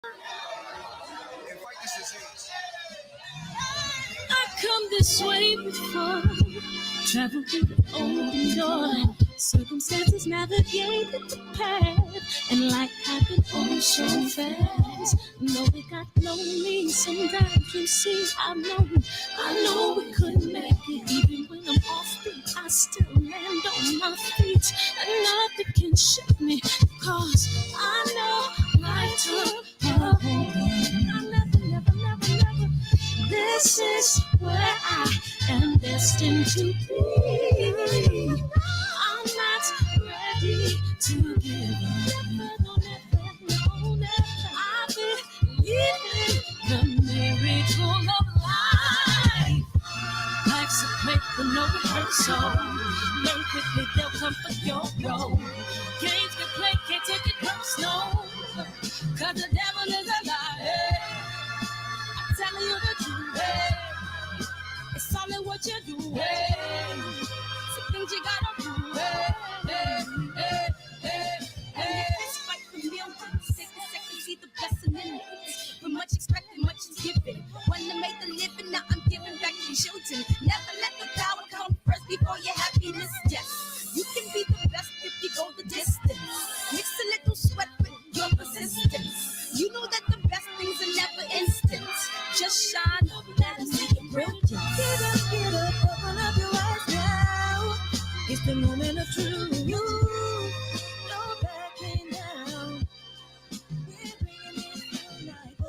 I come this way before, travel through the open door. Circumstances navigated the path, and life happened all so fast. No, it got lonely. Sometimes you see, I know we couldn't make it. Even when I'm off beat, I still land on my feet, and nothing can shake me, cause I know life took a hold on. I never. This is where I am destined to be. I'm not ready to give up. No. I believe in the miracle of life. Life's a play for no rehearsal. Learn quickly, they'll come for your role. Games we play, can't take it personal, cause the devil is a liar. I'm telling you the truth, hey. It's all in what you do, hey. Some things you gotta do, hey. It's fight for me, I'm going to take a second, see the blessing in it. When much expected, much is given. When I made the living, now I'm giving back to children. Never let the power come first before your happiness, yes. You can be the best if you go the distance. Mix a little sweat with your persistence. You know that the best things are never instant. Just shine up, let them see your brilliance. Get up, open up your eyes now. It's the moment of truth. No backing down. We're bringing it tonight. Oh,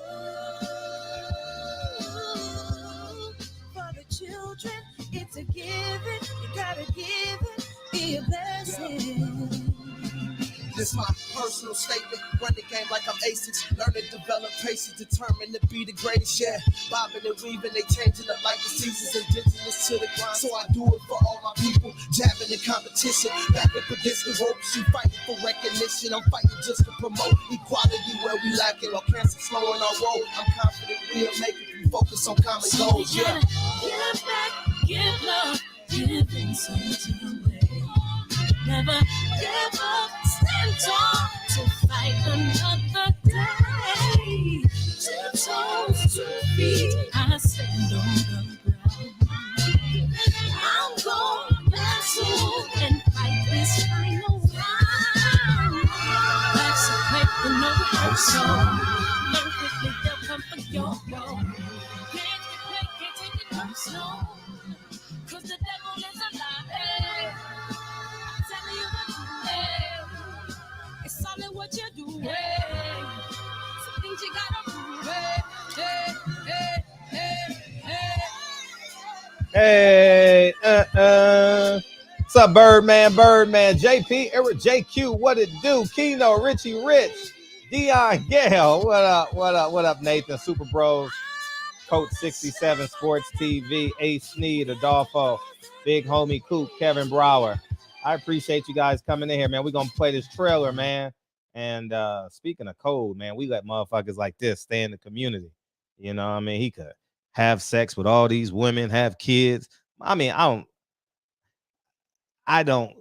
for the children, it's a given. You gotta give it, be a blessing. This my personal statement. Run the game like I'm ASICS. Learn to develop patience, determined to be the greatest. Yeah, bobbing and weaving, they changing up like the seasons. Indigenous to the grind, so I do it for all my people. Jabbing in competition, back up against the ropes. You fighting for recognition. I'm fighting just to promote equality where we lacking. Or cancer slowing our road. I'm confident we'll make it. We focus on common goals. Yeah. Give back, give love, giving something away. Never give up, stand tall to fight another day. 2 toes, 2 feet, I stand on the ground. I'm going back soon and fight this final round. Life's a play for no rehearsal. Learn quickly, they'll come for your role. Can't take it personal, cause the devil is a lie. It's all in what you do, hey. Some things you gotta do, hey. What's up, Birdman, JP, Eric, JQ, what it do? Keno, Richie Rich, Dion Gale, what up, Nathan, Super Bros, Coach 67, Sports TV, Ace Sneed, Adolfo, Big Homie Coop, Kevin Brower. I appreciate you guys coming in here, man. We're going to play this trailer, man. And speaking of code, man, we let motherfuckers like this stay in the community. You know what I mean? He could have sex with all these women, have kids. I mean, I don't,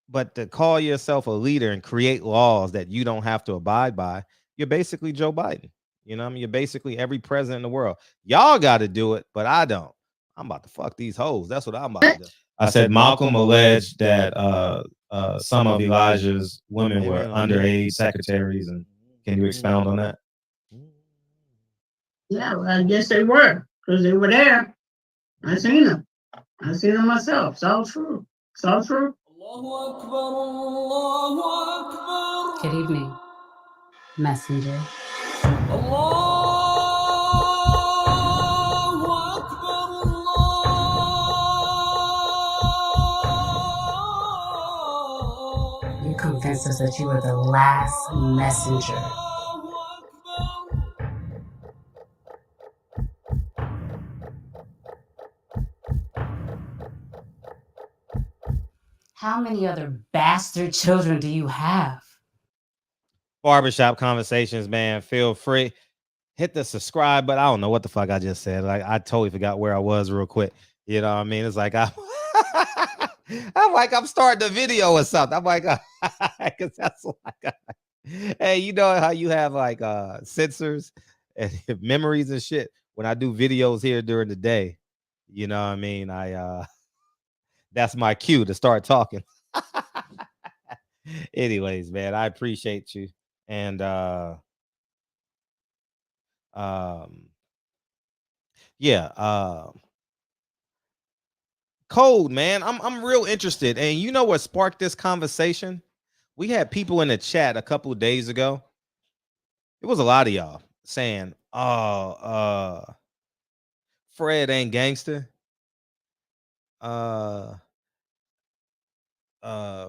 but to call yourself a leader and create laws that you don't have to abide by, you're basically Joe Biden. You know what I mean? You're basically every president in the world. Y'all got to do it, but I don't. I'm about to fuck these hoes. That's what I'm about to do. I said Malcolm alleged that some of Elijah's women were underage secretaries, and can you expound on that? Yeah, well, I guess they were, because they were there. I seen them myself. It's all true. Good evening, messenger. You convinced us that you were the last messenger. How many other bastard children do you have? Barbershop Conversations, man. Feel free. Hit the subscribe, but I don't know what the fuck I just said. Like, I totally forgot where I was real quick. You know what I mean? It's like I'm like I'm starting a video or something. I'm like, because that's like Hey, you know how you have like sensors and memories and shit. When I do videos here during the day, you know what I mean? That's my cue to start talking. Anyways, man, I appreciate you. And um yeah, code, man. I'm real interested. And you know what sparked this conversation? We had people in the chat a couple of days ago. It was a lot of y'all saying, "Oh, Fred ain't gangster. Uh,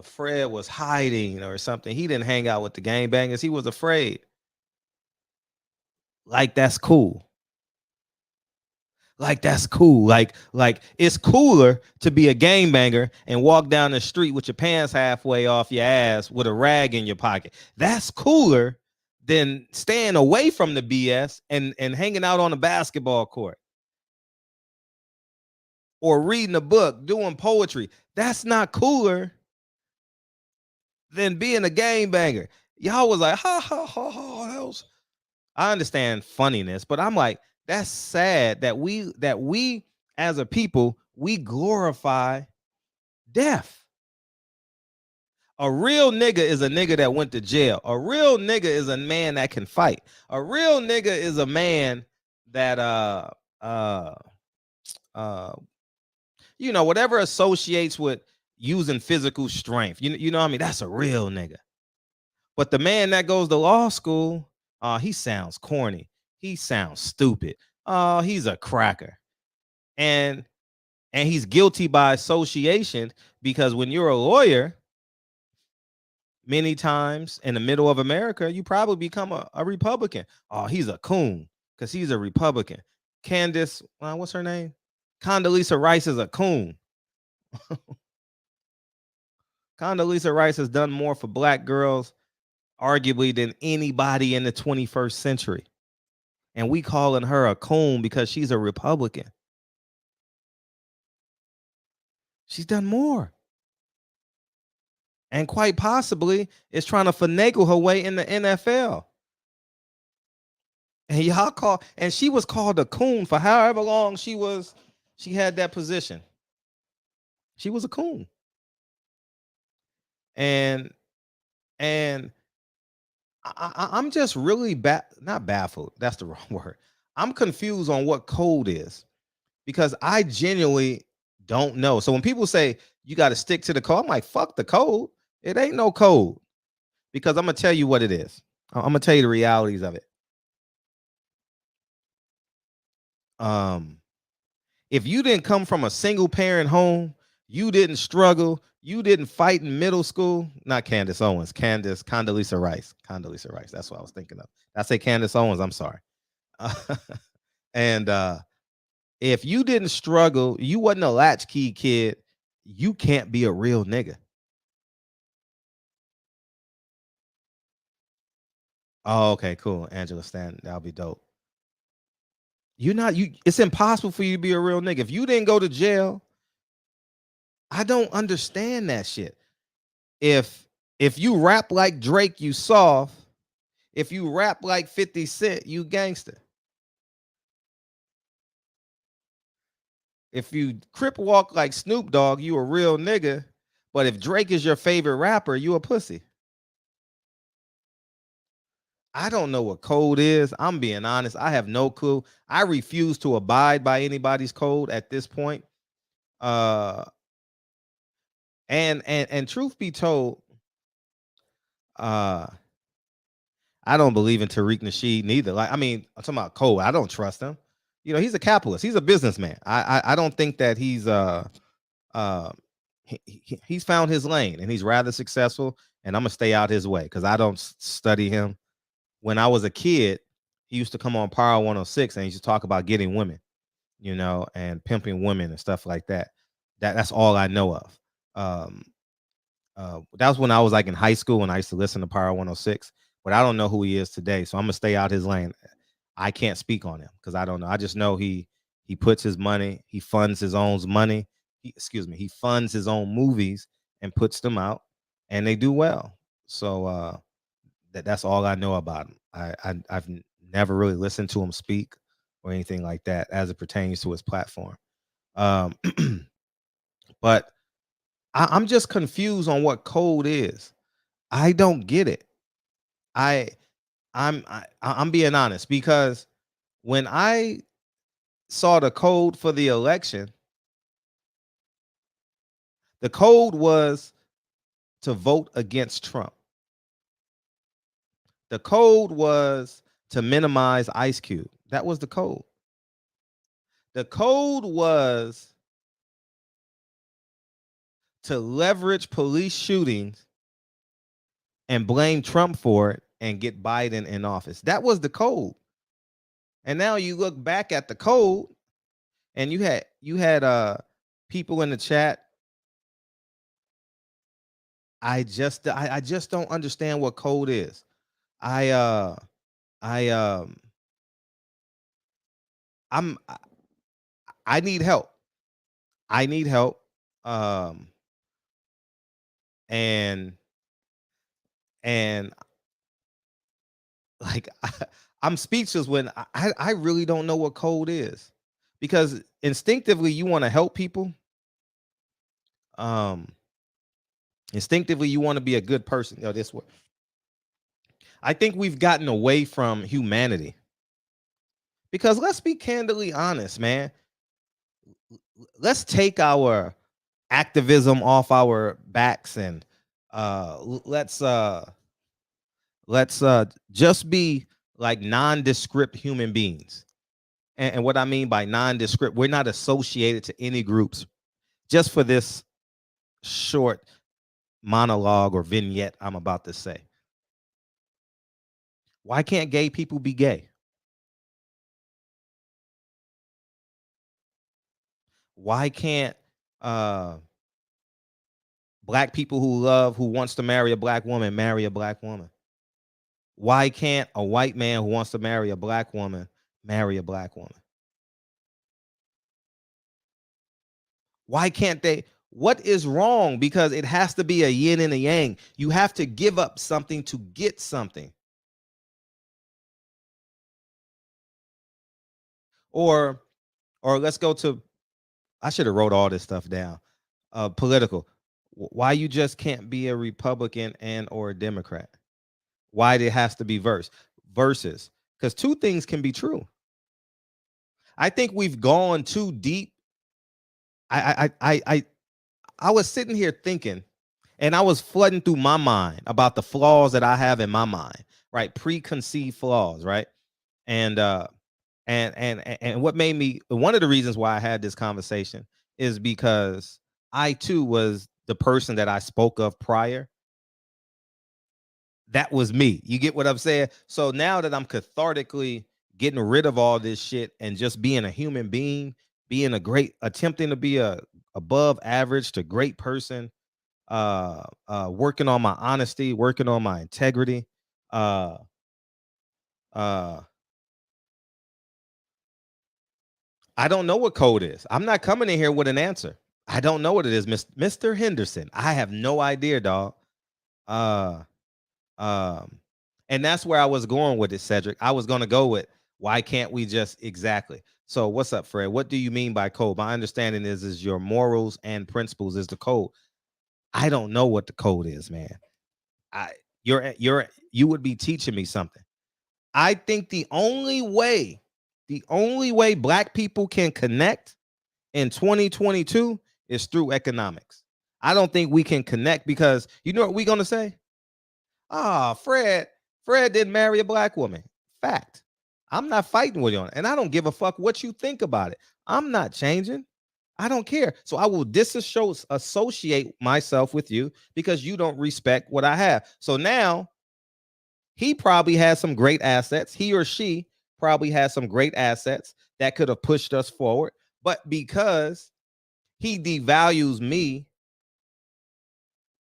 Fred was hiding or something. He didn't hang out with the gangbangers. He was afraid." Like that's cool. Like that's cool. Like it's cooler to be a gangbanger and walk down the street with your pants halfway off your ass with a rag in your pocket. That's cooler than staying away from the BS and hanging out on the basketball court or reading a book, doing poetry. That's not cooler than being a gangbanger. Y'all was like, ha ha ha ha. I understand funniness, but I'm like, that's sad that we as a people, we glorify death. A real nigga is a nigga that went to jail. A real nigga is a man that can fight. A real nigga is a man that uh you know, whatever associates with using physical strength. You know what I mean? That's a real nigga. But the man that goes to law school, he sounds corny. He sounds stupid. Oh, he's a cracker. And he's guilty by association because when you're a lawyer, many times in the middle of America, you probably become a Republican. Oh, he's a coon because he's a Republican. Candace, what's her name? Condoleezza Rice is a coon. Condoleezza Rice has done more for black girls, arguably, than anybody in the 21st century. And we calling her a coon because she's a Republican. She's done more. And quite possibly is trying to finagle her way in the NFL. And y'all and she was called a coon for however long she had that position. She was a coon. And I'm just really not baffled. That's the wrong word. I'm confused on what code is because I genuinely don't know. So when people say you got to stick to the code, I'm like, fuck the code. It ain't no code because I'm going to tell you what it is. I'm going to tell you the realities of it. If you didn't come from a single parent home, you didn't struggle, you didn't fight in middle school. Not Candace Owens, Condoleezza Rice. Condoleezza Rice. That's what I was thinking of. I say Candace Owens, I'm sorry. And if you didn't struggle, you wasn't a latchkey kid, you can't be a real nigga. Oh, okay, cool. Angela Stanton, that'll be dope. It's impossible for you to be a real nigga. If you didn't go to jail, I don't understand that shit. If you rap like Drake, you soft. If you rap like 50 Cent, you gangster. If you crip walk like Snoop Dogg, you a real nigga. But if Drake is your favorite rapper, you a pussy. I don't know what code is. I'm being honest. I have no clue. I refuse to abide by anybody's code at this point. And truth be told, I don't believe in Tariq Nasheed neither. Like, I mean, I'm talking about code. I don't trust him. You know, he's a capitalist. He's a businessman. I don't think that he's he's found his lane and he's rather successful. And I'm gonna stay out his way because I don't study him. When I was a kid, he used to come on Power 106 and he used to talk about getting women, you know, and pimping women and stuff like that. That's all I know of. That was when I was like in high school and I used to listen to Power 106, but I don't know who he is today. So I'm gonna stay out his lane. I can't speak on him because I don't know. I just know he puts his money, he funds his own money. He funds his own movies and puts them out and they do well. So That's all I know about him. I've never really listened to him speak or anything like that as it pertains to his platform. Um, but I'm just confused on what code is. I don't get it. I'm being honest, because when I saw the code for the election, the code was to vote against Trump. The code was to minimize Ice Cube. That was the code. The code was to leverage police shootings and blame Trump for it and get Biden in office. That was the code. And now you look back at the code, and you had people in the chat. I just don't understand what code is. I need help. I need help. And like I'm speechless when I really don't know what code is, because instinctively you want to help people. Instinctively you want to be a good person. This way. I think we've gotten away from humanity, because let's be candidly honest, man. Let's take our activism off our backs, and let's just be like nondescript human beings. And what I mean by nondescript, we're not associated to any groups. Just for this short monologue or vignette I'm about to say, why can't gay people be gay? Why can't black people who wants to marry a black woman marry a black woman? Why can't a white man who wants to marry a black woman marry a black woman? Why can't they? What is wrong? Because it has to be a yin and a yang. You have to give up something to get something. Or let's go to, I should have wrote all this stuff down. Political. Why you just can't be a Republican and or a Democrat? Why it has to be versus? Because two things can be true. I think we've gone too deep. I was sitting here thinking, and I was flooding through my mind about the flaws that I have in my mind, right? Preconceived flaws, right? And what made me, one of the reasons why I had this conversation is because I too was the person that I spoke of prior. That was me. You get what I'm saying? So now that I'm cathartically getting rid of all this shit and just being a human being, being attempting to be a above average to great person, working on my honesty, working on my integrity, I don't know what code is. I'm not coming in here with an answer. I don't know what it is, Mr. Henderson. I have no idea, dog. And that's where I was going with it, Cedric. I was going to go with, why can't we just exactly? So what's up, Fred? What do you mean by code? My understanding is your morals and principles is the code. I don't know what the code is, man. You would be teaching me something. I think the only way black people can connect in 2022 is through economics. I don't think we can connect because you know what we're going to say? Fred didn't marry a black woman. Fact. I'm not fighting with you on it. And I don't give a fuck what you think about it. I'm not changing. I don't care. So I will disassociate myself with you because you don't respect what I have. So now he probably has some great assets. He or she probably has some great assets that could have pushed us forward. But because he devalues me,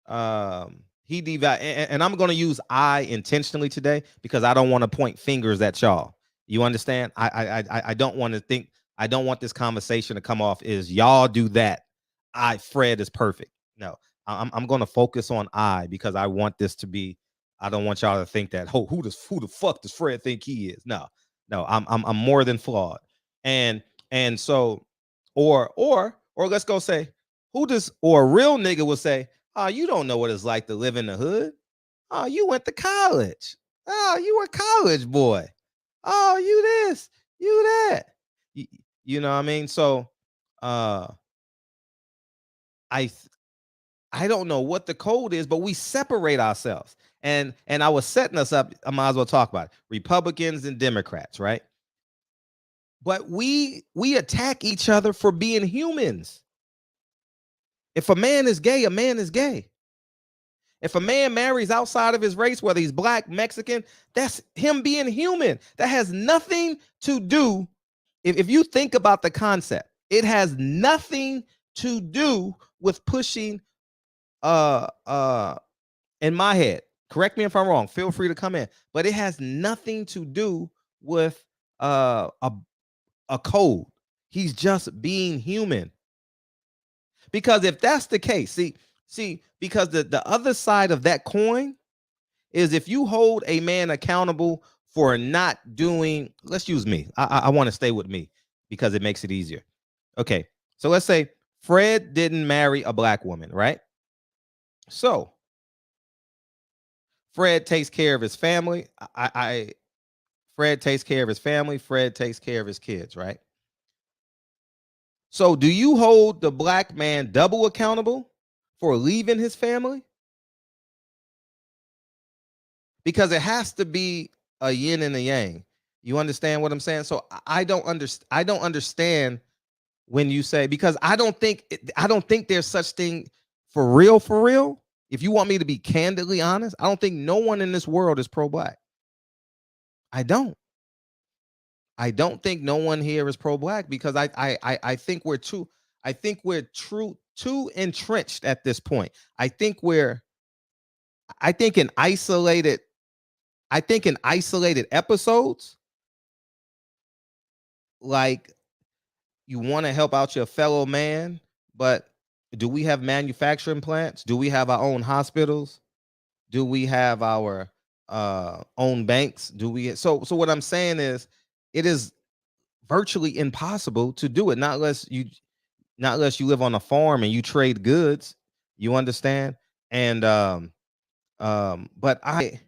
and I'm going to use I intentionally today because I don't want to point fingers at y'all. You understand? I don't want to think, I don't want this conversation to come off as y'all do that. Fred is perfect. No, I'm going to focus on I because I want this to be I don't want y'all to think that, oh, who the fuck does Fred think he is? No, I'm more than flawed. And so, or let's go say, or a real nigga will say, oh, you don't know what it's like to live in the hood. Oh, you went to college. Oh, you a college boy. Oh, you this, you that. You know what I mean? So I don't know what the code is, but we separate ourselves. And I was setting us up. I might as well talk about it. Republicans and Democrats, right? But we attack each other for being humans. If a man is gay, a man is gay. If a man marries outside of his race, whether he's black, Mexican, that's him being human. That has nothing to do. If you think about the concept, it has nothing to do with pushing in my head. Correct me if I'm wrong. Feel free to come in. But it has nothing to do with a code. He's just being human. Because if that's the case, see, because the other side of that coin is if you hold a man accountable for not doing, let's use me. I want to stay with me because it makes it easier. Okay, so let's say Fred didn't marry a black woman, right? So Fred takes care of his family. Fred takes care of his family. Fred takes care of his kids, right? So do you hold the black man double accountable for leaving his family? Because it has to be a yin and a yang. You understand what I'm saying? So I don't understand when you say, because I don't think there's such thing for real. If you want me to be candidly honest, I don't think no one in this world is pro-black. I don't think no one here is pro-black because I think we're too entrenched at this point. I think in isolated episodes, like you want to help out your fellow man, but do we have manufacturing plants? Do we have our own hospitals? Do we have our own banks? Do we? So what I'm saying is, it is virtually impossible to do it, not unless you live on a farm and you trade goods. You understand? And but I'm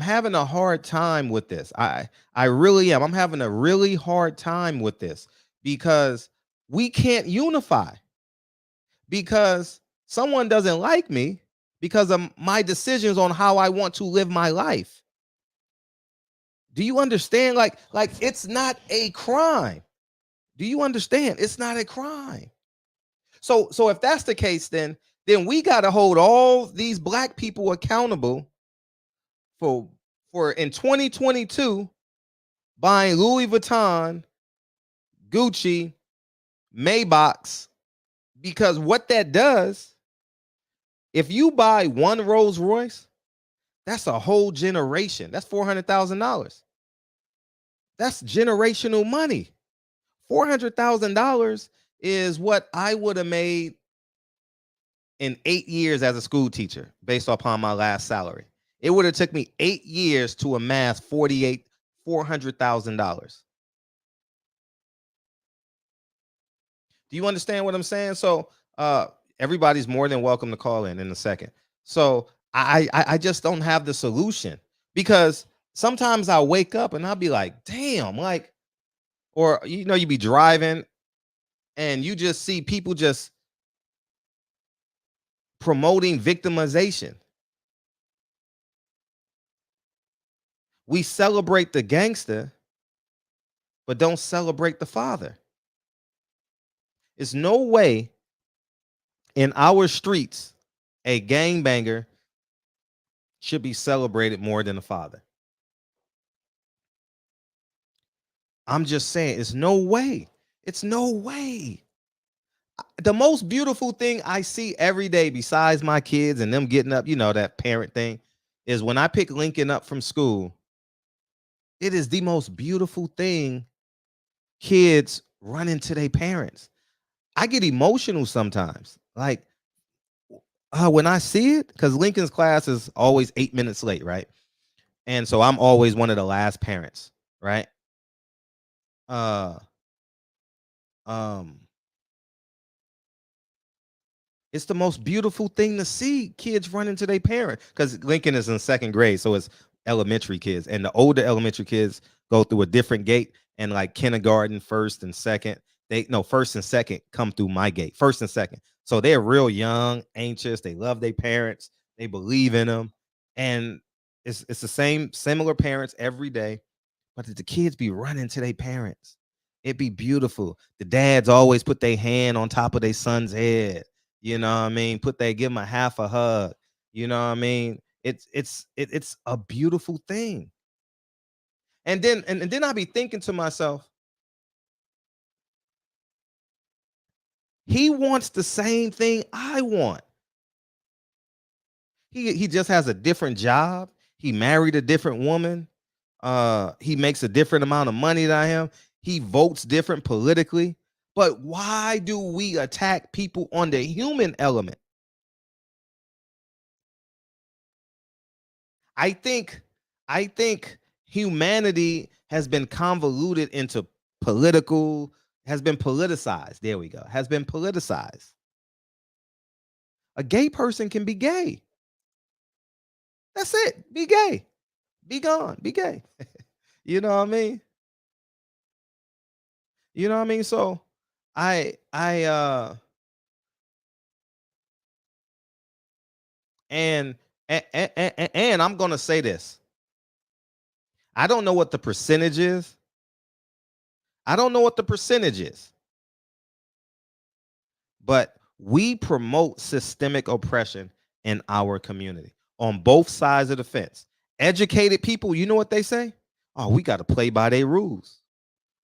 having a hard time with this. I really am. I'm having a really hard time with this because we can't unify, because someone doesn't like me because of my decisions on how I want to live my life. Do you understand? Like it's not a crime. Do you understand? It's not a crime. So if that's the case, then we got to hold all these black people accountable for in 2022 buying Louis Vuitton, Gucci, Maybachs, because what that does, if you buy one Rolls Royce, that's a whole generation. That's $400,000. That's generational money. $400,000 is what I would have made in 8 years as a school teacher based upon my last salary. It would have took me 8 years to amass $400,000. Do you understand what I'm saying? So everybody's more than welcome to call in a second. So I just don't have the solution, because sometimes I'll wake up and I'll be like, damn, like, or you be driving and you just see people just promoting victimization. We celebrate the gangster, but don't celebrate the father. There's no way in our streets a gangbanger should be celebrated more than the father. I'm just saying, it's no way. It's no way. The most beautiful thing I see every day, besides my kids and them getting up, that parent thing, is when I pick Lincoln up from school. It is the most beautiful thing. Kids run into their parents. I get emotional sometimes. Like, when I see it, because Lincoln's class is always 8 minutes late, right? And so I'm always one of the last parents, right? Uh, um, it's the most beautiful thing to see kids run into their parent, because Lincoln is in 2nd grade, so it's elementary kids, and the older elementary kids go through a different gate, and like kindergarten, 1st and 2nd, 1st and 2nd come through my gate, 1st and 2nd. So they're real young, anxious, they love their parents, they believe in them, and it's the same similar parents every day, but the kids be running to their parents. It'd be beautiful. The dads always put their hand on top of their son's head. You know what I mean? Give them a half a hug. You know what I mean? It's a beautiful thing. And then I be thinking to myself, he wants the same thing I want. He just has a different job. He married a different woman. He makes a different amount of money than I am. He votes different politically. But why do we attack people on the human element? I think humanity has been convoluted into political, has been politicized. There we go. Has been politicized. A gay person can be gay. That's it. Be gay. Be gone. Be gay. You know what I mean? You know what I mean? So I and and I'm gonna say this. I don't know what the percentage is. I don't know what the percentage is. But we promote systemic oppression in our community on both sides of the fence. Educated people, you know what they say? Oh, we got to play by their rules.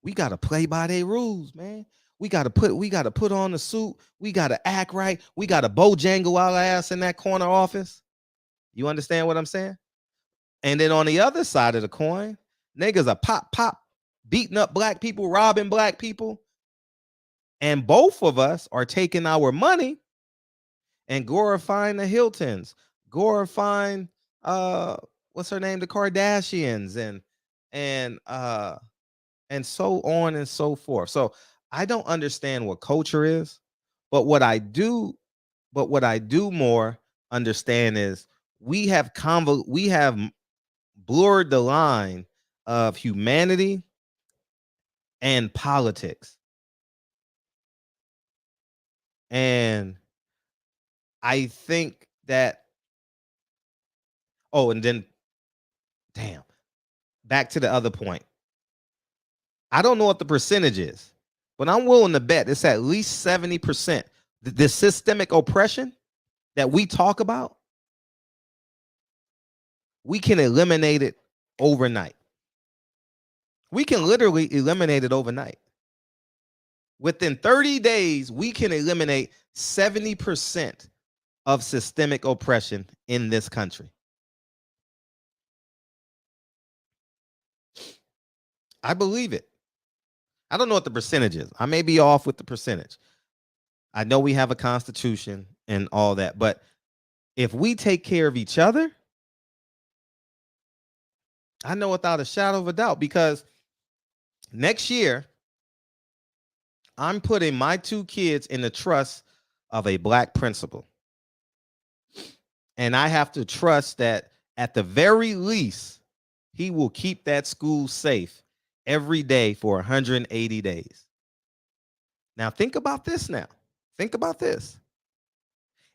We got to play by their rules, man. We got to put on the suit. We got to act right. We got to bojangle our ass in that corner office. You understand what I'm saying? And then on the other side of the coin, niggas are pop, beating up black people, robbing black people. And both of us are taking our money and glorifying the Hiltons, glorifying what's her name, the Kardashians, and so on and so forth. So I don't understand what culture is, but what I do more understand is we have blurred the line of humanity and politics. And I think that, and then, damn, back to the other point. I don't know what the percentage is, but I'm willing to bet it's at least 70%. The systemic oppression that we talk about, we can eliminate it overnight. We can literally eliminate it overnight. Within 30 days, we can eliminate 70% of systemic oppression in this country. I believe it. I don't know what the percentage is. I may be off with the percentage. I know we have a constitution and all that, but if we take care of each other, I know without a shadow of a doubt, because next year, I'm putting my 2 kids in the trust of a black principal. And I have to trust that at the very least, he will keep that school safe every day for 180 days. Now, think about this now. Think about this.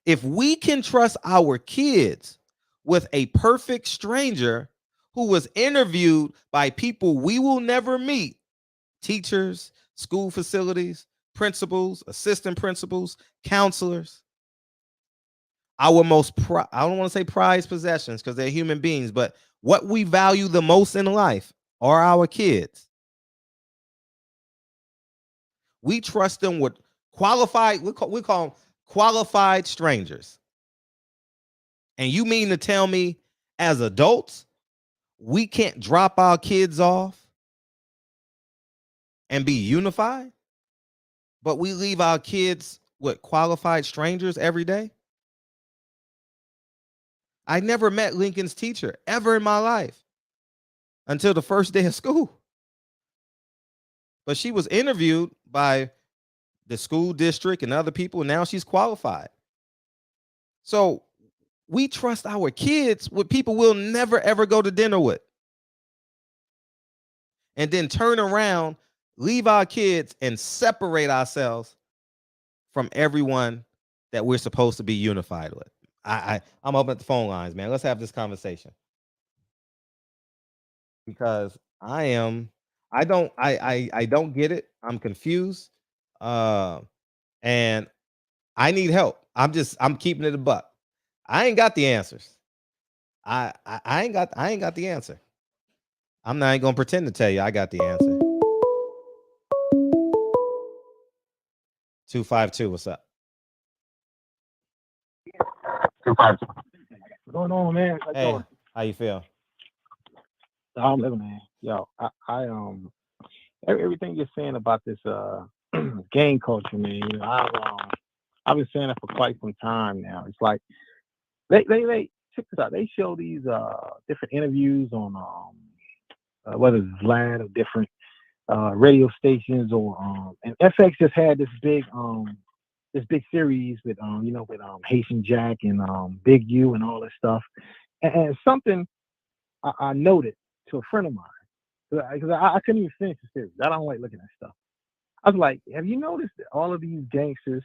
If we can trust our kids with a perfect stranger who was interviewed by people we will never meet, teachers, school facilities, principals, assistant principals, counselors, our most, I don't want to say prized possessions because they're human beings, but what we value the most in life are our kids. We trust them with qualified, we call them qualified strangers. And you mean to tell me as adults, we can't drop our kids off and be unified, but we leave our kids with qualified strangers every day? I never met Lincoln's teacher ever in my life until the first day of school. But she was interviewed by the school district and other people, and now she's qualified. So we trust our kids with people we'll never ever go to dinner with, and then turn around, leave our kids, and separate ourselves from everyone that we're supposed to be unified with. I'm open at the phone lines, man. Let's have this conversation, because I don't get it. I'm confused. And I need help. I'm keeping it a buck. I ain't got the answers. I ain't got the answer. I'm not even gonna pretend to tell you I got the answer. 252, what's up? 252. What's going on, man? How you Hey, doing? how you feel? I'm living, man. Yo, everything you're saying about this gang culture, man. You know, I've been saying it for quite some time now. It's like they check this out. They show these different interviews on whether it's Vlad or different radio stations, or and FX just had this big series with with Haitian Jack and Big U and all this stuff. And something I noted to a friend of mine, because I couldn't even finish the series. I don't like looking at stuff. I was like, have you noticed that all these gangsters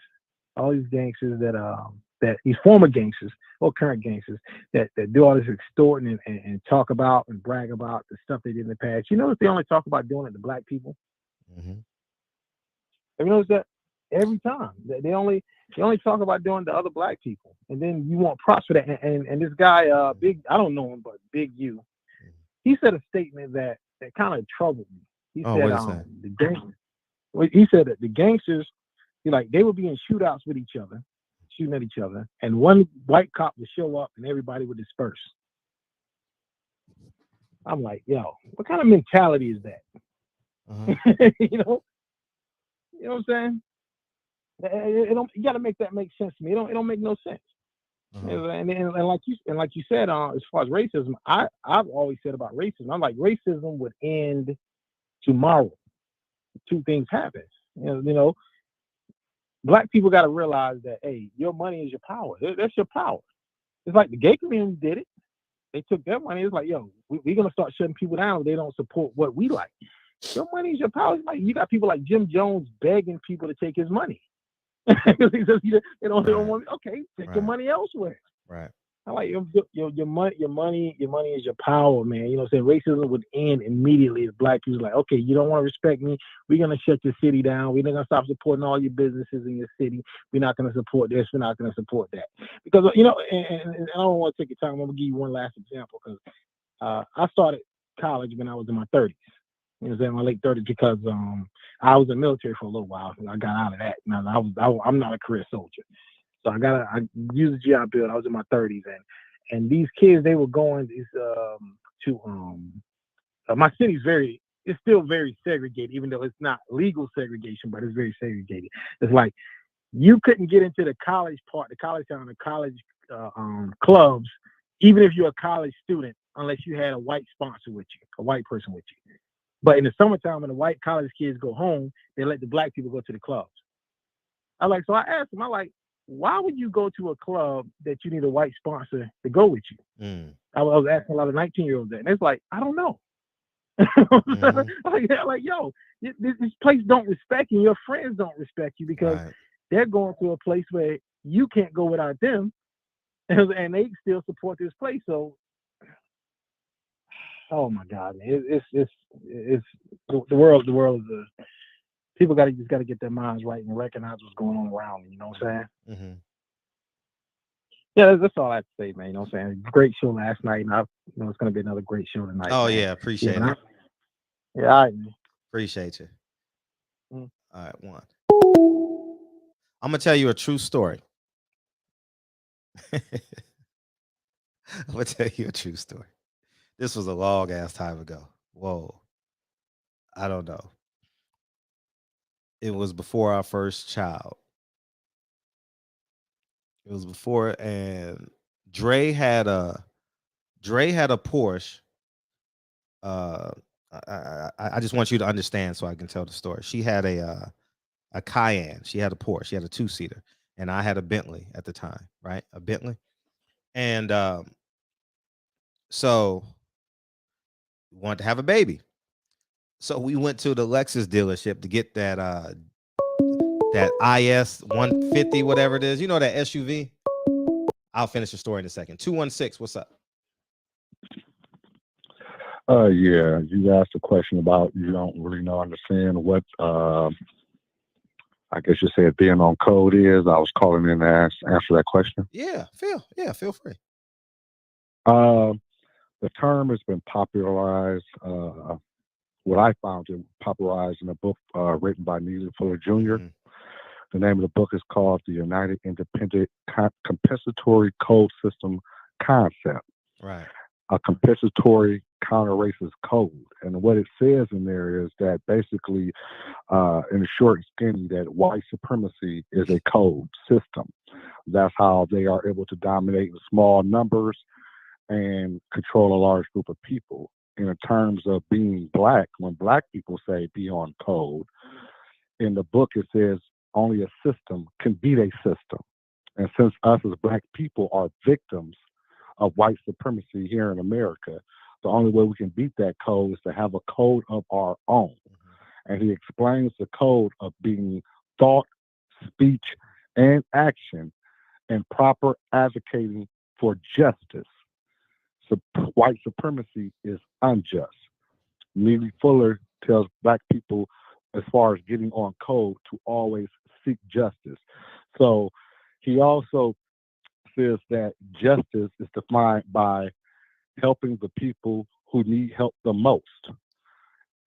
that these former gangsters or current gangsters that do all this extorting and talk about and brag about the stuff they did in the past? You notice they only talk about doing it to black people? Mm-hmm. Have you noticed that? Every time they only talk about doing to other black people, and then you want props for that. And this guy, Big, I don't know him, but Big U, he said a statement that kind of troubled me. He said, he said that the gangsters, they would be in shootouts with each other, shooting at each other, and one white cop would show up and everybody would disperse. I'm like, yo, what kind of mentality is that? Uh-huh. You know what I'm saying? You got to make that make sense to me. It don't make no sense. Uh-huh. And like you said, as far as racism, I've always said about racism, I'm like, racism would end tomorrow. Two things happen. You know, black people got to realize that, hey, your money is your power. That's your power. It's like the gay community did it. They took their money. It's like, yo, we're gonna start shutting people down if they don't support what we like. Your money is your power. It's like you got people like Jim Jones begging people to take his money. They don't want. Okay, take your money elsewhere. Right. I like your money is your power, man. You know what I'm saying? Racism would end immediately if black people like, okay, you don't want to respect me, we're gonna shut your city down. We're not gonna stop supporting all your businesses in your city. We're not gonna support this, we're not gonna support that. Because and I don't want to take your time. I'm gonna give you one last example, because I started college when I was in my 30s. You know what I'm saying? My late 30s, because I was in the military for a little while. I got out of that. Now I'm not a career soldier. So I used the GI Bill. I was in my 30s, and these kids, they were going to my city's it's still very segregated, even though it's not legal segregation, but it's very segregated. It's like you couldn't get into the college town, the college clubs, even if you're a college student, unless you had a white sponsor with you, a white person with you. But in the summertime, when the white college kids go home, they let the black people go to the clubs. So I asked them, why would you go to a club that you need a white sponsor to go with you? Mm. I was asking a lot of 19-year-olds that, and it's like, I don't know. Mm-hmm. like, yo, this place don't respect you. Your friends don't respect you because they're going to a place where you can't go without them, and they still support this place. So, oh my God, man, it's the world. The world is people just got to get their minds right and recognize what's going on around them. You know what I'm saying? Mm-hmm. Yeah, that's all I have to say, man. You know what I'm saying? Great show last night, and it's going to be another great show tonight. Oh, man. yeah, appreciate it. Yeah, all right, man. Appreciate you. Mm. All right, one. I'm going to tell you a true story. I'm going to tell you a true story. This was a long ass time ago. Whoa. I don't know. It was before our first child. It was before, and Dre had a Porsche. I just want you to understand so I can tell the story. She had a Cayenne. She had a Porsche. She had a 2-seater, and I had a Bentley at the time, right? A Bentley, and so we wanted to have a baby. So we went to the Lexus dealership to get that IS 150, whatever it is. You know, that SUV. I'll finish the story in a second. 216, what's up? Yeah, you asked a question about you don't really understand what I guess you said being on code is. I was calling in to answer that question. Yeah, feel free. The term has been popularized. What I found it popularized in a book written by Neely Fuller Jr. Mm-hmm. The name of the book is called The United Independent Compensatory Code System Concept. Right. A compensatory counter-racist code. And what it says in there is that basically, in short and skinny, that white supremacy is a code system. That's how they are able to dominate in small numbers and control a large group of people. In terms of being black, when black people say be on code, in the book it says only a system can beat a system. And since us as black people are victims of white supremacy here in America, the only way we can beat that code is to have a code of our own. And he explains the code of being thought, speech, and action, and proper advocating for justice. So white supremacy is unjust. Neely Fuller tells black people, as far as getting on code, to always seek justice. So he also says that justice is defined by helping the people who need help the most.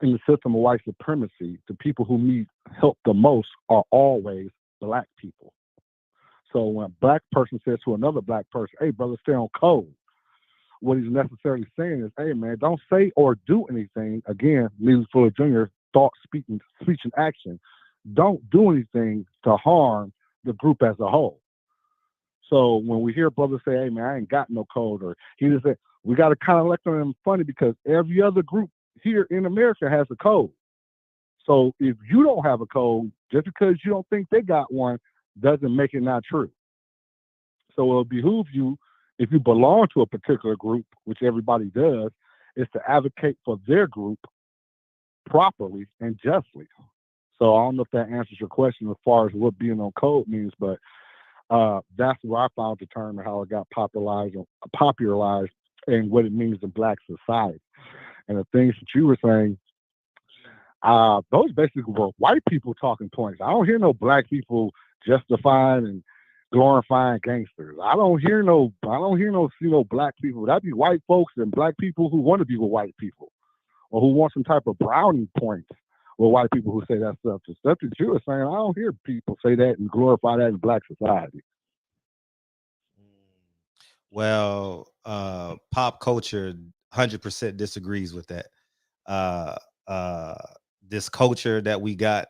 In the system of white supremacy, the people who need help the most are always black people. So when a black person says to another black person, hey, brother, stay on code, what he's necessarily saying is, hey, man, don't say or do anything. Again, Neely Fuller Jr., thought, speech, and action. Don't do anything to harm the group as a whole. So when we hear brothers say, hey, man, I ain't got no code, or he just said, we got to kind of look at them funny because every other group here in America has a code. So if you don't have a code, just because you don't think they got one, doesn't make it not true. So it'll behoove you, if you belong to a particular group, which everybody does, is to advocate for their group properly and justly. So I don't know if that answers your question as far as what being on code means, but that's where I found the term and how it got popularized and what it means in black society. And the things that you were saying, those basically were white people talking points. I don't hear no black people justifying and glorifying gangsters. I don't hear no black people. That'd be white folks and black people who want to be with white people, or who want some type of brownie points with white people who say that stuff. The stuff that you were saying, I don't hear people say that and glorify that in black society. Well, pop culture 100% disagrees with that. This culture that we got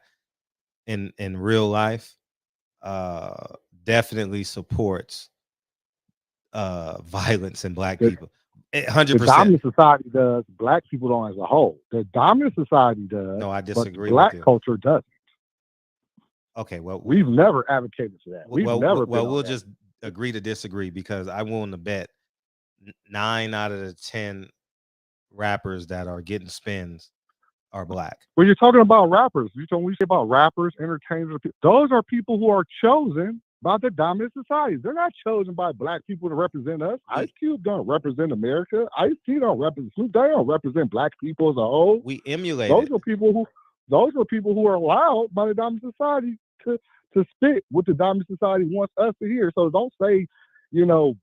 in real life definitely supports violence in black people. 100%. The dominant society does. Black people don't as a whole. The dominant society does. No, I disagree. But black with you. culture doesn't. Okay, well, we've never advocated for that. We'll just agree to disagree, because I willing to bet 9 out of the 10 rappers that are getting spins are black. When you're talking about rappers, when we say about rappers, entertainers, those are people who are chosen by the dominant society. They're not chosen by black people to represent us. Ice Cube don't represent America. Ice-T don't represent. They don't represent black people as a whole. We emulate. Those are people who are allowed by the dominant society to spit what the dominant society wants us to hear. So don't say,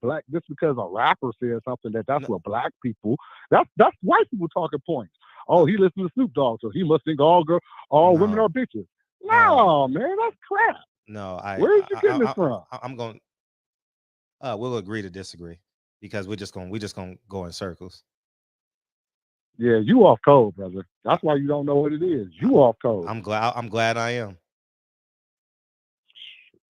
black, just because a rapper says something that's what black people. That's white people talking points. Oh, he listens to Snoop Dogg, so he must think all women are bitches. No, man, that's crap. No, where are you getting this from? I'm going. We'll agree to disagree, because we're just gonna go in circles. Yeah, you off code, brother. That's why you don't know what it is. You off code. I'm glad I am.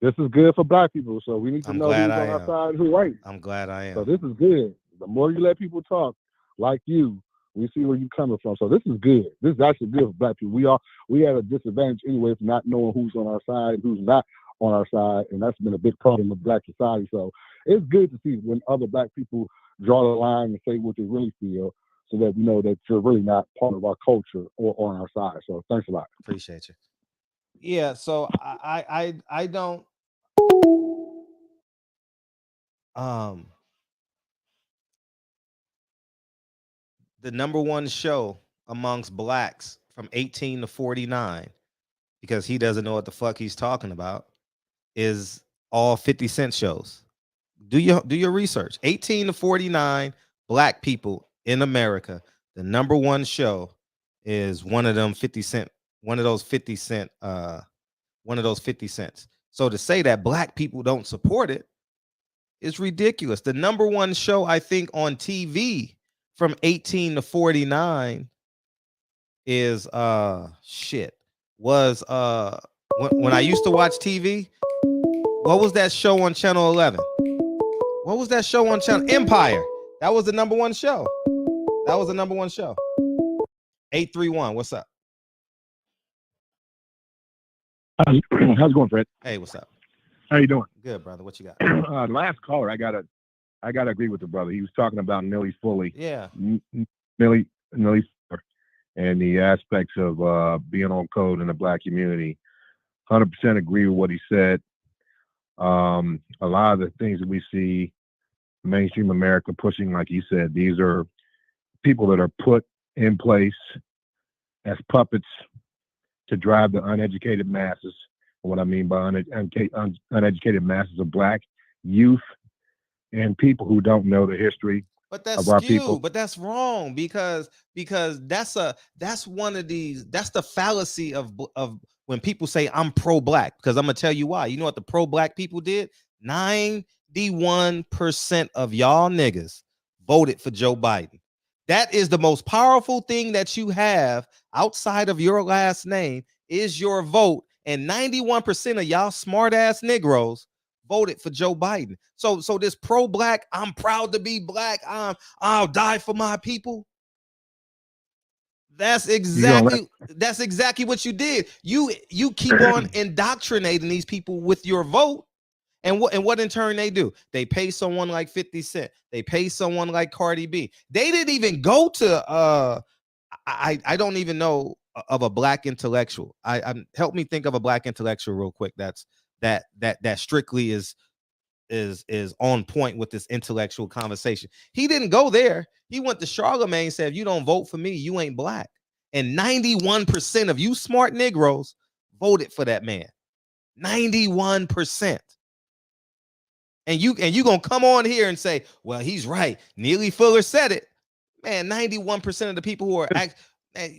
This is good for black people. So we need to I'm know glad who's I on our am. side and who ain't. I'm glad I am. So this is good. The more you let people talk like you, we see where you're coming from. So this is good. This is actually good for black people. We at a disadvantage anyway for not knowing who's on our side and who's not on our side, and that's been a big problem with black society. So it's good to see when other black people draw the line and say what they really feel, so that we know that you're really not part of our culture or on our side. So thanks a lot. Appreciate you. Yeah. So I don't. The number one show amongst blacks from 18 to 49, because he doesn't know what the fuck he's talking about, is all 50 Cent shows. Do your research. 18 to 49 black people in America, the number one show is one of them 50 Cent, one of those 50 Cent, one of those 50 cents. So to say that black people don't support it is ridiculous. The number one show, I think, on TV from 18 to 49 is was when I used to watch TV, what was that show on Channel 11? What was that show on Channel Empire? That was the number one show. That was the number one show. 831, what's up? How's it going, Fred? Hey, what's up? How you doing? Good, brother. What you got? Last caller, I gotta agree with the brother. He was talking about Millie Fully. Yeah. Millie and the aspects of being on code in the black community. 100% agree with what he said. A lot of the things that we see mainstream America pushing, like you said, these are people that are put in place as puppets to drive the uneducated masses. What I mean by uneducated masses of black youth and people who don't know the history But that's of our skewed, people. but that's wrong because that's one of these, that's the fallacy of when people say I'm pro-black, because I'm gonna tell you why. You know what the pro-black people did? 91% of y'all niggas voted for Joe Biden. That is the most powerful thing that you have outside of your last name is your vote. And 91% of y'all smart ass Negroes voted for Joe Biden. So this pro-black, I'm proud to be black, I'll die for my people. That's exactly what you did. You keep on indoctrinating these people with your vote. And what in turn they do? They pay someone like 50 Cent. They pay someone like Cardi B. They didn't even go to I don't even know of a black intellectual. Help me think of a black intellectual real quick. That strictly is on point with this intellectual conversation. He didn't go there. He went to Charlemagne and said, if you don't vote for me, you ain't black. And 91% of you smart Negroes voted for that man. 91%. And you gonna come on here and say, well, he's right. Neely Fuller said it. Man, 91% of the people who are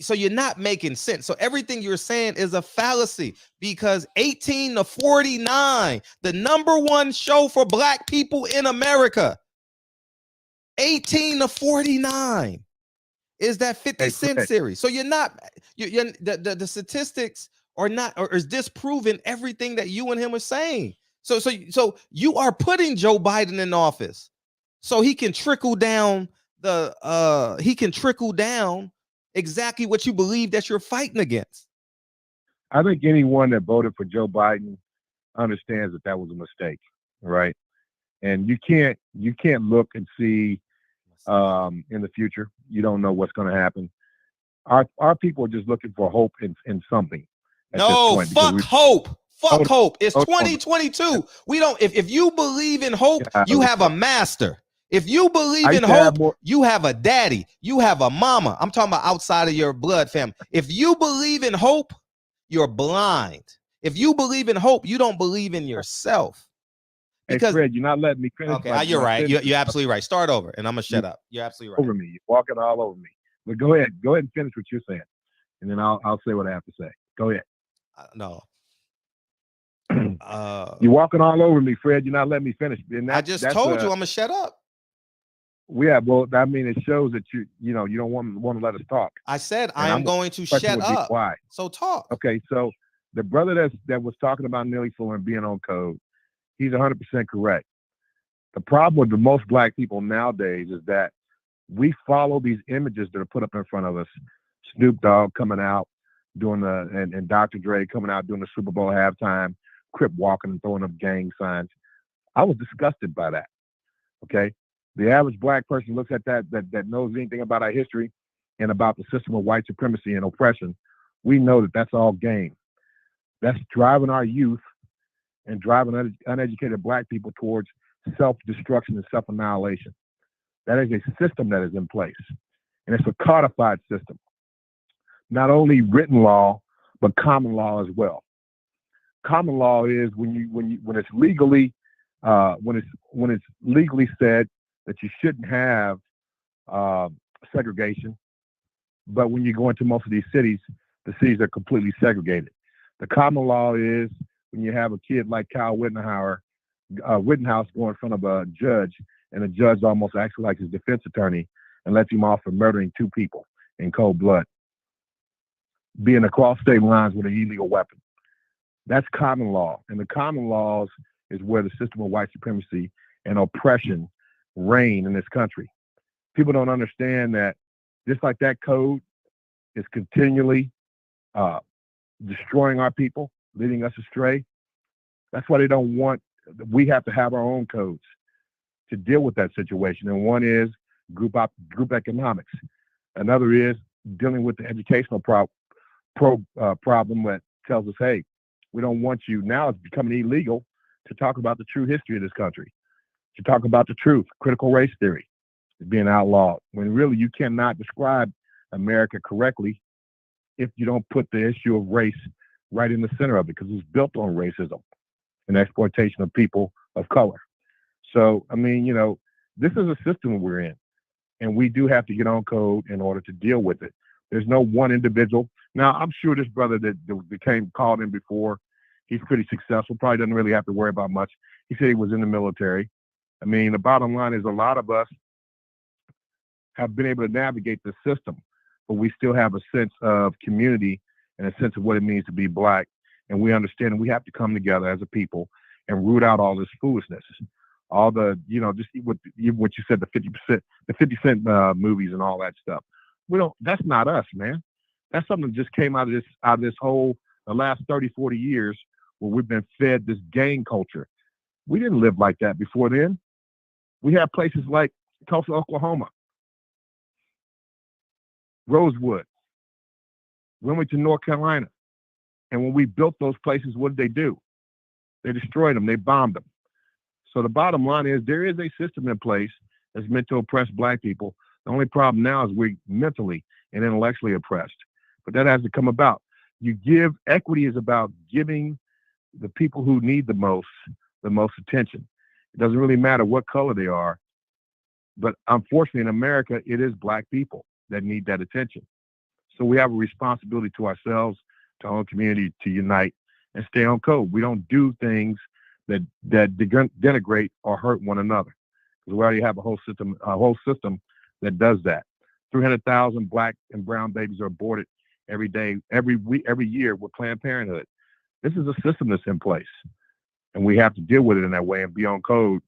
so you're not making sense. So everything you're saying is a fallacy, because 18 to 49, the number one show for black people in America, 18 to 49 is that 50 Cent series. So you're the statistics are not, or is disproving everything that you and him are saying. So you are putting Joe Biden in office so he can trickle down exactly what you believe that you're fighting against. I think anyone that voted for Joe Biden understands that was a mistake, right? And you can't look and see in the future. You don't know what's going to happen. Our people are just looking for hope in something. No, fuck hope. Fuck hope. It's 2022. We don't. If you believe in hope, you have a master. If you believe in hope, you have a daddy. You have a mama. I'm talking about outside of your blood family. If you believe in hope, you're blind. If you believe in hope, you don't believe in yourself. Because, hey, Fred, you're not letting me finish. Okay, you're right. You're absolutely right. Start over, and I'm gonna shut up. You're absolutely right. Over me. You're walking all over me. But go ahead and finish what you're saying, and then I'll say what I have to say. Go ahead. No. You're walking all over me, Fred. You're not letting me finish. I just told you I'm gonna shut up. Yeah, well, I mean, it shows that you don't want to let us talk. I said I am going to shut up. Why? So talk. Okay, so The brother that was talking about nearly full and being on code, he's 100% correct. The problem with the most black people nowadays is that we follow these images that are put up in front of us. Snoop Dogg coming out doing and Dr. Dre coming out doing the Super Bowl halftime, crip walking and throwing up gang signs. I was disgusted by that. Okay, the average black person looks at that knows anything about our history and about the system of white supremacy and oppression. We know that that's all game. That's driving our youth and driving uneducated black people towards self-destruction and self-annihilation. That is a system that is in place, and it's a codified system. Not only written law, but common law as well. Common law is when it's legally said that you shouldn't have segregation, but when you go into most of these cities, the cities are completely segregated. The common law is when you have a kid like Kyle Rittenhouse go in front of a judge, and the judge almost acts like his defense attorney and lets him off for murdering 2 people in cold blood, being across state lines with an illegal weapon. That's common law. And the common laws is where the system of white supremacy and oppression reign in this country. People don't understand that just like that code is continually destroying our people, leading us astray. That's why they don't want, we have to have our own codes to deal with that situation. And one is group economics. Another is dealing with the educational problem that tells us, hey, we don't want you. Now it's becoming illegal to talk about the true history of this country, to talk about the truth. Critical race theory is being outlawed, when really you cannot describe America correctly if you don't put the issue of race right in the center of it, because it's built on racism and exploitation of people of color. So, I mean, this is a system we're in, and we do have to get on code in order to deal with it. There's no one individual. Now, I'm sure this brother that became called in before, he's pretty successful, probably doesn't really have to worry about much. He said he was in the military. I mean, the bottom line is a lot of us have been able to navigate the system, but we still have a sense of community and a sense of what it means to be black. And we understand we have to come together as a people and root out all this foolishness. All the, just what you said, the 50 Cent movies and all that stuff. That's not us, man. That's something that just came out of this whole, the last 30, 40 years where we've been fed this gang culture. We didn't live like that before then. We have places like Tulsa, Oklahoma, Rosewood, Wilmington, North Carolina. And when we built those places, what did they do? They destroyed them. They bombed them. So the bottom line is there is a system in place that's meant to oppress black people. The only problem now is we're mentally and intellectually oppressed. But that has to come about. Equity is about giving the people who need the most attention. It doesn't really matter what color they are. But unfortunately, in America, it is black people that need that attention. So we have a responsibility to ourselves, to our own community, to unite and stay on code. We don't do things that denigrate or hurt one another, because we already have a whole system that does that. 300,000 black and brown babies are aborted every day, every year with Planned Parenthood. This is a system that's in place, and we have to deal with it in that way and be on code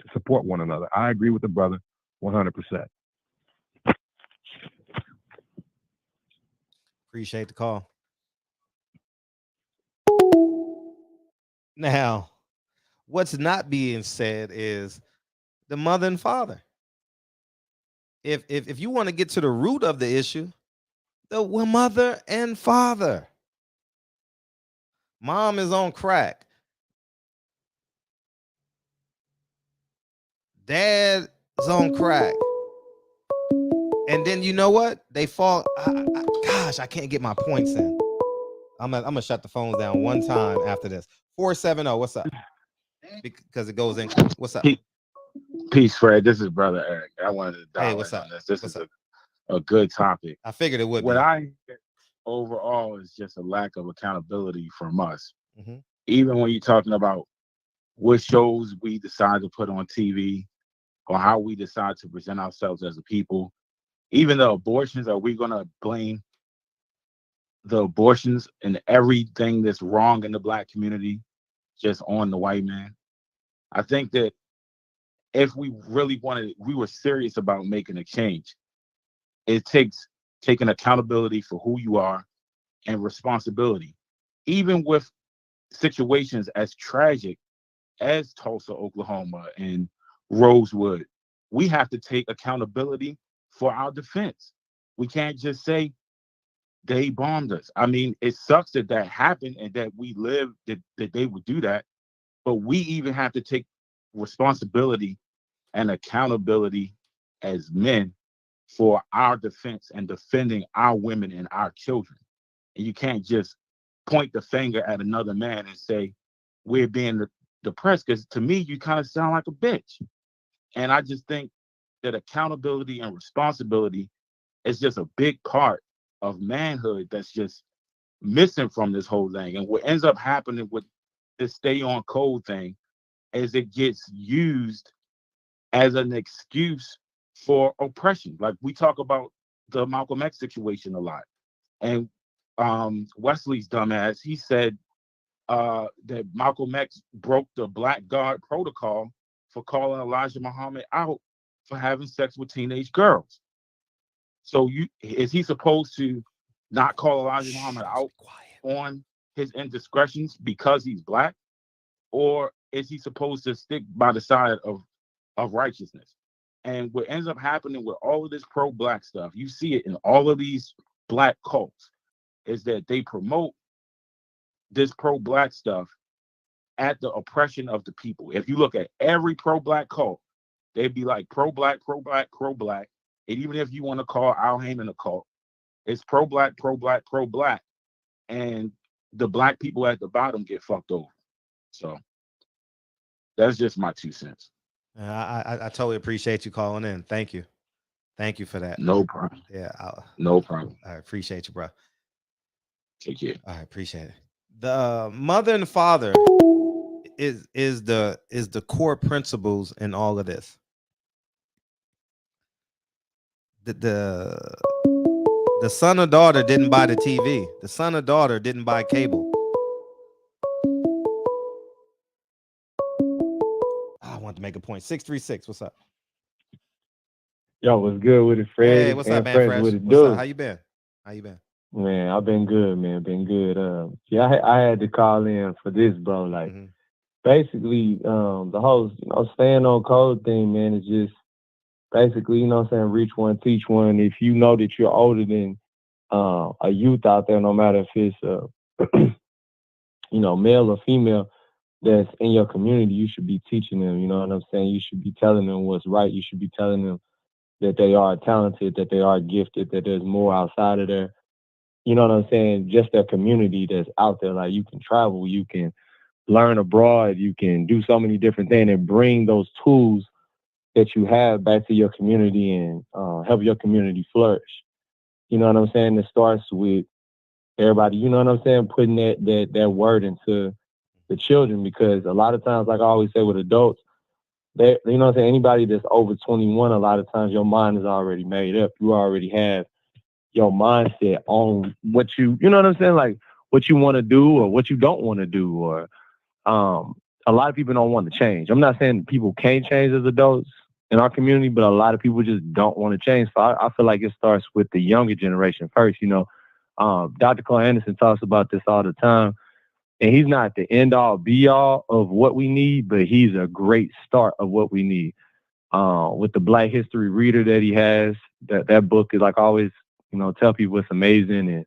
to support one another. I agree with the brother 100%. Appreciate the call. Now, what's not being said is the mother and father. If you want to get to the root of the issue, the mother and father. Mom is on crack. Dad is on crack. And then you know what? They fall. Gosh, I can't get my points in. I'm gonna shut the phones down one time after this. 470, what's up? Because it goes in. What's up? Peace, Fred. This is Brother Eric. I wanted to dive what's up? on this. This is a good topic. I figured it would what be. I overall is just a lack of accountability from us. Mm-hmm. Even when you're talking about what shows we decide to put on TV or how we decide to present ourselves as a people, even the abortions, are we going to blame the abortions and everything that's wrong in the Black community just on the white man. I think that if we really we were serious about making a change, it takes taking accountability for who you are and responsibility. Even with situations as tragic as Tulsa, Oklahoma, and Rosewood, we have to take accountability for our defense. We can't just say they bombed us. I mean, it sucks that that happened and that we live that they would do that, but we even have to take responsibility and accountability as men for our defense and defending our women and our children. And you can't just point the finger at another man and say we're being depressed, because to me you kind of sound like a bitch. And I just think that accountability and responsibility is just a big part of manhood that's just missing from this whole thing. And what ends up happening with this stay on code thing is it gets used as an excuse for oppression. Like we talk about the Malcolm X situation a lot. And Wesley's dumbass, he said that Malcolm X broke the Black Guard protocol for calling Elijah Muhammad out for having sex with teenage girls. So is he supposed to not call Elijah Muhammad out on his indiscretions because he's Black? Or is he supposed to stick by the side of righteousness? And what ends up happening with all of this pro-Black stuff, you see it in all of these Black cults, is that they promote this pro-Black stuff at the oppression of the people. If you look at every pro-Black cult, they'd be like pro-Black, pro-Black, pro-Black. And even if you want to call Al Heyman a cult, it's pro-Black, pro-Black, pro-Black. And the Black people at the bottom get fucked over. So that's just my 2 cents. I totally appreciate you calling in. Thank you. Thank you for that. No problem. Yeah. No problem. I appreciate you, bro. Take care. I appreciate it. The mother and father is the core principles in all of this. The son or daughter didn't buy the TV. The son or daughter didn't buy cable. I want to make a point. 636. What's up? Yo, what's good with it, Fred? Hey, what's up, man? Fresh? What it What's do? up? How you been? Man, I've been good, man. Been good. Yeah, I had to call in for this, bro. Like, basically, the whole, staying on code thing, man, is just basically, reach one, teach one. If you know that you're older than a youth out there, no matter if it's, male or female, that's in your community, you should be teaching them, you know what I'm saying? You should be telling them what's right. You should be telling them that they are talented, that they are gifted, that there's more outside of their, you know what I'm saying, just their community that's out there. Like, you can travel, you can learn abroad, you can do so many different things and bring those tools that you have back to your community and help your community flourish. You know what I'm saying? It starts with everybody, you know what I'm saying, putting that word into the children, because a lot of times, like I always say with adults, you know what I'm saying, anybody that's over 21, a lot of times your mind is already made up. You already have your mindset on what you know what I'm saying, like what you want to do or what you don't want to do. Or a lot of people don't want to change. I'm not saying people can't change as adults in our community, but a lot of people just don't want to change. So I feel like it starts with the younger generation first. Dr. Cole Anderson talks about this all the time. And he's not the end all be all of what we need, but he's a great start of what we need. With the Black History Reader that he has, that book is, like, always, tell people it's amazing. And,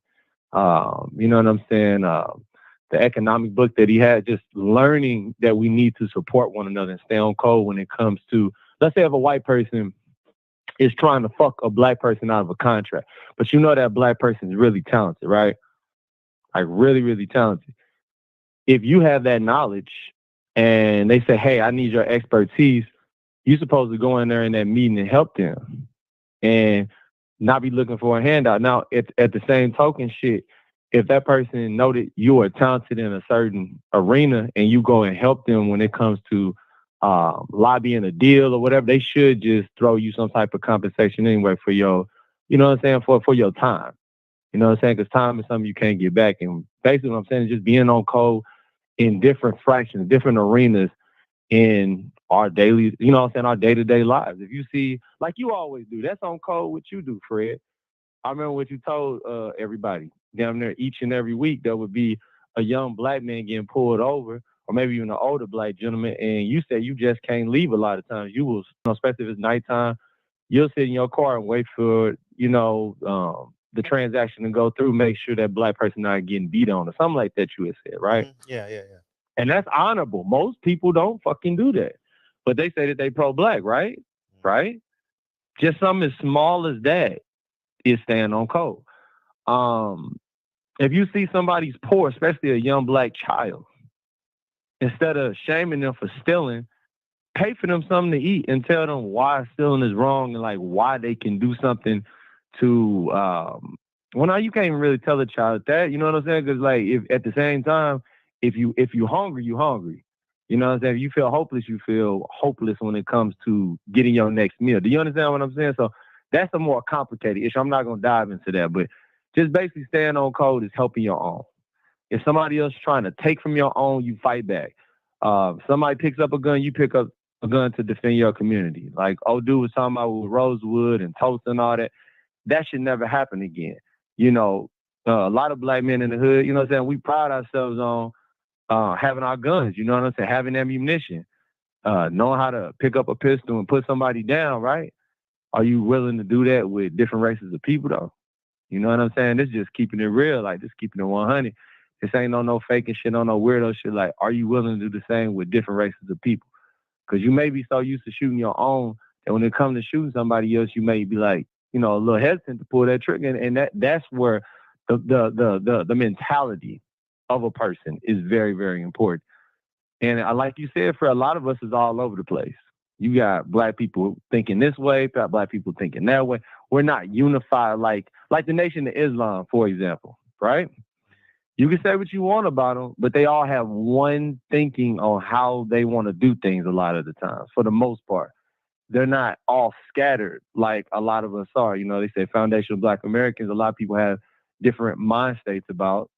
you know what I'm saying? The economic book that he had, just learning that we need to support one another and stay on code when it comes to, let's say if a white person is trying to fuck a Black person out of a contract, but that Black person is really talented, right? Like, really, really talented. If you have that knowledge and they say, hey, I need your expertise, you're supposed to go in there in that meeting and help them and not be looking for a handout. Now, at the same token, if that person know that you are talented in a certain arena and you go and help them when it comes to lobbying a deal or whatever, they should just throw you some type of compensation anyway for your, you know what I'm saying, for your time. You know what I'm saying? Because time is something you can't get back. And basically what I'm saying is just being on code in different fractions, different arenas in our daily, you know what I'm saying, our day-to-day lives. If you see, like you always do, that's on code what you do, Fred. I remember what you told everybody down there each and every week. There would be a young black man getting pulled over, or maybe even an older black gentleman, and you said you just can't leave a lot of times. You will, especially if it's nighttime, you'll sit in your car and wait for, the transaction to go through, make sure that black person not getting beat on or something like that you had said, right? Mm-hmm. Yeah. And that's honorable. Most people don't fucking do that. But they say that they pro-black, right? Mm-hmm. Right? Just something as small as that is staying on code. If you see somebody's poor, especially a young black child, instead of shaming them for stealing, pay for them something to eat and tell them why stealing is wrong and like why they can do something to well, now you can't even really tell a child that, you know what I'm saying? Because like if at the same time, if you hungry, you hungry. You know what I'm saying? If you feel hopeless when it comes to getting your next meal. Do you understand what I'm saying? So that's a more complicated issue. I'm not gonna dive into that, but just basically staying on code is helping your own. If somebody else is trying to take from your own, you fight back. Somebody picks up a gun, you pick up a gun to defend your community. Like old dude was talking about with Rosewood and Tulsa and all that. That should never happen again. You know, a lot of black men in the hood, you know what I'm saying? We pride ourselves on having our guns, you know what I'm saying? Having ammunition, knowing how to pick up a pistol and put somebody down, right? Are you willing to do that with different races of people, though? You know what I'm saying? This is just keeping it real, like just keeping it 100. This ain't no faking shit, no weirdo shit. Like, are you willing to do the same with different races of people? Because you may be so used to shooting your own that when it comes to shooting somebody else, you may be like, a little hesitant to pull that trigger. And that's where the mentality of a person is very, very important. And like you said, for a lot of us, it's all over the place. You got black people thinking this way, got black people thinking that way. We're not unified like the Nation of Islam, for example, right? You can say what you want about them, but they all have one thinking on how they want to do things a lot of the time, for the most part. They're not all scattered like a lot of us are. They say foundational Black Americans, a lot of people have different mind states about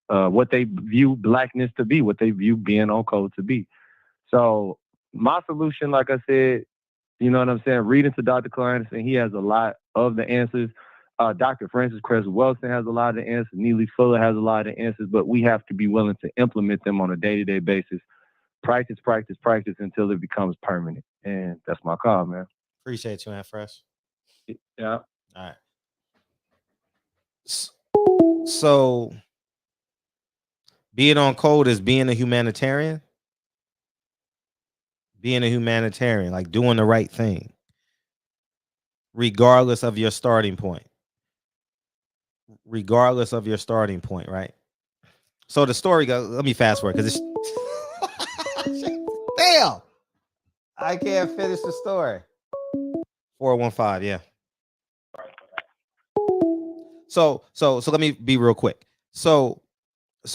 what they view blackness to be, what they view being on code to be. So my solution, like I said, you know what I'm saying? Reading to Dr. Clarence, and he has a lot of the answers. Dr. Francis Cress Welsing has a lot of the answers. Neely Fuller has a lot of the answers, but we have to be willing to implement them on a day-to-day basis. Practice until it becomes permanent. And that's my call, man. Appreciate you, man, Fresh. Yeah. All right. So being on code is being a humanitarian. Being a humanitarian, like doing the right thing, regardless of your starting point. Right? So the story goes, let me fast forward because it's damn. I can't finish the story. 415, yeah. So let me be real quick. So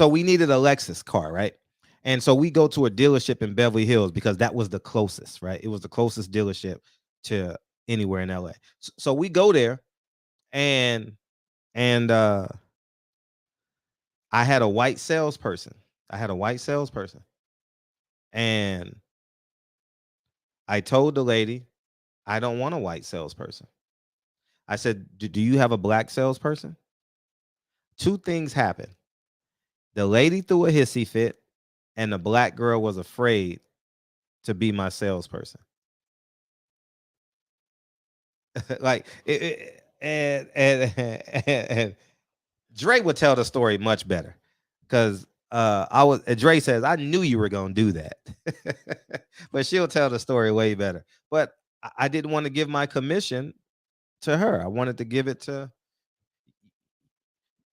we needed a Lexus car, right? And so we go to a dealership in Beverly Hills because that was the closest, right? It was the closest dealership to anywhere in LA. So we go there, and I had a white salesperson. And I told the lady, I don't want a white salesperson. I said, do you have a black salesperson? Two things happened. The lady threw a hissy fit, and the black girl was afraid to be my salesperson. Like and Dre would tell the story much better because Dre says, I knew you were gonna do that. But she'll tell the story way better. But I didn't want to give my commission to her. I wanted to give it to,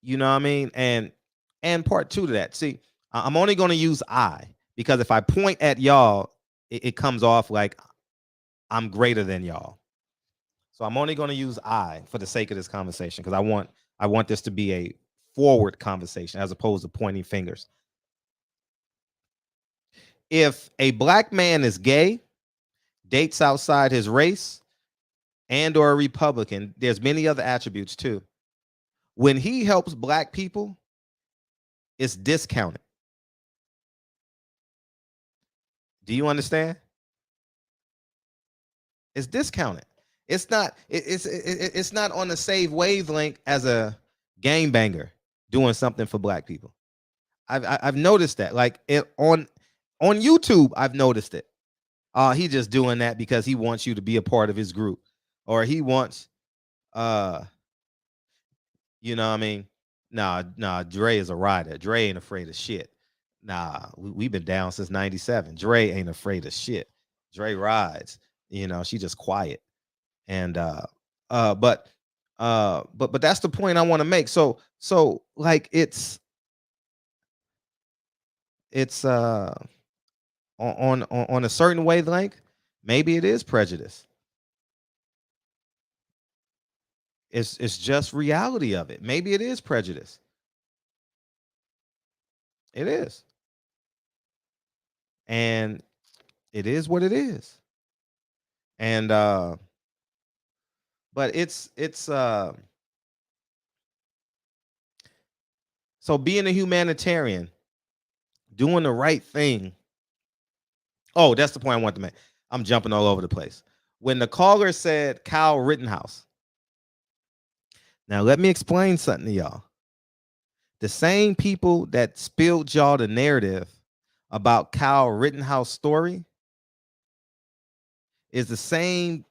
you know what I mean? And part two to that. See, I'm only gonna use I, because if I point at y'all, it comes off like I'm greater than y'all. So I'm only going to use I for the sake of this conversation, because I want this to be a forward conversation as opposed to pointing fingers. If a black man is gay, dates outside his race, and or a Republican, there's many other attributes too, when he helps black people, it's discounted. Do you understand? It's discounted. It's not. It's not on the same wavelength as a gangbanger doing something for black people. I've noticed that. Like on YouTube, I've noticed it. He just doing that because he wants you to be a part of his group, or he wants, you know what I mean? Nah, Dre is a rider. Dre ain't afraid of shit. Nah, we've been down since 97. Dre ain't afraid of shit. Dre rides. You know, she just quiet. And but that's the point I want to make. So like it's on a certain wavelength, maybe it is prejudice. It's just reality of it. Maybe it is prejudice. It is. And it is what it is. And but it's so being a humanitarian, doing the right thing. Oh, that's the point I want to make. I'm jumping all over the place. When the caller said Kyle Rittenhouse, now let me explain something to y'all. The same people that spilled y'all the narrative about Kyle Rittenhouse story is the same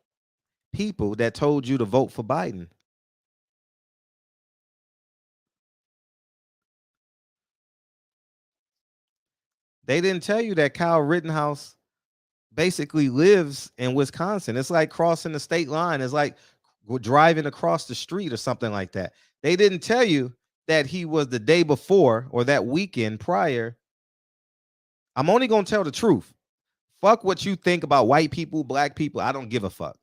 people that told you to vote for Biden. They didn't tell you that Kyle Rittenhouse basically lives in Wisconsin. It's like crossing the state line. It's like driving across the street or something like that. They didn't tell you that he was the day before or that weekend prior. I'm only going to tell the truth. Fuck what you think about white people, black people. I don't give a fuck.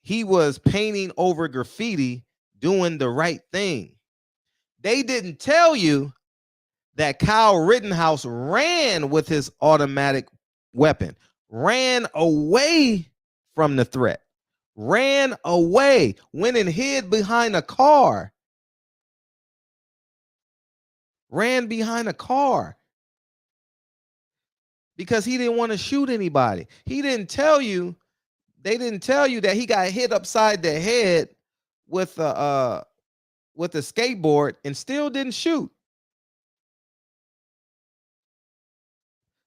He was painting over graffiti, doing the right thing. They didn't tell you that Kyle Rittenhouse ran with his automatic weapon, ran away from the threat, ran away, went and hid behind a car, ran behind a car because he didn't want to shoot anybody. He didn't tell you, they didn't tell you that he got hit upside the head with a skateboard and still didn't shoot.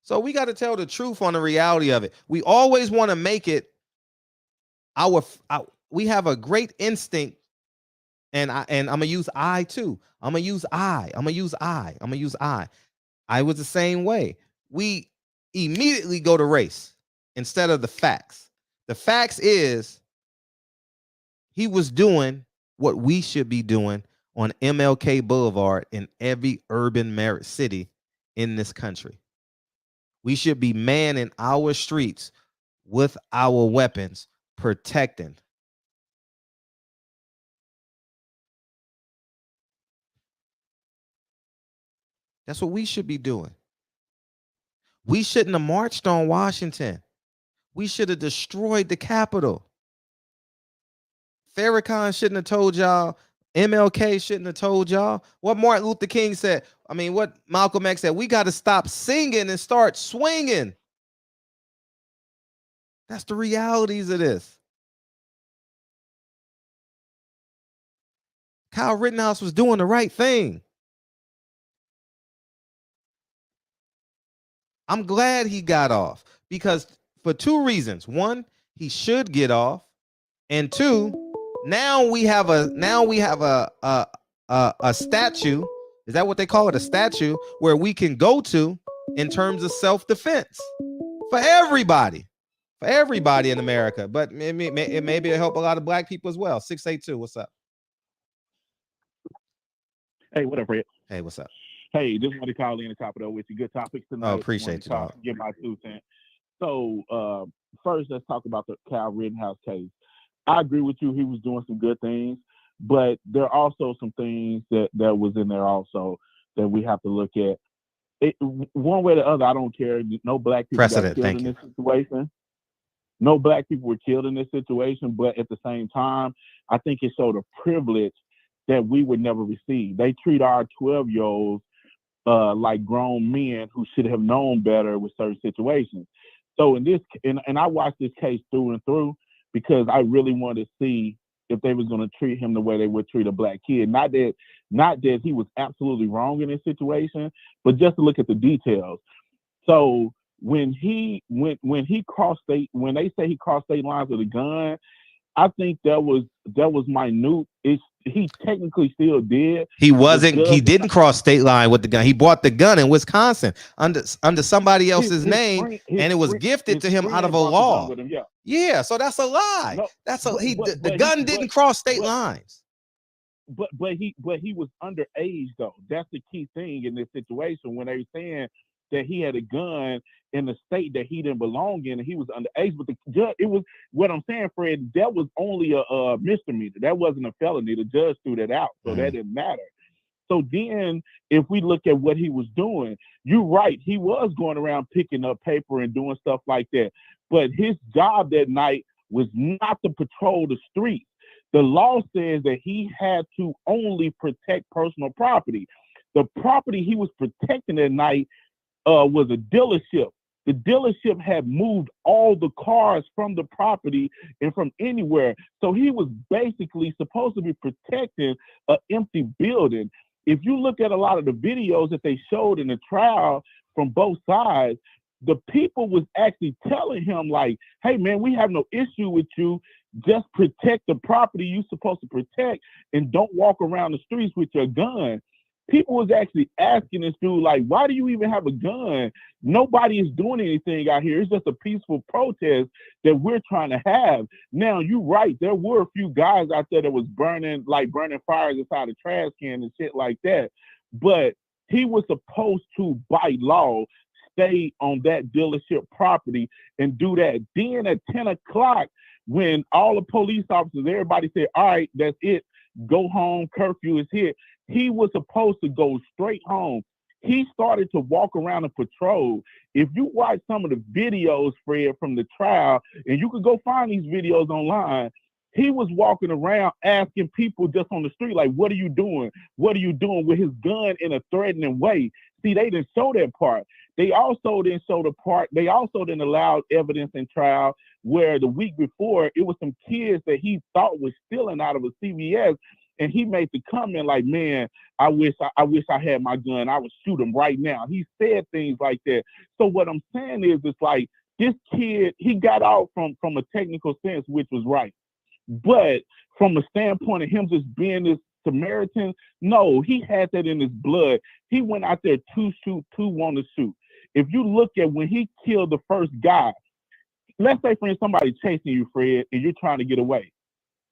So we got to tell the truth on the reality of it. We always want to make it we have a great instinct, and I'm gonna use I too. I'm gonna use I. I was the same way. We immediately go to race instead of the facts. The facts is he was doing what we should be doing on MLK Boulevard in every urban city in this country. We should be manning our streets with our weapons, protecting. That's what we should be doing. We shouldn't have marched on Washington. We should have destroyed the Capitol. Farrakhan shouldn't have told y'all. MLK shouldn't have told y'all. What Martin Luther King said. I mean, what Malcolm X said. We got to stop singing and start swinging. That's the realities of this. Kyle Rittenhouse was doing the right thing. I'm glad he got off because for two reasons. One, he should get off, and two, now we have a statue. Is that what they call it? A statue where we can go to in terms of self-defense for everybody in America. But maybe it'll help a lot of black people as well. 682, what's up? Hey, what up, Red? Hey, what's up? Hey, just want to call in and top it up with you. Good topics tonight. Oh, appreciate you, dog. Give my 2 cents. So, first, let's talk about the Kyle Rittenhouse case. I agree with you. He was doing some good things, but there are also some things that was in there also that we have to look at. One way or the other, I don't care. No black people got killed in this situation. No black people were killed in this situation, but at the same time, I think it showed a privilege that we would never receive. They treat our 12-year-olds like grown men who should have known better with certain situations. So in this, and I watched this case through and through because I really wanted to see if they was going to treat him the way they would treat a black kid. Not that he was absolutely wrong in this situation, but just to look at the details. So when he crossed when they say he crossed state lines with a gun, I think that was minute. He technically still did. He didn't cross state line with the gun. He bought the gun in Wisconsin under somebody else's name, and it was gifted to him out of a law. Yeah, so that's a lie. No, the gun didn't cross state lines. But he was underage though. That's the key thing in this situation when they were saying that he had a gun in the state that he didn't belong in, and he was underage. But the judge, it was what I'm saying, Fred. That was only a misdemeanor. That wasn't a felony. The judge threw that out, so that didn't matter. So then, if we look at what he was doing, you're right. He was going around picking up paper and doing stuff like that. But his job that night was not to patrol the streets. The law says that he had to only protect personal property. The property he was protecting that night was a dealership. The dealership had moved all the cars from the property and from anywhere. So he was basically supposed to be protecting an empty building. If you look at a lot of the videos that they showed in the trial from both sides, the people was actually telling him like, hey man, we have no issue with you. Just protect the property you're supposed to protect and don't walk around the streets with your gun. People was actually asking this dude, like, why do you even have a gun? Nobody is doing anything out here. It's just a peaceful protest that we're trying to have. Now, you're right. There were a few guys out there that was burning fires inside the trash can and shit like that. But he was supposed to, by law, stay on that dealership property and do that. Then at 10 o'clock, when all the police officers, everybody said, all right, that's it. Go home, curfew is hit. He was supposed to go straight home. He started to walk around and patrol. If you watch some of the videos, Fred, from the trial, and you could go find these videos online, he was walking around asking people just on the street, like, what are you doing? What are you doing with his gun in a threatening way? See, they didn't show that part. They also didn't allow evidence in trial where the week before, it was some kids that he thought was stealing out of a CVS. And he made the comment like, man, I wish I had my gun. I would shoot him right now. He said things like that. So what I'm saying is, it's like this kid, he got out from a technical sense, which was right. But from a standpoint of him just being this Samaritan, no, he had that in his blood. He went out there to shoot, to want to shoot. If you look at when he killed the first guy, let's say, for instance, somebody chasing you, Fred, and you're trying to get away.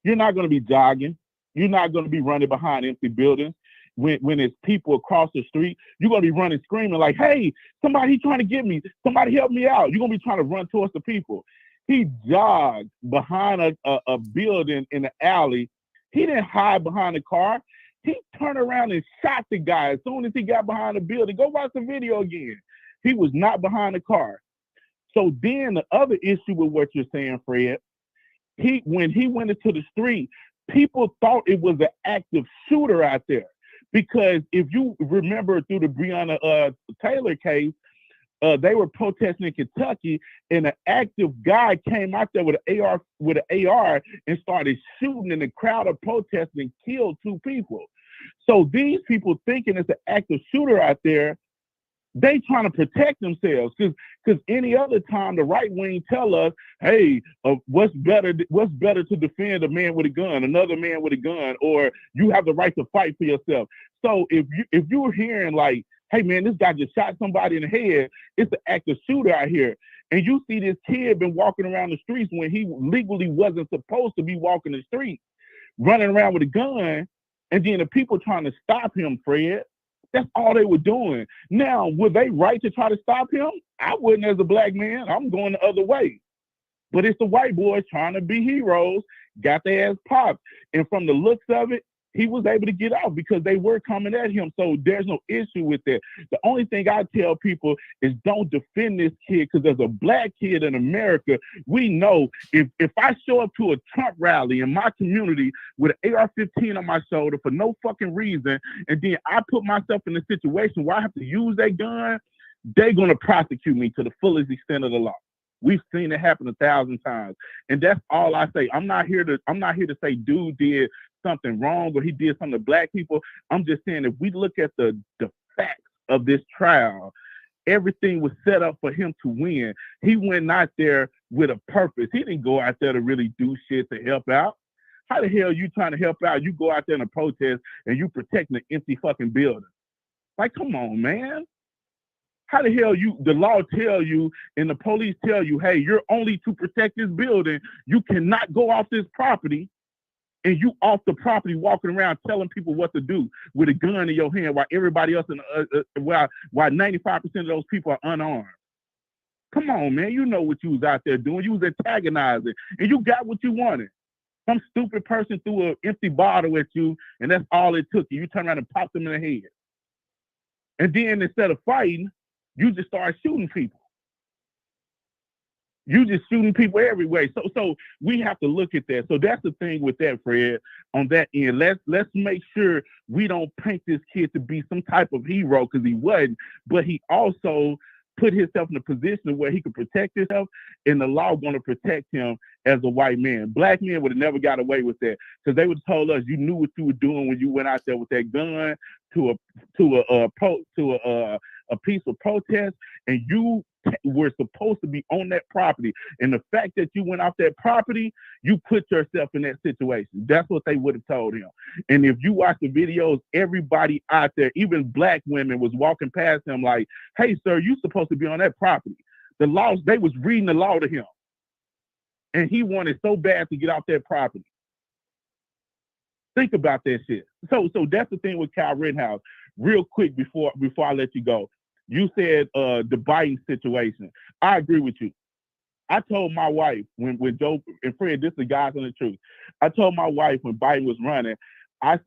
You're not going to be jogging. You're not going to be running behind empty buildings. When it's people across the street, you're going to be running, screaming like, hey, somebody trying to get me. Somebody help me out. You're going to be trying to run towards the people. He jogged behind a building in the alley. He didn't hide behind the car. He turned around and shot the guy as soon as he got behind the building. Go watch the video again. He was not behind the car. So then the other issue with what you're saying, Fred, when he went into the street, people thought it was an active shooter out there. Because if you remember through the Brianna Taylor case, they were protesting in Kentucky, and an active guy came out there with an AR and started shooting in the crowd of protesting and killed 2 people. So these people thinking it's an active shooter out there, they trying to protect themselves, because any other time the right wing tell us, hey, what's better to defend a man with a gun, another man with a gun, or you have the right to fight for yourself. So if you're hearing like, hey man, this guy just shot somebody in the head, it's an active shooter out here, and you see this kid been walking around the streets when he legally wasn't supposed to be walking the streets, running around with a gun, and then the people trying to stop him, Fred. That's all they were doing. Now, were they right to try to stop him? I wouldn't as a black man. I'm going the other way. But it's the white boys trying to be heroes, got their ass popped. And from the looks of it, he was able to get out because they were coming at him. So there's no issue with that. The only thing I tell people is don't defend this kid, because as a black kid in America, we know if I show up to a Trump rally in my community with an AR-15 on my shoulder for no fucking reason, and then I put myself in a situation where I have to use that gun, they're going to prosecute me to the fullest extent of the law. We've seen it happen 1,000 times. And that's all I say. I'm not here to say dude did something wrong or he did something to black people. I'm just saying, if we look at the facts of this trial, everything was set up for him to win. He went out there with a purpose. He didn't go out there to really do shit to help out. How the hell are you trying to help out? You go out there in a protest and you protecting an empty fucking building. Like, come on, man. How the hell the law tell you and the police tell you, hey, you're only to protect this building. You cannot go off this property, and you off the property walking around telling people what to do with a gun in your hand while everybody else, while 95% of those people are unarmed. Come on, man. You know what you was out there doing. You was antagonizing, and you got what you wanted. Some stupid person threw an empty bottle at you, and that's all it took. You turn around and pop them in the head. And then instead of fighting, you just start shooting people. You just shooting people everywhere. So we have to look at that. So that's the thing with that, Fred. On that end, let's make sure we don't paint this kid to be some type of hero, because he wasn't. But he also put himself in a position where he could protect himself, and the law going to protect him as a white man. Black men would have never got away with that, because they would have told us you knew what you were doing when you went out there with that gun to a peaceful protest, and you were supposed to be on that property. And the fact that you went off that property, you put yourself in that situation. That's what they would have told him. And if you watch the videos, everybody out there, even black women, was walking past him like, hey, sir, you supposed to be on that property. The laws, they was reading the law to him. And he wanted so bad to get off that property. Think about that shit. So that's the thing with Kyle Rittenhouse. Real quick before I let you go. You said the Biden situation. I agree with you. I told my wife when Joe and Fred, this is the guys on the truth. I told my wife when Biden was running, I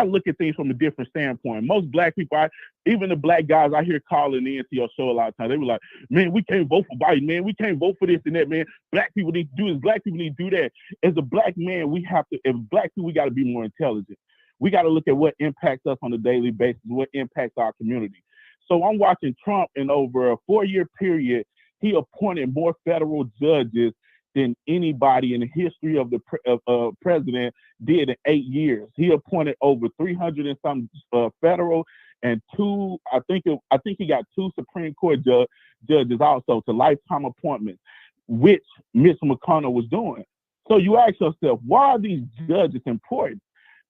look at things from a different standpoint. Most black people, even the black guys I hear calling in to your show a lot of times, they were like, man, we can't vote for Biden, man. We can't vote for this and that, man. Black people need to do this. Black people need to do that. As a black man, as black people, we got to be more intelligent. We got to look at what impacts us on a daily basis, what impacts our community. So I'm watching Trump, and over a 4-year period, he appointed more federal judges than anybody in the history of the president did in 8 years. He appointed over 300 and some federal and I think he got 2 Supreme Court judges also to lifetime appointments, which Mitch McConnell was doing. So you ask yourself, why are these judges important?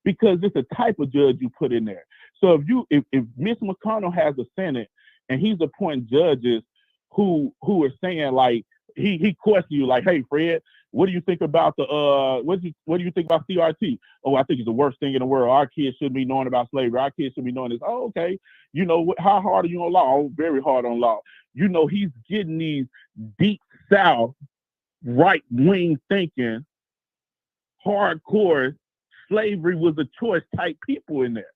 Because it's the type of judge you put in there. So if Mitch McConnell has a Senate and he's appointing judges who are saying, like, he questions you like, hey, Fred, what do you think about what do you think about CRT? Oh, I think it's the worst thing in the world. Our kids shouldn't be knowing about slavery. Our kids should be knowing this. Oh, okay. You know, how hard are you on law? Oh, very hard on law. You know, he's getting these deep South, right-wing thinking, hardcore, slavery was a choice type people in there.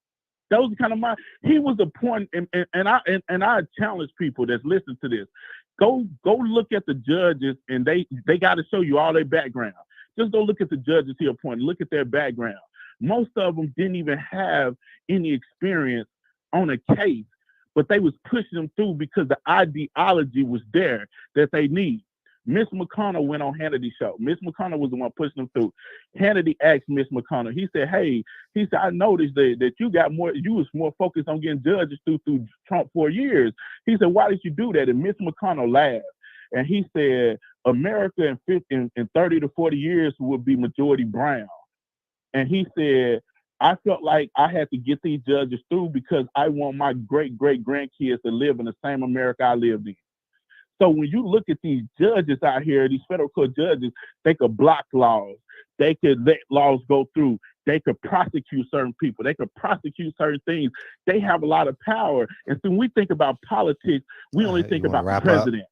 Those are kind of he was the point, and I challenge people that's listening to this. Go look at the judges, and they got to show you all their background. Just go look at the judges he appointed. Look at their background. Most of them didn't even have any experience on a case, but they was pushing them through because the ideology was there that they need. Mitch McConnell went on Hannity's show. Mitch McConnell was the one pushing them through. Hannity asked Mitch McConnell, he said, I noticed that you was more focused on getting judges through Trump for years. He said, why did you do that? And Mitch McConnell laughed. And he said, America in 30 to 40 years will be majority brown. And he said, I felt like I had to get these judges through because I want my great-great-grandkids to live in the same America I lived in. So when you look at these judges out here, these federal court judges, they could block laws. They could let laws go through. They could prosecute certain people. They could prosecute certain things. They have a lot of power. And so when we think about politics, we only think about the president.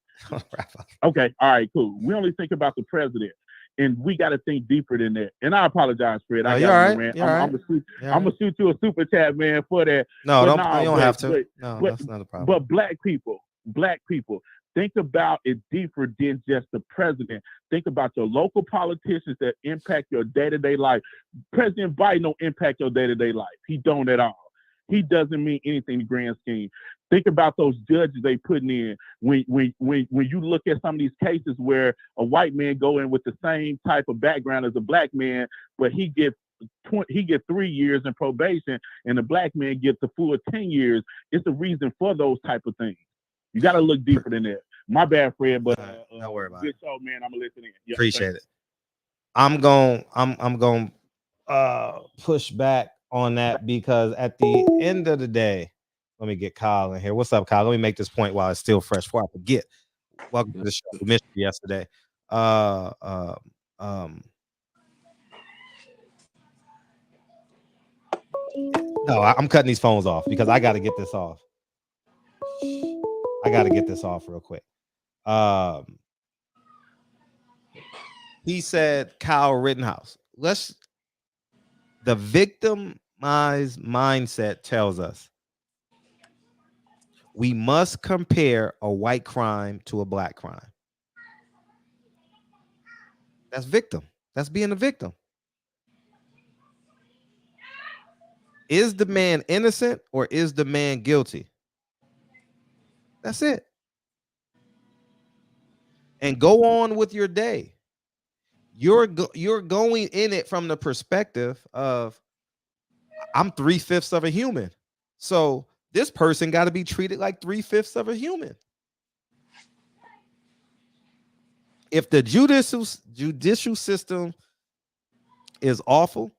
Okay, all right, cool. We only think about the president. And we got to think deeper than that. And I apologize, Fred. I got you're on all the right. rant. You're all right. I'm gonna shoot you a super chat, man, for that. No, but you don't have to. No, but, that's not a problem. But black people, think about it deeper than just the president. Think about your local politicians that impact your day-to-day life. President Biden don't impact your day-to-day life. He don't at all. He doesn't mean anything in the grand scheme. Think about those judges they putting in. When you look at some of these cases where a white man go in with the same type of background as a black man, but he gets 3 years in probation, and the black man gets the full 10 years. It's a reason for those type of things. You got to look deeper than that. My bad, Fred, but don't worry about good it. show, man. I'm gonna listen in. Yeah, Appreciate it. I'm going push back on that because at the end of the day, let me get Kyle in here. What's up, Kyle? Let me make this point while it's still fresh before I forget. Welcome to the show. We missed you yesterday. No, I'm cutting these phones off because I got to get this off. I got to get this off real quick. He said, Kyle Rittenhouse. The victimized mindset tells us we must compare a white crime to a black crime. That's victim. That's being a victim. Is the man innocent or is the man guilty? That's it. And go on with your day. You're going in it from the perspective of I'm 3/5 of a human. So this person got to be treated like 3/5 of a human. If the judicial system is awful,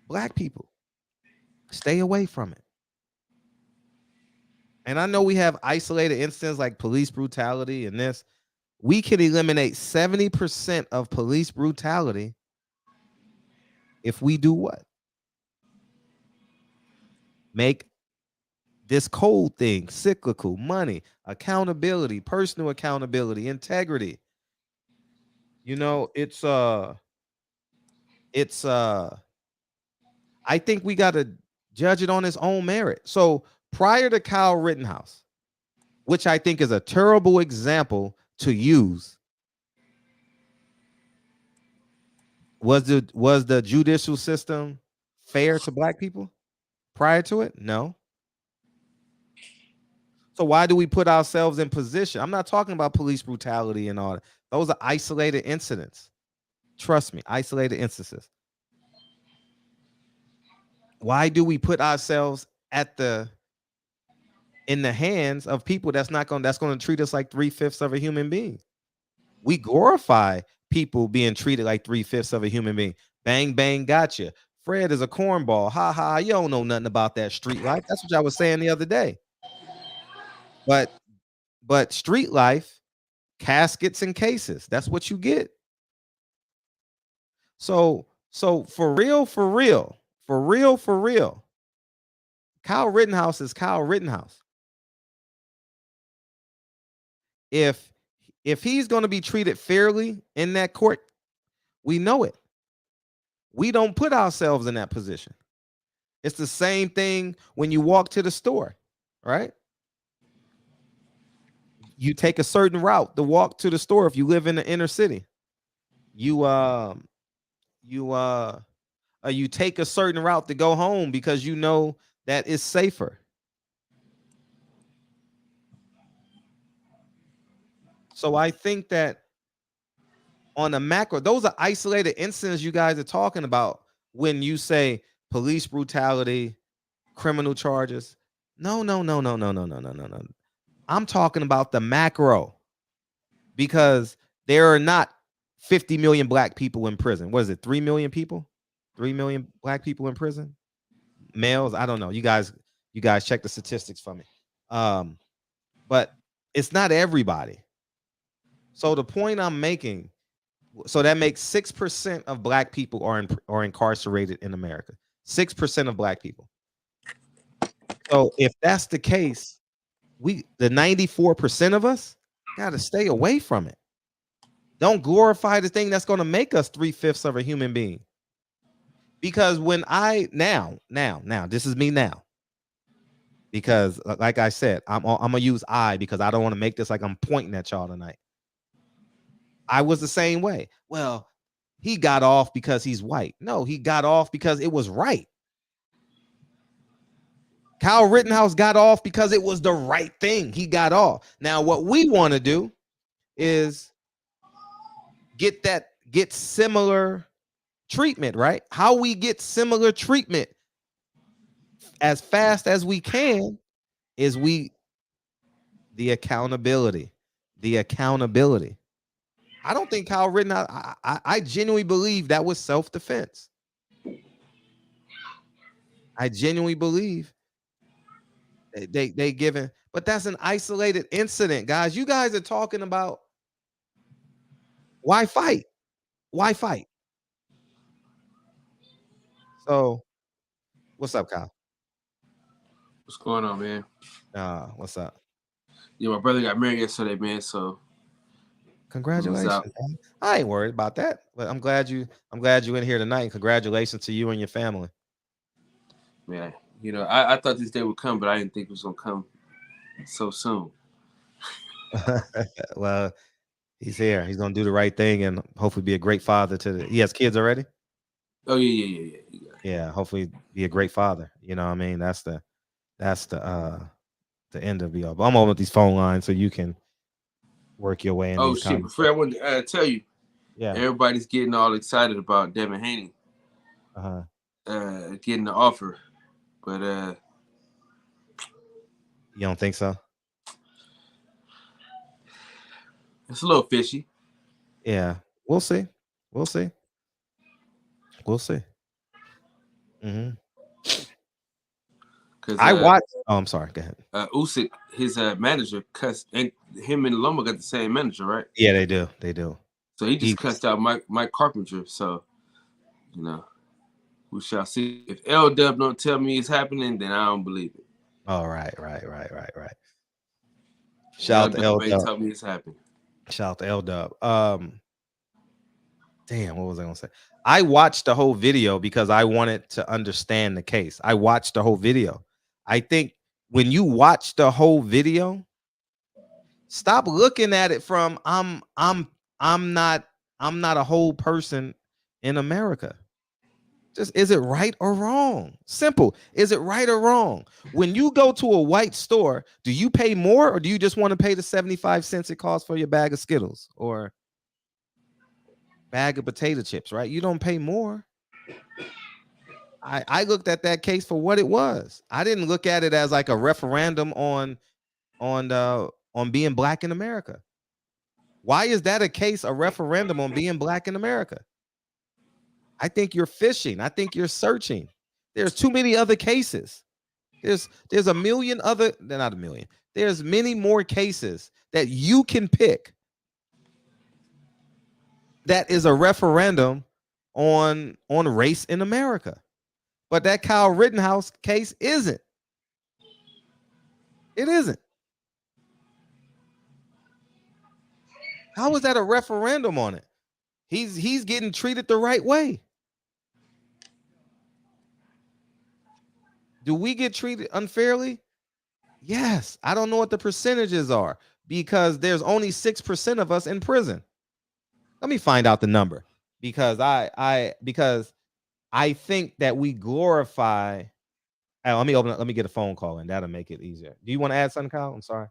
black people, stay away from it. And I know we have isolated instances like police brutality and this. We can eliminate 70% of police brutality if we do what? Make this cold thing cyclical: money, accountability, personal accountability, integrity. You know, I think we got to judge it on its own merit. So prior to Kyle Rittenhouse, which I think is a terrible example to use, was the judicial system fair to black people prior to it? No. So why do we put ourselves in position? I'm not talking about police brutality and all that. Those are isolated incidents. Trust me, isolated instances. Why do we put ourselves in the hands of people that's going to treat us like 3/5 of a human being? We glorify people being treated like 3/5 of a human being. Bang, bang, gotcha. Fred is a cornball. Ha ha. You don't know nothing about that street life. That's what I was saying the other day. But street life, caskets and cases. That's what you get. So for real, Kyle Rittenhouse is Kyle Rittenhouse. If he's going to be treated fairly in that court, we know it. We don't put ourselves in that position. It's the same thing when you walk to the store, right? You take a certain route to walk to the store if you live in the inner city. You take a certain route to go home because you know that it's safer. So I think that on a macro, those are isolated incidents you guys are talking about when you say police brutality, criminal charges. No. I'm talking about the macro, because there are not 50 million black people in prison. What is it? 3 million people? 3 million black people in prison? Males? I don't know. You guys check the statistics for me. But it's not everybody. So the point I'm making, so that makes 6% of black people are incarcerated in America. 6% of black people. So if that's the case, the 94% of us got to stay away from it. Don't glorify the thing that's going to make us 3/5 of a human being. Because when now, this is me now. Because like I said, I'm gonna use I because I don't want to make this like I'm pointing at y'all tonight. I was the same way. Well, he got off because he's white. No, he got off because it was right. Kyle Rittenhouse got off because it was the right thing. He got off. Now, what we want to do is get similar treatment, right? How we get similar treatment as fast as we can is the accountability. I don't think Kyle Rittenhouse, I genuinely believe that was self-defense. I genuinely believe they given, but that's an isolated incident, guys. You guys are talking about why fight? Why fight? So, what's up, Kyle? What's going on, man? What's up? Yeah, my brother got married yesterday, man. So, congratulations. Man. I ain't worried about that, but I'm glad you in here tonight. Congratulations to you and your family. Man, you know, I thought this day would come, but I didn't think it was gonna come so soon. Well, he's here. He's gonna do the right thing and hopefully be a great father to he has kids already? Oh yeah. Yeah, hopefully be a great father. You know what I mean? That's the end of the all. But I'm over these phone lines so you can work your way in these shit, before I wanted to tell you, everybody's getting all excited about Devin Haney getting the offer. But you don't think so? It's a little fishy. Yeah, we'll see. I watched. Oh, I'm sorry. Go ahead. Usyk, his manager, cussed, and him and Loma got the same manager, right? Yeah, they do. So he just cussed out Mike Carpenter. So, you know, we shall see. If L-Dub don't tell me it's happening, then I don't believe it. Oh, right. Shout out to L-Dub. Tell me it's happening. Shout out to L-Dub. Damn, what was I gonna say? I watched the whole video because I wanted to understand the case. I watched the whole video. I think when you watch the whole video, stop looking at it from I'm not a whole person in America. Just, is it right or wrong? Simple. Is it right or wrong? When you go to a white store, do you pay more or do you just want to pay the 75 cents it costs for your bag of Skittles or bag of potato chips, right? You don't pay more. I looked at that case for what it was. I didn't look at it as like a referendum on being black in America. Why is that a case, a referendum on being black in America? I think you're fishing. I think you're searching. There's too many other cases. There's a million other, not a million. There's many more cases that you can pick that is a referendum on race in America. But that Kyle Rittenhouse case isn't. It isn't. How is that a referendum on it? He's getting treated the right way. Do we get treated unfairly? Yes. I don't know what the percentages are because there's only 6% of us in prison. Let me find out the number because I think that we glorify. Let me get a phone call and that'll make it easier. Do you want to add something, Kyle? I'm sorry.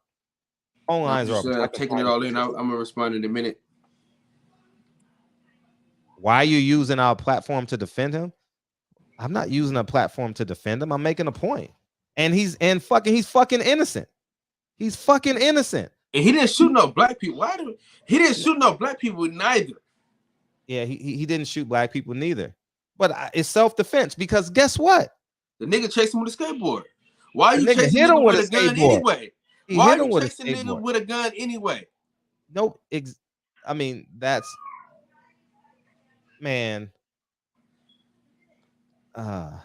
Phone lines are open. Taking it all in. I'm gonna respond in a minute. Why are you using our platform to defend him? I'm not using a platform to defend him. I'm making a point. And he's fucking innocent. He's fucking innocent. And he didn't shoot no black people. He didn't shoot no black people neither. Yeah, he didn't shoot black people neither. But it's self-defense because guess what? The nigga chased him with a skateboard. Why are you chasing him with a gun anyway? Why are you chasing a nigga with a gun anyway? Nope. I mean, that's, man. I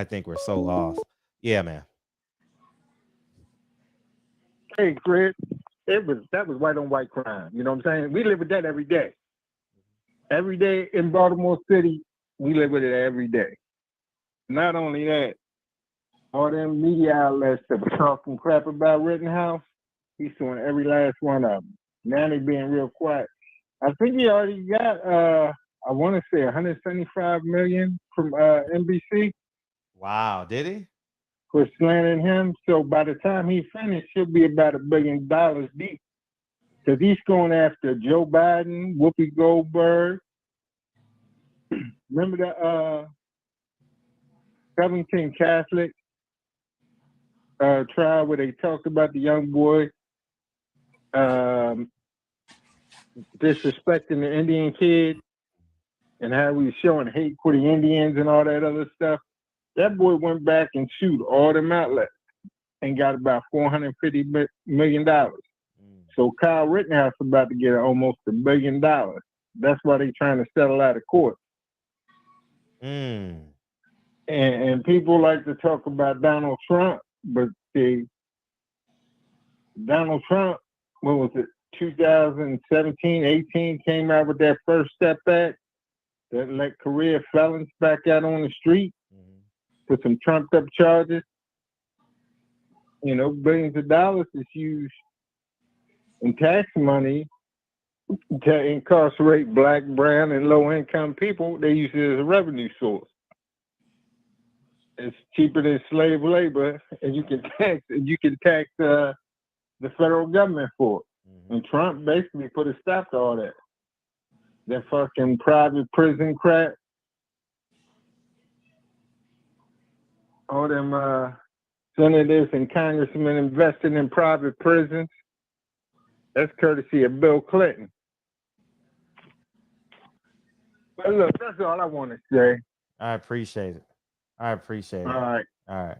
think we're so off. Yeah, man. Hey, Fred. that was white on white crime. You know what I'm saying? We live with that every day. Every day in Baltimore City, we live with it every day. Not only that, all them media outlets that were talking crap about Rittenhouse, he's suing every last one of them. Now they being real quiet. I think he already got, I want to say 175 million from NBC. Wow, did he? For slandering him. So by the time he finished, he'll be about $1 billion deep. Because he's going after Joe Biden, Whoopi Goldberg. Remember the Covington Catholic trial where they talked about the young boy disrespecting the Indian kid and how he was showing hate for the Indians and all that other stuff? That boy went back and sued all them outlets and got about $450 million. So Kyle Rittenhouse is about to get almost $1 billion. That's why they're trying to settle out of court. And people like to talk about Donald Trump, but Donald Trump, what was it, 2017, 18, came out with that First Step Act that let career felons back out on the street for some trumped up charges. You know, billions of dollars is used in tax money to incarcerate black, brown, and low income people. They use it as a revenue source. It's cheaper than slave labor, and you can tax the federal government for it. And Trump basically put a stop to all that. That fucking private prison crap. All them senators and congressmen investing in private prisons. That's courtesy of Bill Clinton. But look, that's all I want to say. I appreciate it. All right.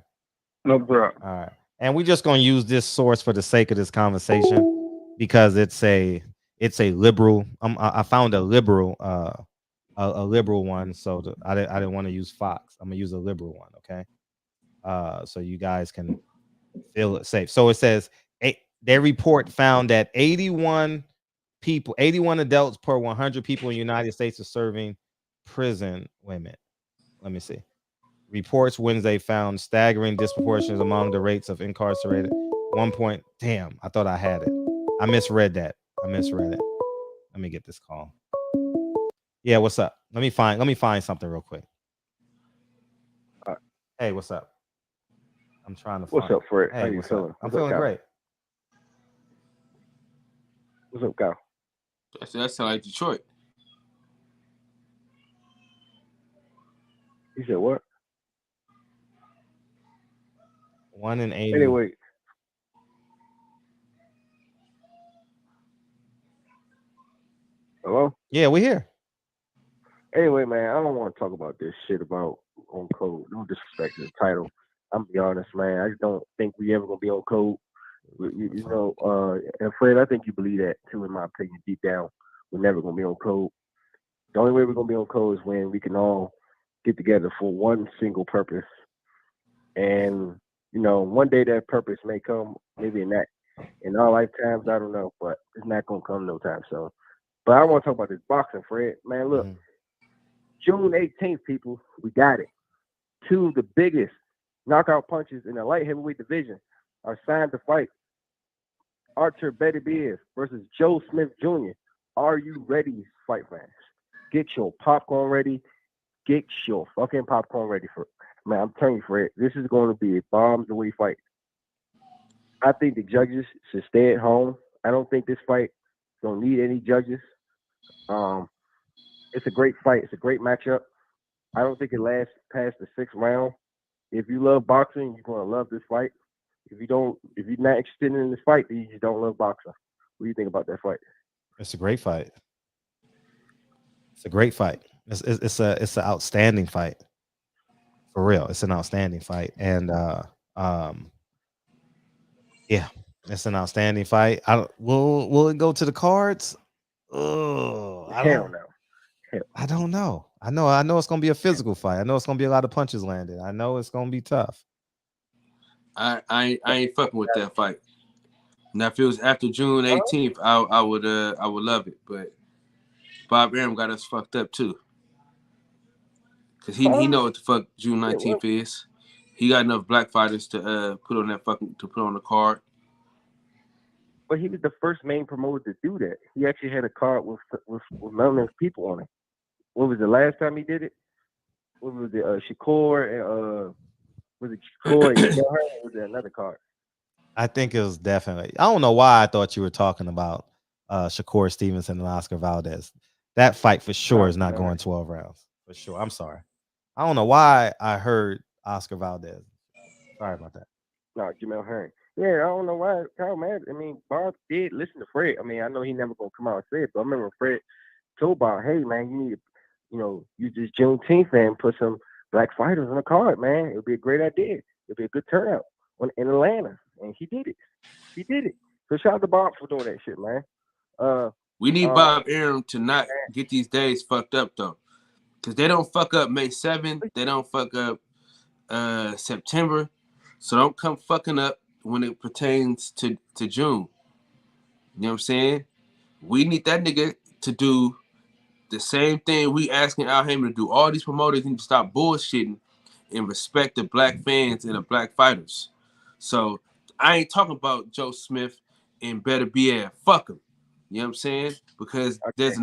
No problem. All right. And we're just going to use this source for the sake of this conversation because it's a liberal. I found a liberal one, so I didn't want to use Fox. I'm gonna use a liberal one, okay? So you guys can feel it safe. So it says their report found that 81 adults per 100 people in the United States are serving prison women. Let me see. Reports Wednesday found staggering disproportions among the rates of incarcerated. Damn, I thought I had it. I misread that. Let me get this call. Yeah, what's up? Let me find something real quick. Hey, what's up? I'm trying to find. What's up, Fred? Hey, how you feeling? I'm feeling great. What's up, Kyle? That sounds like Detroit. You said what? 1 in 80. Anyway. Hello? Yeah, we're here. Anyway, man, I don't want to talk about this shit about on code. No disrespect to the title. I'm gonna be honest, man. I just don't think we ever gonna be on code. You know, and Fred, I think you believe that too, in my opinion, deep down. We're never gonna be on code. The only way we're gonna be on code is when we can all get together for one single purpose. And, you know, one day that purpose may come, maybe in our lifetimes, I don't know, but it's not gonna come no time soon. But I want to talk about this boxing, Fred. Man, look, June 18th, people, we got it. 2 of the biggest knockout punches in the light heavyweight division are signed to fight. Archer Beterbiev versus Joe Smith Jr. Are you ready, fight fans? Get your popcorn ready. Get your fucking popcorn ready for it. Man, I'm telling you, Fred, this is going to be a bombs away fight. I think the judges should stay at home. I don't think this fight don't need any judges. It's a great fight. It's a great matchup. I don't think it lasts past the 6th round. If you love boxing, you're gonna love this fight. If you're not interested in this fight, then you just don't love boxing. What do you think about that fight? It's a great fight. It's a great fight. It's an outstanding fight. For real, it's an outstanding fight, and yeah, it's an outstanding fight. Will it go to the cards? Oh, I don't know. I know it's gonna be a physical fight. I know it's gonna be a lot of punches landed. I know it's gonna be tough. I ain't fucking with that fight. Now, if it was after June 18th, I would love it. But Bob Arum got us fucked up too, cause he know what the fuck June 19th is. He got enough black fighters to put on the card. But he was the first main promoter to do that. He actually had a card with melanin people on it. When was the last time he did it? What was it? Shakur and was it Shakur and Jamel Hearn, or was there another card? I think it was definitely. I don't know why I thought you were talking about Shakur Stevenson and Oscar Valdez. That fight for sure is not going 12 rounds. For sure. I'm sorry. I don't know why I heard Oscar Valdez. Sorry about that. No, Jamel Hearn. Yeah, I don't know why Kyle mad. I mean, Bob did listen to Fred. I mean, I know he never gonna come out and say it, but I remember Fred told Bob, "Hey, man, you need to, use this Juneteenth and put some black fighters on the card, man. It would be a great idea. It'd be a good turnout in Atlanta." And he did it. He did it. So shout out to Bob for doing that shit, man. We need Bob Arum to not get these days fucked up though, because they don't fuck up May 7th. They don't fuck up September. So don't come fucking up when it pertains to June. You know what I'm saying? We need that nigga to do the same thing we asking Al Heyman to do. All these promoters need to stop bullshitting and respect the black fans and the black fighters. So I ain't talking about Joe Smith and Better BF. Fuck him. You know what I'm saying? Because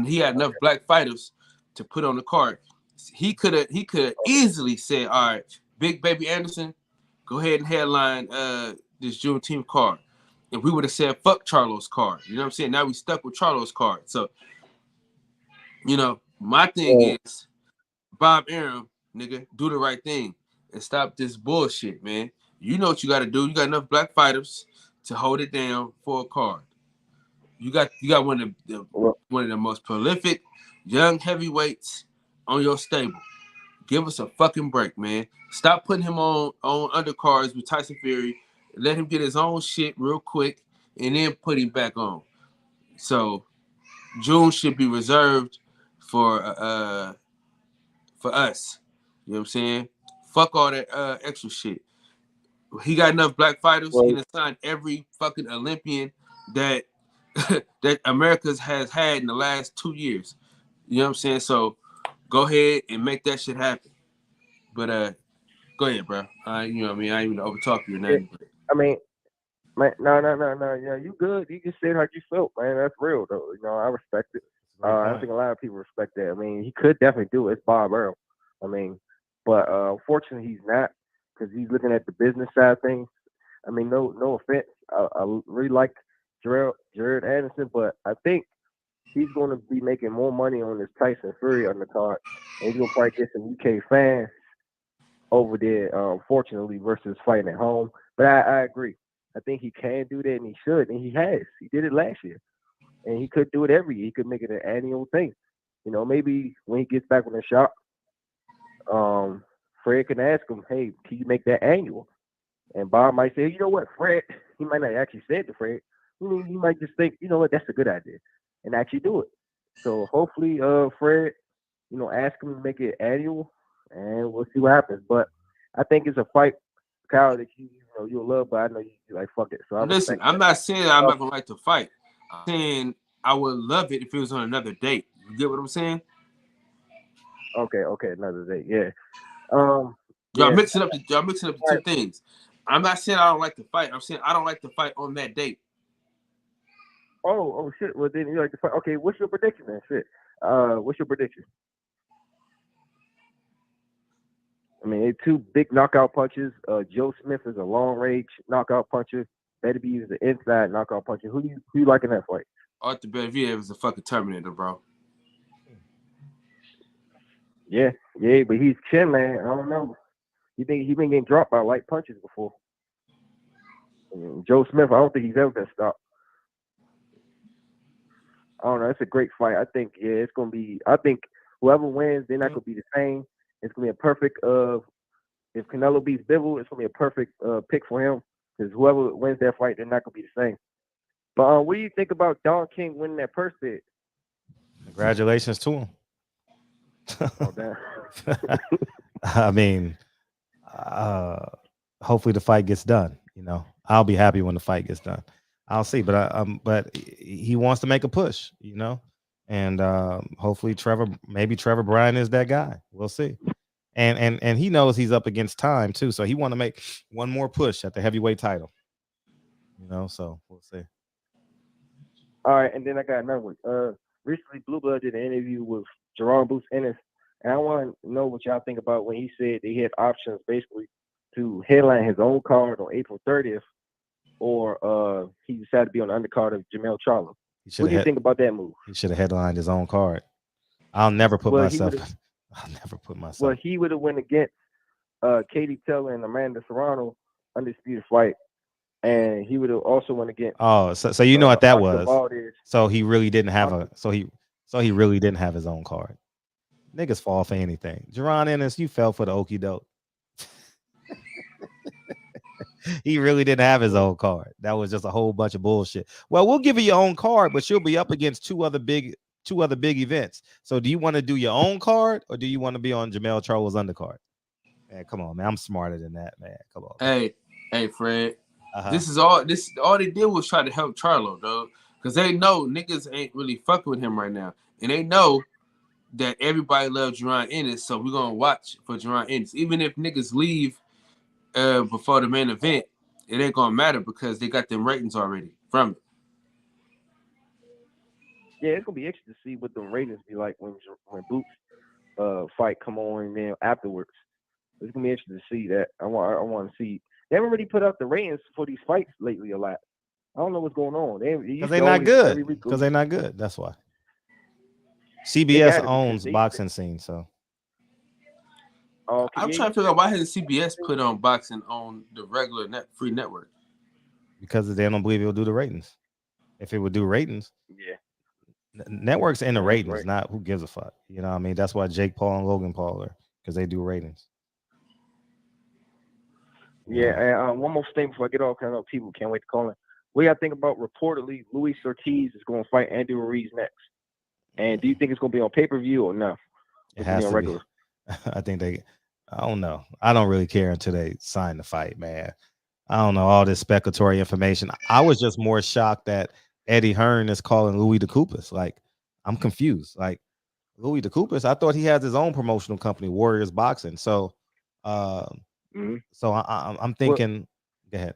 he had enough black fighters to put on the card. He could have easily said, all right, Big Baby Anderson, go ahead and headline this Juneteenth card. And we would have said, fuck Charlo's card. You know what I'm saying? Now we stuck with Charlo's card. So, my thing is, Bob Arum, nigga, do the right thing and stop this bullshit, man. You know what you got to do. You got enough black fighters to hold it down for a card. You got one of the most prolific young heavyweights on your stable. Give us a fucking break, man. Stop putting him on undercards with Tyson Fury. Let him get his own shit real quick and then put him back on. So June should be reserved for us. You know what I'm saying? Fuck all that extra shit. He got enough black fighters. He done signed every fucking Olympian that that America has had in the last 2 years. You know what I'm saying? So go ahead and make that shit happen. But go ahead, bro. You know what I mean? I ain't even overtalk you or nothing. Yeah, I mean, man, no. Yeah, you good. You just said how you felt, man. That's real, though. I respect it. I think a lot of people respect that. I mean, he could definitely do it. It's Bob Arum. I mean, but unfortunately, he's not, because he's looking at the business side of things. I mean, no offense. I really like Jared Anderson, but I think he's going to be making more money on this Tyson Fury undercard, and he's going to probably get some UK fans over there, unfortunately, versus fighting at home. But I agree. I think he can do that, and he should, and he has. He did it last year, and he could do it every year. He could make it an annual thing. Maybe when he gets back on the shop, Fred can ask him, "Hey, can you make that annual?" And Bob might say, "You know what, Fred?" He might not actually say it to Fred. He might just think, "You know what, that's a good idea," and actually do it. So hopefully, Fred, ask him to make it annual, and we'll see what happens. But I think it's a fight, Kyle, that you'll love, but I know you like fuck it. So listen, I'm not saying I'm not gonna like to fight. I'm saying I would love it if it was on another date. You get what I'm saying? Okay, another date, yeah. Y'all mixing up the two things. I'm not saying I don't like to fight. I'm saying I don't like to fight on that date. Oh shit. Well, then you like to fight. Okay, what's your prediction then? Shit. What's your prediction? I mean, it's two big knockout punches. Joe Smith is a long range knockout puncher. Beterbiev is the inside knockout puncher. Who you like in that fight? Arthur Beterbiev is a fucking Terminator, bro. Yeah, but he's chin man. I don't know. He been getting dropped by light punches before. Joe Smith, I don't think he's ever been stopped. I don't know. It's a great fight. I think it's gonna be. I think whoever wins, they're not gonna be the same. It's gonna be a perfect. If Canelo beats Bivol, it's gonna be a perfect pick for him, because whoever wins that fight, they're not gonna be the same. But what do you think about Don King winning that purse bid? Congratulations to him. Oh, damn. I mean, hopefully the fight gets done. I'll be happy when the fight gets done. I'll see. But he wants to make a push, and hopefully maybe Trevor Bryan is that guy. We'll see. And he knows he's up against time too, so he want to make one more push at the heavyweight title. So we'll see. All right, and then I got another one. Recently, Blue Blood did an interview with Jerome Boots Ennis, and I want to know what y'all think about when he said that he had options basically to headline his own card on April 30th, or he decided to be on the undercard of Jamel Charlo. What do you think about that move? He should have headlined his own card. I'll never put myself. I'll never put myself. Well, he would have went against Katie Taylor and Amanda Serrano undisputed fight. And he would have also went against. Oh, so you know what that was. So he really didn't have So he really didn't have his own card. Niggas fall for anything. Jerron Ennis, you fell for the okie doke. He really didn't have his own card. That was just a whole bunch of bullshit. Well, we'll give you your own card, but you'll be up against two other big events. So do you want to do your own card, or do you want to be on Jamel Charlo's undercard? Man, come on, man. I'm smarter than that, man. Come on. Man. Hey, Fred. This all they did was try to help Charlo, dog, because they know niggas ain't really fucking with him right now, and they know that everybody loves Jerron Ennis, so we're gonna watch for Jerron Ennis. Even if niggas leave before the main event, it ain't gonna matter because they got them ratings already from it. Yeah, it's gonna be interesting to see what the ratings be like when Boots fight come on, and then afterwards. It's gonna be interesting to see that. I want to see. They haven't really put out the ratings for these fights lately a lot. I don't know what's going on. Because they're not good. Because they're not good. That's why. CBS owns boxing scene, so. I'm trying to figure out why hasn't CBS put on boxing on the regular free network? Because they don't believe it will do the ratings. If it would do ratings, networks in the ratings, right. Not who gives a fuck. You know what I mean? That's why Jake Paul and Logan Paul are, because they do ratings. Yeah, and one more thing before I get off, because I know people can't wait to call in. What do y'all think about reportedly Luis Ortiz is going to fight Andy Ruiz next? And do you think it's going to be on pay-per-view or no? It has to be. I think I don't know. I don't really care until they sign the fight, man. I don't know all this speculatory information. I was just more shocked that Eddie Hearn is calling Louis DeCoupas. Like, I'm confused. Like, Louis DeCoupas, I thought he has his own promotional company, Warriors Boxing. So, so I'm thinking. Go ahead.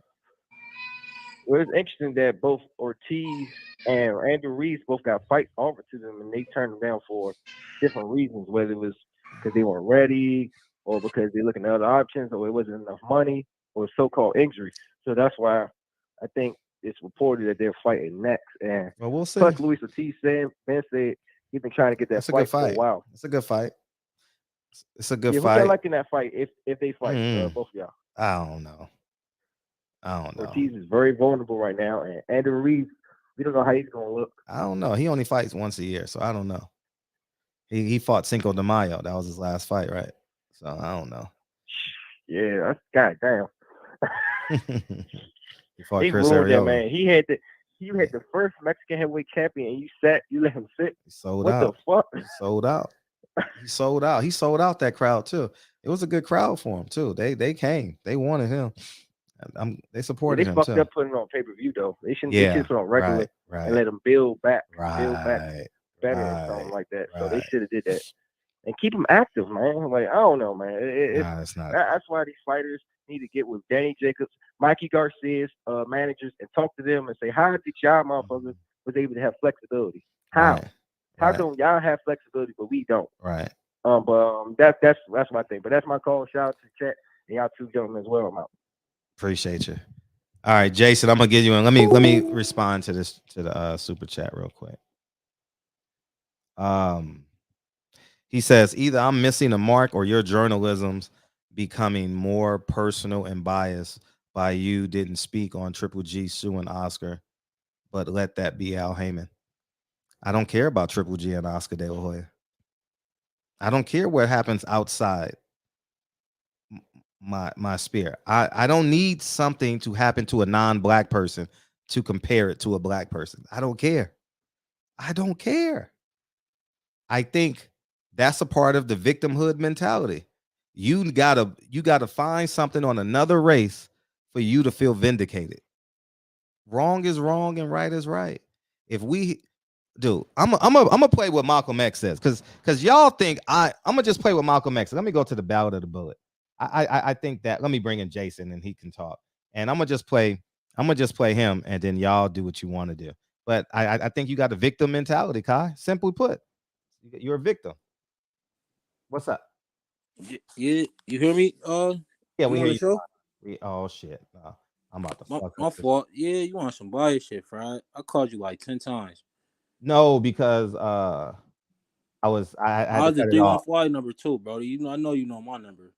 Well, it's interesting that both Ortiz and Andrew Ruiz both got fights offered to them, and they turned them down for different reasons, whether it was because they weren't ready, or because they're looking at other options, or it wasn't enough money, or so-called injury. So that's why I think it's reported that they're fighting next. And we'll see. Plus, Luis Ortiz said he's been trying to get that fight for a while. It's a good fight. It's a good fight. Who you like in that fight if they fight both of y'all? I don't know. Ortiz is very vulnerable right now, and Andrew Ruiz, we don't know how he's going to look. I don't know. He only fights once a year, so I don't know. He fought Cinco de Mayo. That was his last fight, right? So I don't know. Yeah, that's goddamn. He fought Chris Arreola. Man. He had the first Mexican heavyweight champion, and you let him sit. He sold out. What the fuck? He sold out. He sold out. He sold out that crowd too. It was a good crowd for him too. They came. They wanted him. They supported him too. They fucked up putting it on pay-per-view though. They shouldn't put it on regular and let them build back better or something like that. So they should have did that and keep them active, man. Like I don't know, man. It's not. That's why these fighters need to get with Danny Jacobs, Mikey Garcia's managers, and talk to them and say, how did y'all motherfuckers was able to have flexibility? How? Right. How come y'all have flexibility but we don't? Right. But that's my thing. But that's my call. Shout out to the chat and y'all two gentlemen as well. I'm out. Appreciate you. All right, Jason, I'm gonna give you one. Let me respond to this to the super chat real quick. He says either I'm missing a mark or your journalism's becoming more personal and biased by you didn't speak on Triple G suing Oscar, but let that be Al Heyman. I don't care about Triple G and Oscar De La Hoya. I don't care what happens outside my sphere. I don't need something to happen to a non-black person to compare it to a black person. I don't care. I don't care. I think that's a part of the victimhood mentality. You gotta find something on another race for you to feel vindicated. Wrong is wrong and right is right. If we do, I'm gonna play what Malcolm X says, because y'all think I'm gonna just play with Malcolm X. Let me go to the ballad of the bullet. I think that, let me bring in Jason and he can talk, and I'm gonna just play him, and then y'all do what you want to do. But I think you got a victim mentality, Kai. Simply put, you're a victim. What's up? Yeah, you hear me? Yeah, You we on hear the you. show? Oh shit, no, I'm about to My, fuck up my this. fault. Yeah, you want some bias shit, right? I called you like 10 times. No, because I had I to was the cut it off. 315 number too, bro. You know, I know you know my number.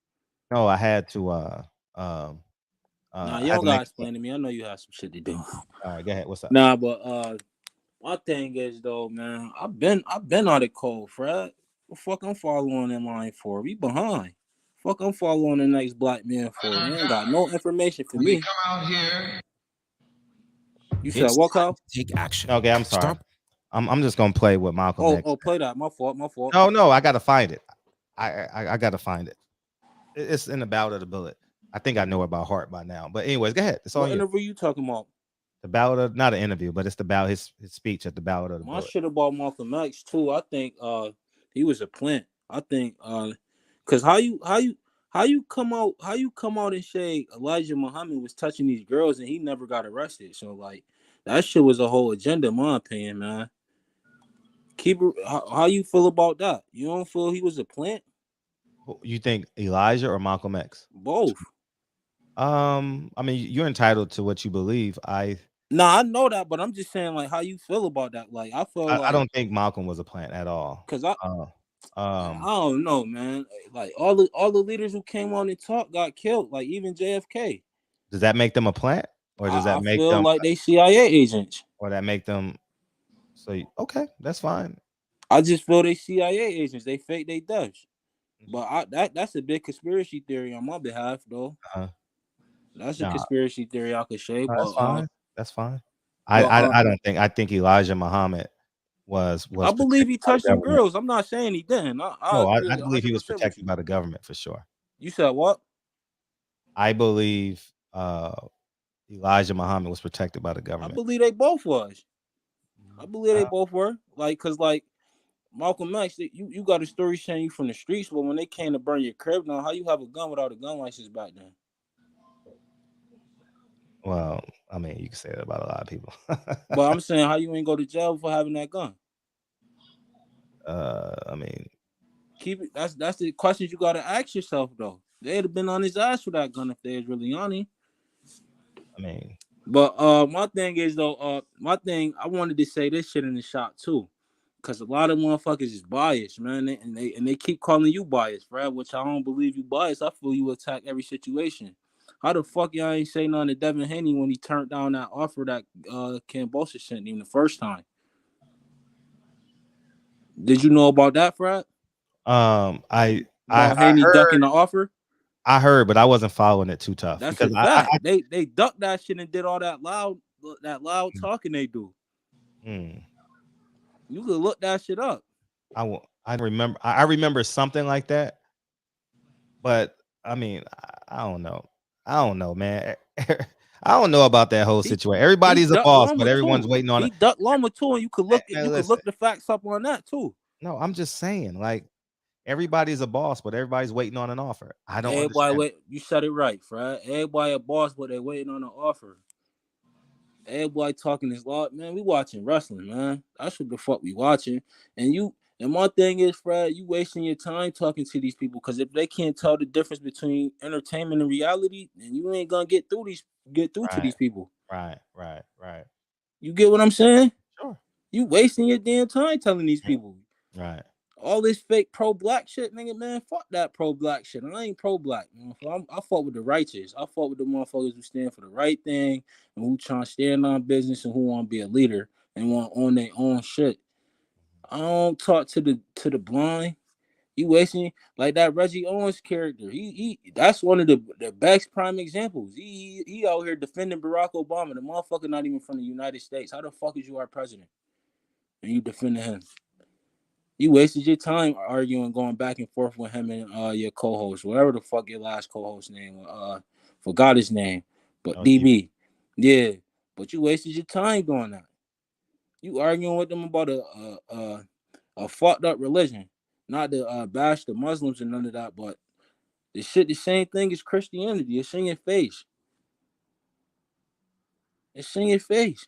No, I had to Nah, I you had don't to gotta make. explain to me. I know you have some shit to do. All right, go ahead. What's up? Nah, but my thing is though, man, I've been on the code, Fred. What the fuck I'm following in line for? We behind. Fuck I'm following the next black man for. They ain't got no information for me. Come out here. You said what, Kyle? Take action. Okay, I'm sorry. I'm just gonna play with Malcolm X. Oh, play that. My fault. No, I gotta find it. I gotta find it. It's in the Ballad of the Bullet. I think I know it by heart by now. But anyways, go ahead. It's on What you. interview you talking about? The Ballad of, not an interview, but it's the ballad, his speech at the Ballad of the My Bullet. shit about Malcolm X too. I think he was a plant. I think cause how you come out and say Elijah Muhammad was touching these girls and he never got arrested. So like that shit was a whole agenda, in my opinion, man. How you feel about that? You don't feel he was a plant? You think Elijah or Malcolm X? Both. I mean, you're entitled to what you believe. I know that, but I'm just saying, like, how you feel about that? Like, I feel I like don't think Malcolm was a plant at all. Cause I don't know, man. Like all the leaders who came on and talked got killed. Like even JFK. Does that make them a plant, or does that I make feel them, like they CIA agents, or that make them? So okay, that's fine. I just feel they CIA agents. They fake they deaths. But that's a big conspiracy theory on my behalf, though. That's a conspiracy theory I could say. That's But fine. That's fine. but I don't think. I think Elijah Muhammad was I believe he protected by the touched some government. girls. I'm not saying he didn't. I No, agree I believe he was 100% with protected you. by the government for sure. You said what? I believe Elijah Muhammad was protected by the I government. believe they both was. I believe they both were. Like, cause like Malcolm X, you got a story saying you from the streets, but when they came to burn your crib, now how you have a gun without a gun license back then? Well, I mean, you can say that about a lot of people. But I'm saying, how you ain't go to jail for having that gun? I mean, keep it. That's the questions you gotta ask yourself though. They'd have been on his ass for that gun if they was really on him. I mean, but my thing is though, I wanted to say this shit in the shop too. Cause a lot of motherfuckers is biased, man, and they keep calling you biased, right? Which I don't believe you biased. I feel you attack every situation. How the fuck y'all ain't say nothing to Devin Haney when he turned down that offer that Ken Bosa sent him the first time? Did you know about that, Fred? I Haney ducking the offer. I heard, but I wasn't following it too tough. That's because a fact. They ducked that shit and did all that loud talking they do. You could look that shit up. I remember something like that, but I mean, I don't know, man. I don't know about that whole situation. Everybody's a boss, but everyone's waiting on it. He it. ducked Loma too, and you could look the facts up on that too. No, I'm just saying, like, everybody's a boss, but everybody's waiting on an offer. I don't understand. You said it right, Fred. Everybody a boss, but they waiting on an offer. Everybody talking this lot, man. We watching wrestling, man. That's what the fuck we watching. And my thing is, Fred, you wasting your time talking to these people because if they can't tell the difference between entertainment and reality, then you ain't gonna get through to these people. Right. You get what I'm saying? Sure. You wasting your damn time telling these people. Right. All this fake pro-black shit, nigga, man. Fuck that pro-black shit. I ain't pro-black, man. I fought with the righteous. I fought with the motherfuckers who stand for the right thing and who trying to stand on business and who want to be a leader and want to own their own shit. I don't talk to the blind. You wasting like that Reggie Owens character. He that's one of the best prime examples. He out here defending Barack Obama. The motherfucker not even from the United States. How the fuck is you our president? And you defending him? You wasted your time arguing, going back and forth with him and your co-host, whatever the fuck your last co-host name. Forgot his name, but DB. Yeah, But you wasted your time doing that. You arguing with them about a fucked up religion. Not to bash the Muslims and none of that, but the same thing as Christianity. It's in your face. It's in your face.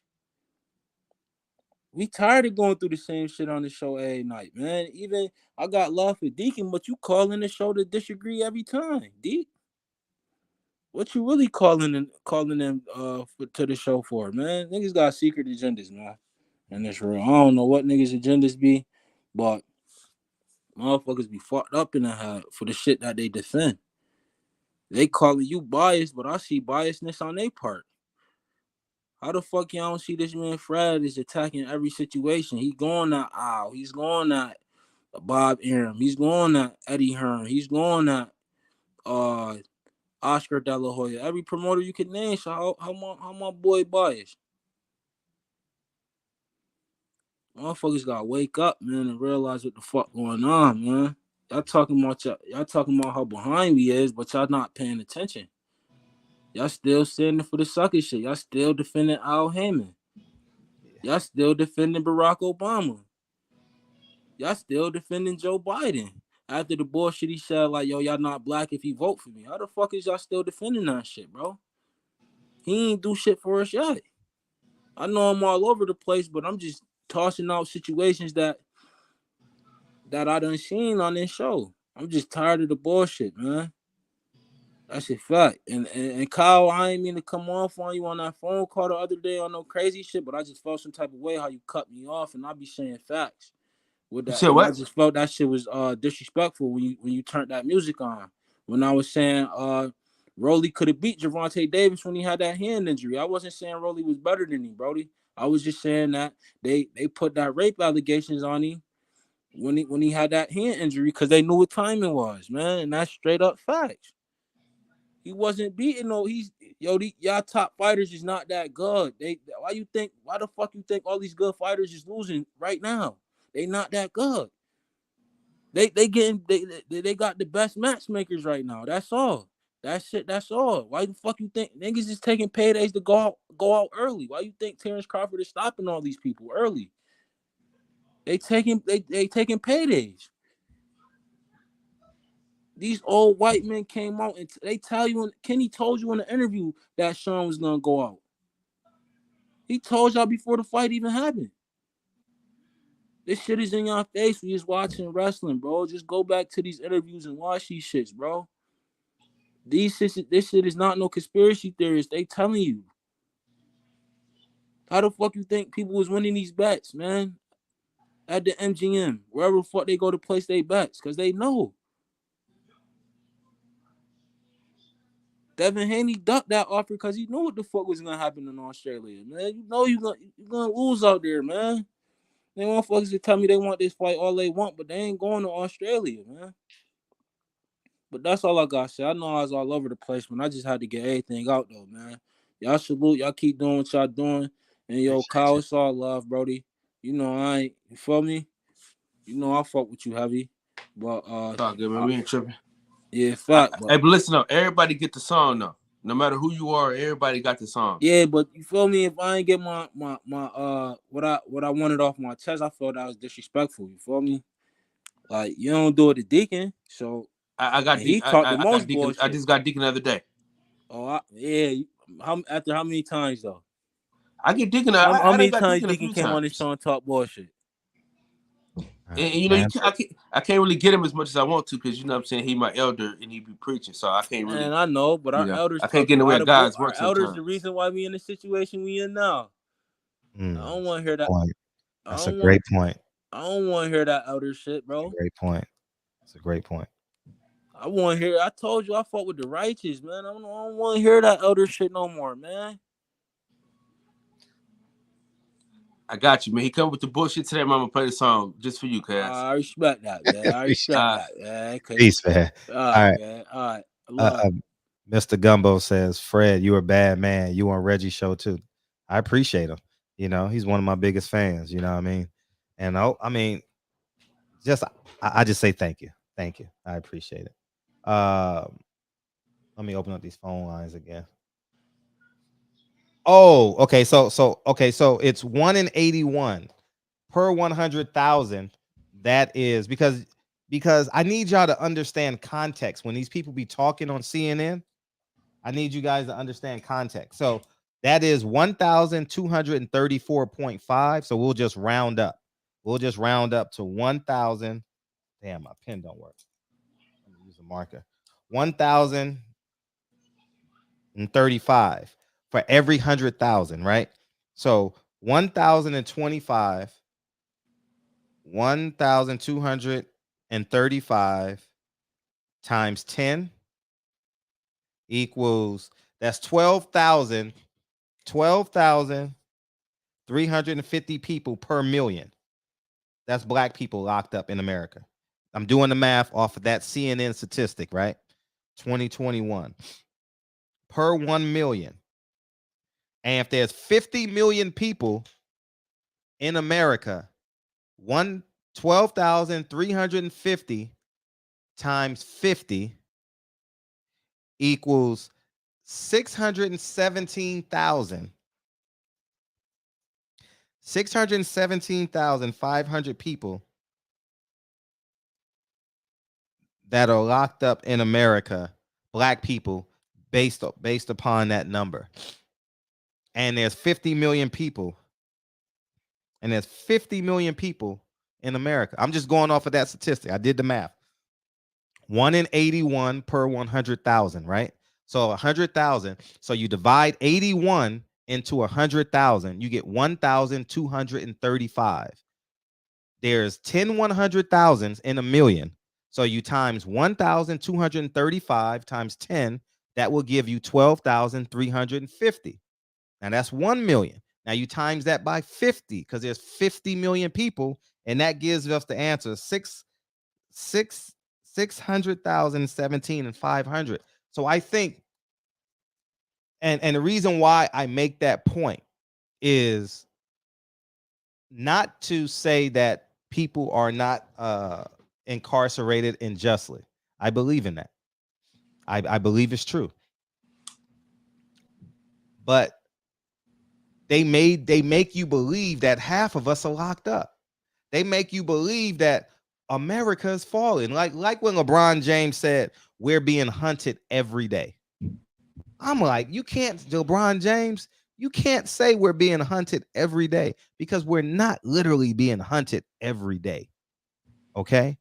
We tired of going through the same shit on the show every night, man. Even I got love for Deacon, but you calling the show to disagree every time, Deacon. What you really calling them to the show for, man? Niggas got secret agendas, man. And it's real. I don't know what niggas' agendas be, but motherfuckers be fucked up in the head for the shit that they defend. They calling you biased, but I see biasness on their part. How the fuck y'all don't see this man Fred is attacking every situation? He going at Al. He's going at Bob Arum. He's going at Eddie Hearn. He's going at Oscar De La Hoya. Every promoter you can name. So how my boy biased? Motherfuckers gotta wake up, man, and realize what the fuck going on, man. Y'all talking about how behind we is, but y'all not paying attention. Y'all still standing for the sucker shit. Y'all still defending Al Hammond. Y'all still defending Barack Obama. Y'all still defending Joe Biden. After the bullshit he said, like, yo, y'all not black if you vote for me. How the fuck is y'all still defending that shit, bro? He ain't do shit for us yet. I know I'm all over the place, but I'm just tossing out situations that I done seen on this show. I'm just tired of the bullshit, man. That's a fact. And Kyle, I ain't mean to come off on you on that phone call the other day on no crazy shit, but I just felt some type of way how you cut me off, and I be saying facts with You that. said And I what? just felt that shit was disrespectful when you turned that music on. When I was saying Rolly could have beat Javante Davis when he had that hand injury. I wasn't saying Rolly was better than him, Brody. I was just saying that they put that rape allegations on him when he had that hand injury because they knew what time it was, man. And that's straight up facts. He wasn't beating y'all top fighters is not that good. Why the fuck you think all these good fighters is losing right now? They not that good. They got the best matchmakers right now. That's all. That's all. Why the fuck you think niggas is taking paydays to go out early? Why you think Terrence Crawford is stopping all these people early? They taking paydays. These old white men came out and they tell you, Kenny told you in the interview that Sean was gonna go out. He told y'all before the fight even happened. This shit is in your face. We just watching wrestling, bro. Just go back to these interviews and watch these shits, bro. This shit is not no conspiracy theorists. They telling you. How the fuck you think people was winning these bets, man? At the MGM, wherever the fuck they go to place their bets, because they know. Devin Haney ducked that offer because he knew what the fuck was gonna happen in Australia, man. You know you gonna lose out there, man. They motherfuckers to tell me they want this fight all they want, but they ain't going to Australia, man. But that's all I got to say. I know I was all over the place, man. I just had to get everything out though, man. Y'all salute, y'all keep doing what y'all doing. And yo, Kyle, it's all love, Brody. You know you feel me? You know I fuck with you heavy. But It's all good, man. We ain't tripping. Yeah, fact. But listen up, everybody get the song though. No matter who you are, everybody got the song. Yeah, but you feel me? If I ain't get my what I wanted off my chest, I felt that was disrespectful. You feel me? Like you don't do it to Deacon, so I got he talked the most Deacon. bullshit. I just got Deacon the other day. Oh yeah. After how many times though? I get Deacon. How I many got times Deacon Deacon came on this show and talk bullshit? And you know, I can't really get him as much as I want to because you know what I'm saying, he my elder and he be preaching, so I can't really. And I know, but our elders I can't get in the way of God's work sometimes. The reason why we in the situation we in now. I don't want to hear that. That's a great point. I don't want to hear that elder shit, bro. Great point. It's a great point. I want to hear. I told you I fought with the righteous, man. I don't want to hear that elder shit no more, man. I got you, man. He come with the bullshit today. I'm gonna play the song just for you, cuz. I respect that, man. I respect that, man. Peace, man. All right, man. All right. Mr. Gumbo says, Fred, you're a bad man. You on Reggie's show too. I appreciate him. You know, he's one of my biggest fans. You know what I mean? And I mean, I just say thank you. Thank you. I appreciate it. Let me open up these phone lines again. Oh, okay. So it's 1 in 81 per 100,000. That is because I need y'all to understand context when these people be talking on CNN. I need you guys to understand context. So that is 1,234.5. So we'll just round up. We'll just round up to 1,000. Damn, my pen don't work. Let me use a marker. 1,035 for every 100,000, right? So 1,025, 1,235 times 10 equals, that's 12,350 people per million. That's black people locked up in America. I'm doing the math off of that CNN statistic, right? 2021 per 1 million. And if there's 50 million people in America, 12,350 times 50 equals 617,500 people that are locked up in America, black people, based upon that number. And there's 50 million people. And there's 50 million people in America. I'm just going off of that statistic. I did the math. 1 in 81 per 100,000, right? So 100,000. So you divide 81 into 100,000, you get 1,235. There's 10 100,000s in a million. So you times 1,235 times 10, that will give you 12,350. Now that's 1 million. Now you times that by 50 because there's 50 million people, and that gives us the answer 600,017 and 500. So I think, and the reason why I make that point is not to say that people are not incarcerated unjustly. I believe in that. I believe it's true. But they make you believe that half of us are locked up. They make you believe that America is falling. Like when LeBron James said, we're being hunted every day. I'm like, you can't, LeBron James, you can't say we're being hunted every day because we're not literally being hunted every day. Okay?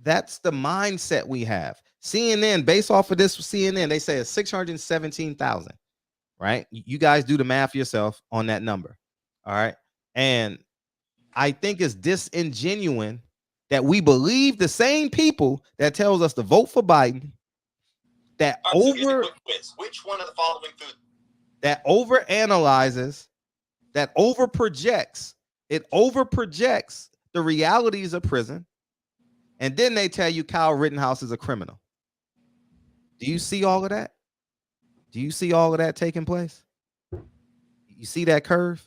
That's the mindset we have. CNN, based off of this CNN, they say it's 617,000, right? You guys do the math yourself on that number. All right. And I think it's disingenuous that we believe the same people that tells us to vote for Biden, that which one of the following food that overanalyzes, that overprojects, it overprojects the realities of prison, and then they tell you Kyle Rittenhouse is a criminal. Do you see all of that? Do you see all of that taking place? You see that curve?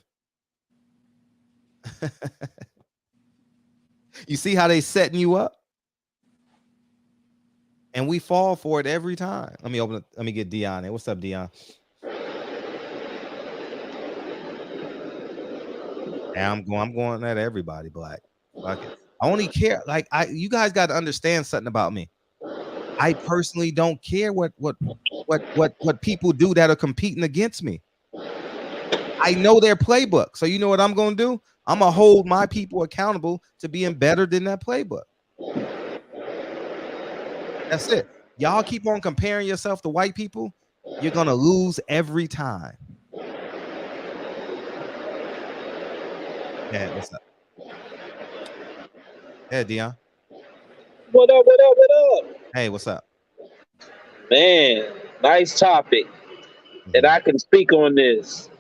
You see how they setting you up? And we fall for it every time. Let me open it. Let me get Dion in. What's up, Dion? And I'm going at everybody black. Fuck it. I only care. Like you guys got to understand something about me. I personally don't care what people do that are competing against me. I know their playbook. So you know what I'm going to do? I'm going to hold my people accountable to being better than that playbook. That's it. Y'all keep on comparing yourself to white people, you're going to lose every time. Yeah, what's up? Hey, Dion. What up, what up, what up? Hey, what's up? Man, nice topic. And I can speak on this.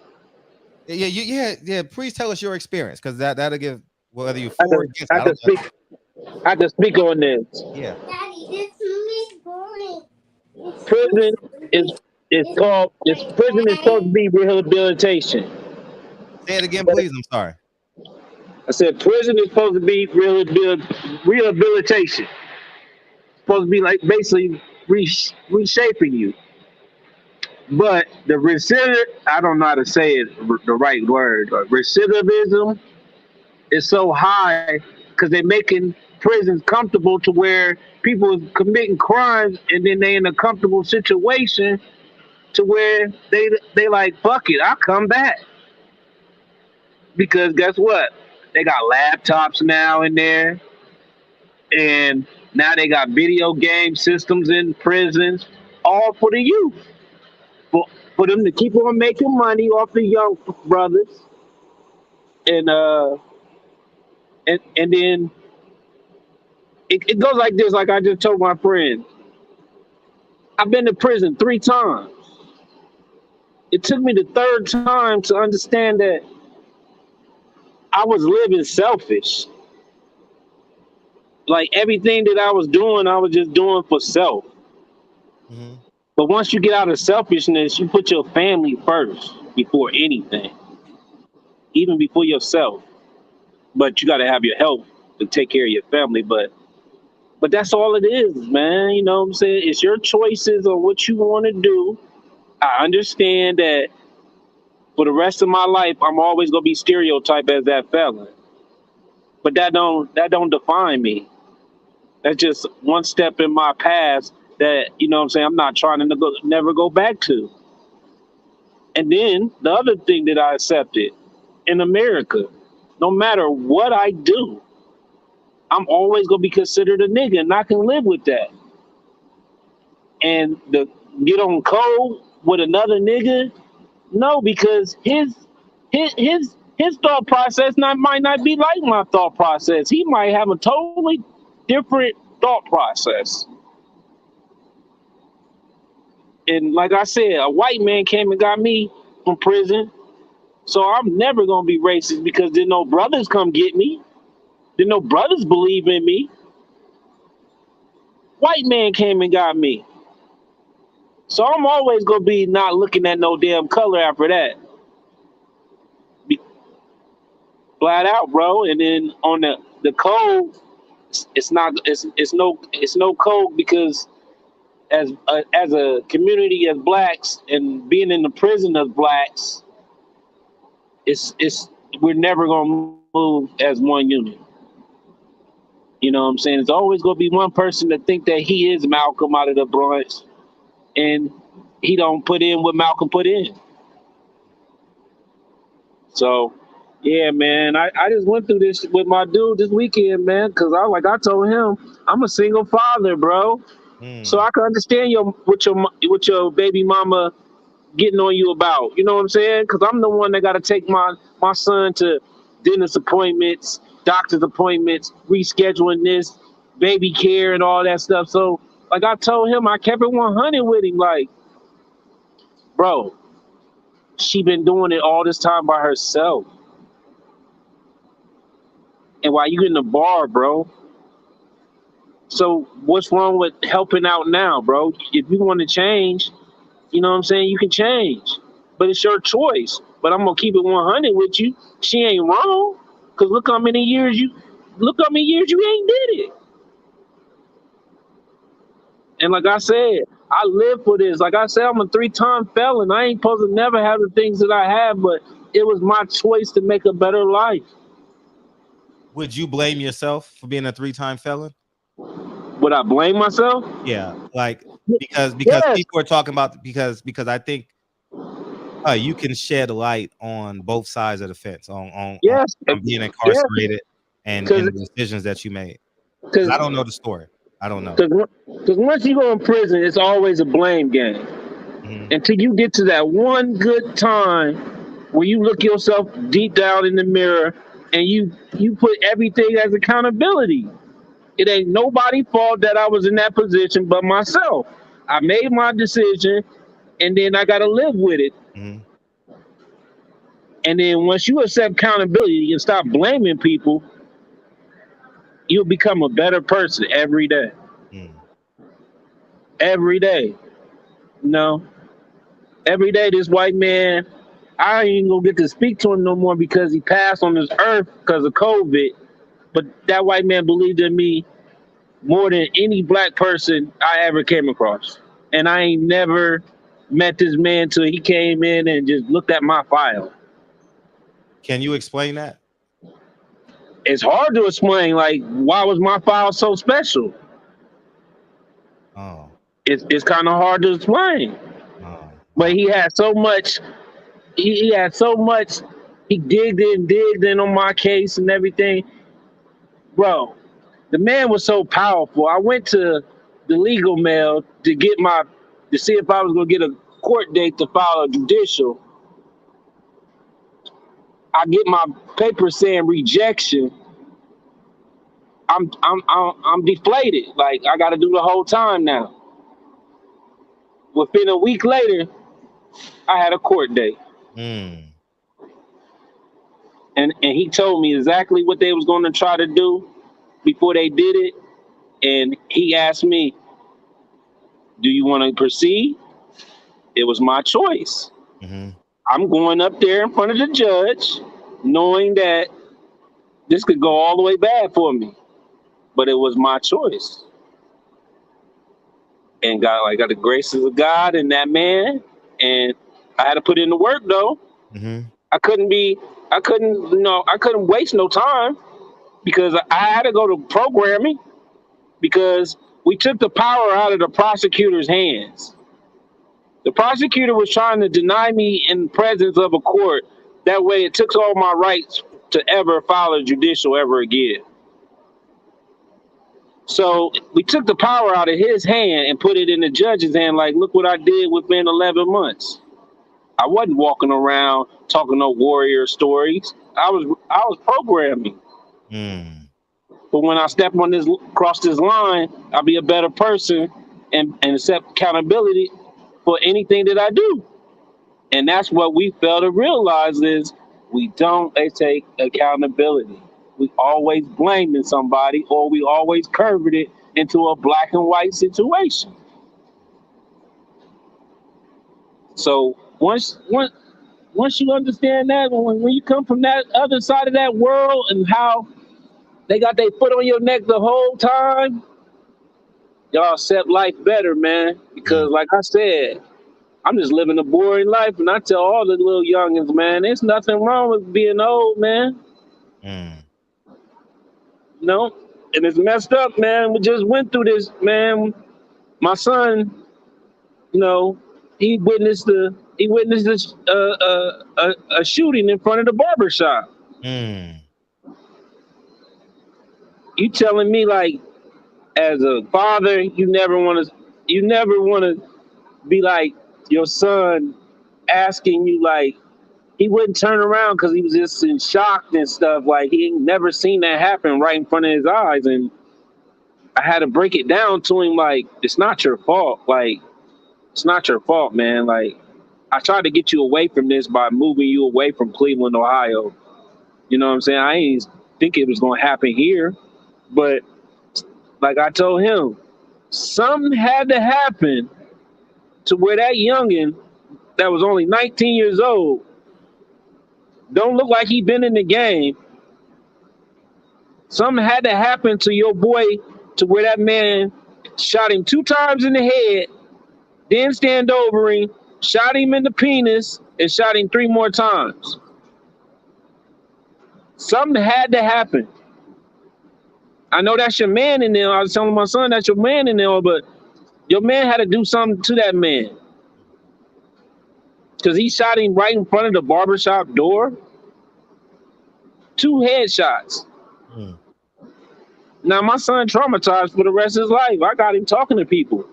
Yeah. Please tell us your experience, because that'll give whether you for or against. I can speak on this. Yeah. Prison is prison is supposed to be rehabilitation. Say it again, please. I'm sorry. I said prison is supposed to be rehabilitation. It's supposed to be like basically reshaping you. But the I don't know how to say it the right word. Recidivism is so high because they're making prisons comfortable to where people are committing crimes and then they in a comfortable situation to where they like, fuck it, I'll come back. Because guess what? They got laptops now in there, and now they got video game systems in prisons, all for the youth, for, for them to keep on making money off the young brothers, and and then it goes like this. Like I just told my friend, I've been to prison 3 times. It took me the third time to understand that I was living selfish. Like everything that I was doing, I was just doing for self. Mm-hmm. But once you get out of selfishness, you put your family first before anything, even before yourself. But you got to have your health to take care of your family. But that's all it is, man. You know what I'm saying? It's your choices on what you want to do. I understand that for the rest of my life, I'm always gonna be stereotyped as that felon. But that don't define me. That's just one step in my past that, you know what I'm saying, I'm not trying to never go back to. And then the other thing that I accepted in America, no matter what I do, I'm always gonna be considered a nigga, and I can live with that. And the get on code with another nigga, no, because his thought process might not be like my thought process. He might have a totally different thought process. And like I said, a white man came and got me from prison. So I'm never gonna be racist because then no brothers come get me. Then no brothers believe in me. White man came and got me. So I'm always gonna be not looking at no damn color after that. Be flat out, bro. And then on the code, it's no code because as a community as blacks and being in the prison as blacks, it's we're never gonna move as one unit. You know what I'm saying? It's always gonna be one person that think that he is Malcolm out of the Bronx, and he don't put in what Malcolm put in. So, yeah, man, I just went through this with my dude this weekend, man, because I told him I'm a single father, bro. So I can understand what your baby mama getting on you about. You know what I'm saying? Because I'm the one that got to take my son to dentist appointments, doctor's appointments, rescheduling this, baby care, and all that stuff. So, like I told him, I kept it 100 with him. Like, bro, she been doing it all this time by herself. And while you in the bar, bro. So what's wrong with helping out now, bro? If you want to change, you know what I'm saying? You can change, but it's your choice. But I'm gonna keep it 100 with you. She ain't wrong, cause look how many years you ain't did it. And like I said, I live for this. Like I said, I'm a 3-time felon. I ain't supposed to never have the things that I have, but it was my choice to make a better life. Would you blame yourself for being a 3-time felon? Would I blame myself? Yeah, like because Yes. people are talking about because I think you can shed light on both sides of the fence on Yes. being Yes. incarcerated and Because the decisions that you made. Because I don't know the story. I don't know. Because once you go in prison, it's always a blame game. Mm-hmm. Until you get to that one good time where you look yourself deep down in the mirror and you put everything as accountability. It ain't nobody's fault that I was in that position but myself. I made my decision and then I got to live with it. Mm-hmm. And then once you accept accountability and stop blaming people, you'll become a better person every day. Mm. Every day. You know? Every day this white man, I ain't gonna get to speak to him no more because he passed on this earth because of COVID. But that white man believed in me more than any black person I ever came across. And I ain't never met this man till he came in and just looked at my file. Can you explain that? It's hard to explain, like, why was my file so special? Oh. It's kind of hard to explain. Oh. But he had so much, he had so much, he digged in on my case and everything. Bro, the man was so powerful. I went to the legal mail to see if I was gonna get a court date to file a judicial. I get my paper saying rejection. I'm deflated. Like, I got to do the whole time now. Within a week later, I had a court date. Mm. And he told me exactly what they was going to try to do before they did it. And he asked me, do you want to proceed? It was my choice. Mm-hmm. I'm going up there in front of the judge, knowing that this could go all the way bad for me. But it was my choice. And I got the graces of God and that man. And I had to put in the work, though. Mm-hmm. I couldn't waste no time, because I had to go to programming, because we took the power out of the prosecutor's hands. The prosecutor was trying to deny me in the presence of a court. That way it took all my rights to ever file a judicial ever again. So we took the power out of his hand and put it in the judge's hand. Like, look what I did within 11 months. I wasn't walking around talking no warrior stories. I was programming. Mm. But when I step across this line, I'll be a better person and accept accountability for anything that I do. And that's what we fail to realize is we don't take accountability. We always blaming somebody, or we always curved it into a black and white situation. So once you understand that, when you come from that other side of that world and how they got their foot on your neck the whole time, y'all accept life better, man. Because like I said, I'm just living a boring life, and I tell all the little youngins, man, there's nothing wrong with being old, man. Mm. No, and it's messed up, man. We just went through this, man. My son, he witnessed a shooting in front of the barbershop. Mm. You telling me, like, as a father, you never want to be like your son asking you, like, he wouldn't turn around because he was just in shock and stuff. Like, he ain't never seen that happen right in front of his eyes. And I had to break it down to him, like, it's not your fault. Like, it's not your fault, man. Like, I tried to get you away from this by moving you away from Cleveland, Ohio. You know what I'm saying? I ain't think it was going to happen here. But like I told him, something had to happen to where that youngin that was only 19 years old don't look like he been in the game. Something had to happen to your boy to where that man shot him 2 times in the head, then stand over him, shot him in the penis, and shot him 3 more times. Something had to happen. I know that's your man in there. I was telling my son that's your man in there, but your man had to do something to that man. Because he shot him right in front of the barbershop door. 2 headshots. Mm. Now, my son traumatized for the rest of his life. I got him talking to people.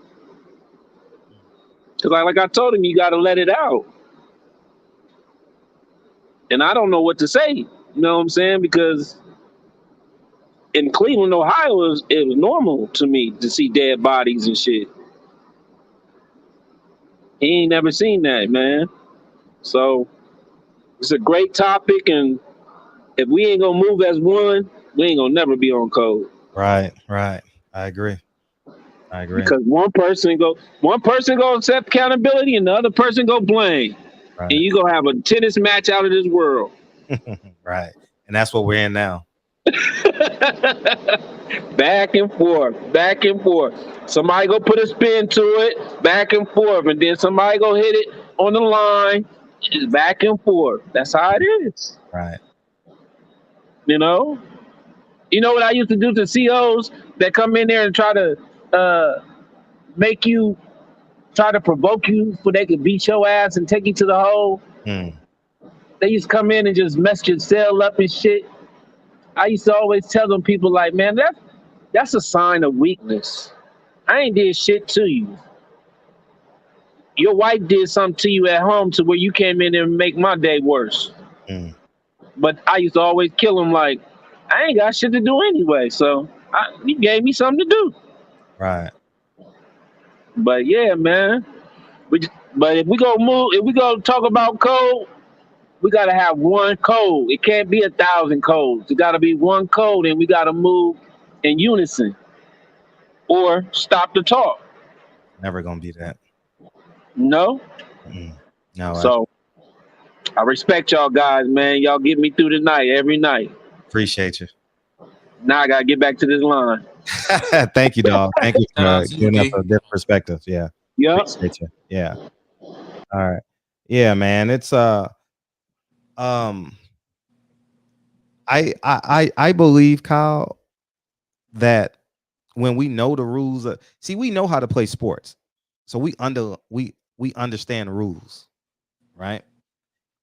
Because like I told him, you got to let it out. And I don't know what to say. You know what I'm saying? Because in Cleveland, Ohio, it was normal to me to see dead bodies and shit. He ain't never seen that, man. So it's a great topic, and if we ain't gonna move as one, we ain't gonna never be on code. Right. I agree. Because one person go accept accountability, and the other person go blame, right. And you gonna have a tennis match out of this world. Right, and that's what we're in now. Back and forth. Somebody go put a spin to it, back and forth, and then somebody go hit it on the line. It's back and forth. That's how it is. Right. You know. You know what I used to do to COs that come in there and try to make you, try to provoke you so they could beat your ass and take you to the hole. Mm. They used to come in and just mess your cell up and shit. I used to always tell them people like, man, that's a sign of weakness. I ain't did shit to you. Your wife did something to you at home to where you came in and make my day worse. Mm. But I used to always kill them like, I ain't got shit to do anyway. So you gave me something to do. Right. But yeah, man. But if we go talk about code, we gotta have one code. It can't be 1,000 codes. It gotta be one code, and we gotta move in unison or stop the talk. Never gonna be that. No. Mm. No. So I respect y'all guys, man. Y'all get me through the night every night. Appreciate you. Now I gotta get back to this line. Thank you, dog. Thank you for giving us a different perspective. Yeah. Yep. Appreciate you. Yeah. All right. Yeah, man. It's I believe, Kyle, that when we know the rules, see, we know how to play sports, so we understand rules, right?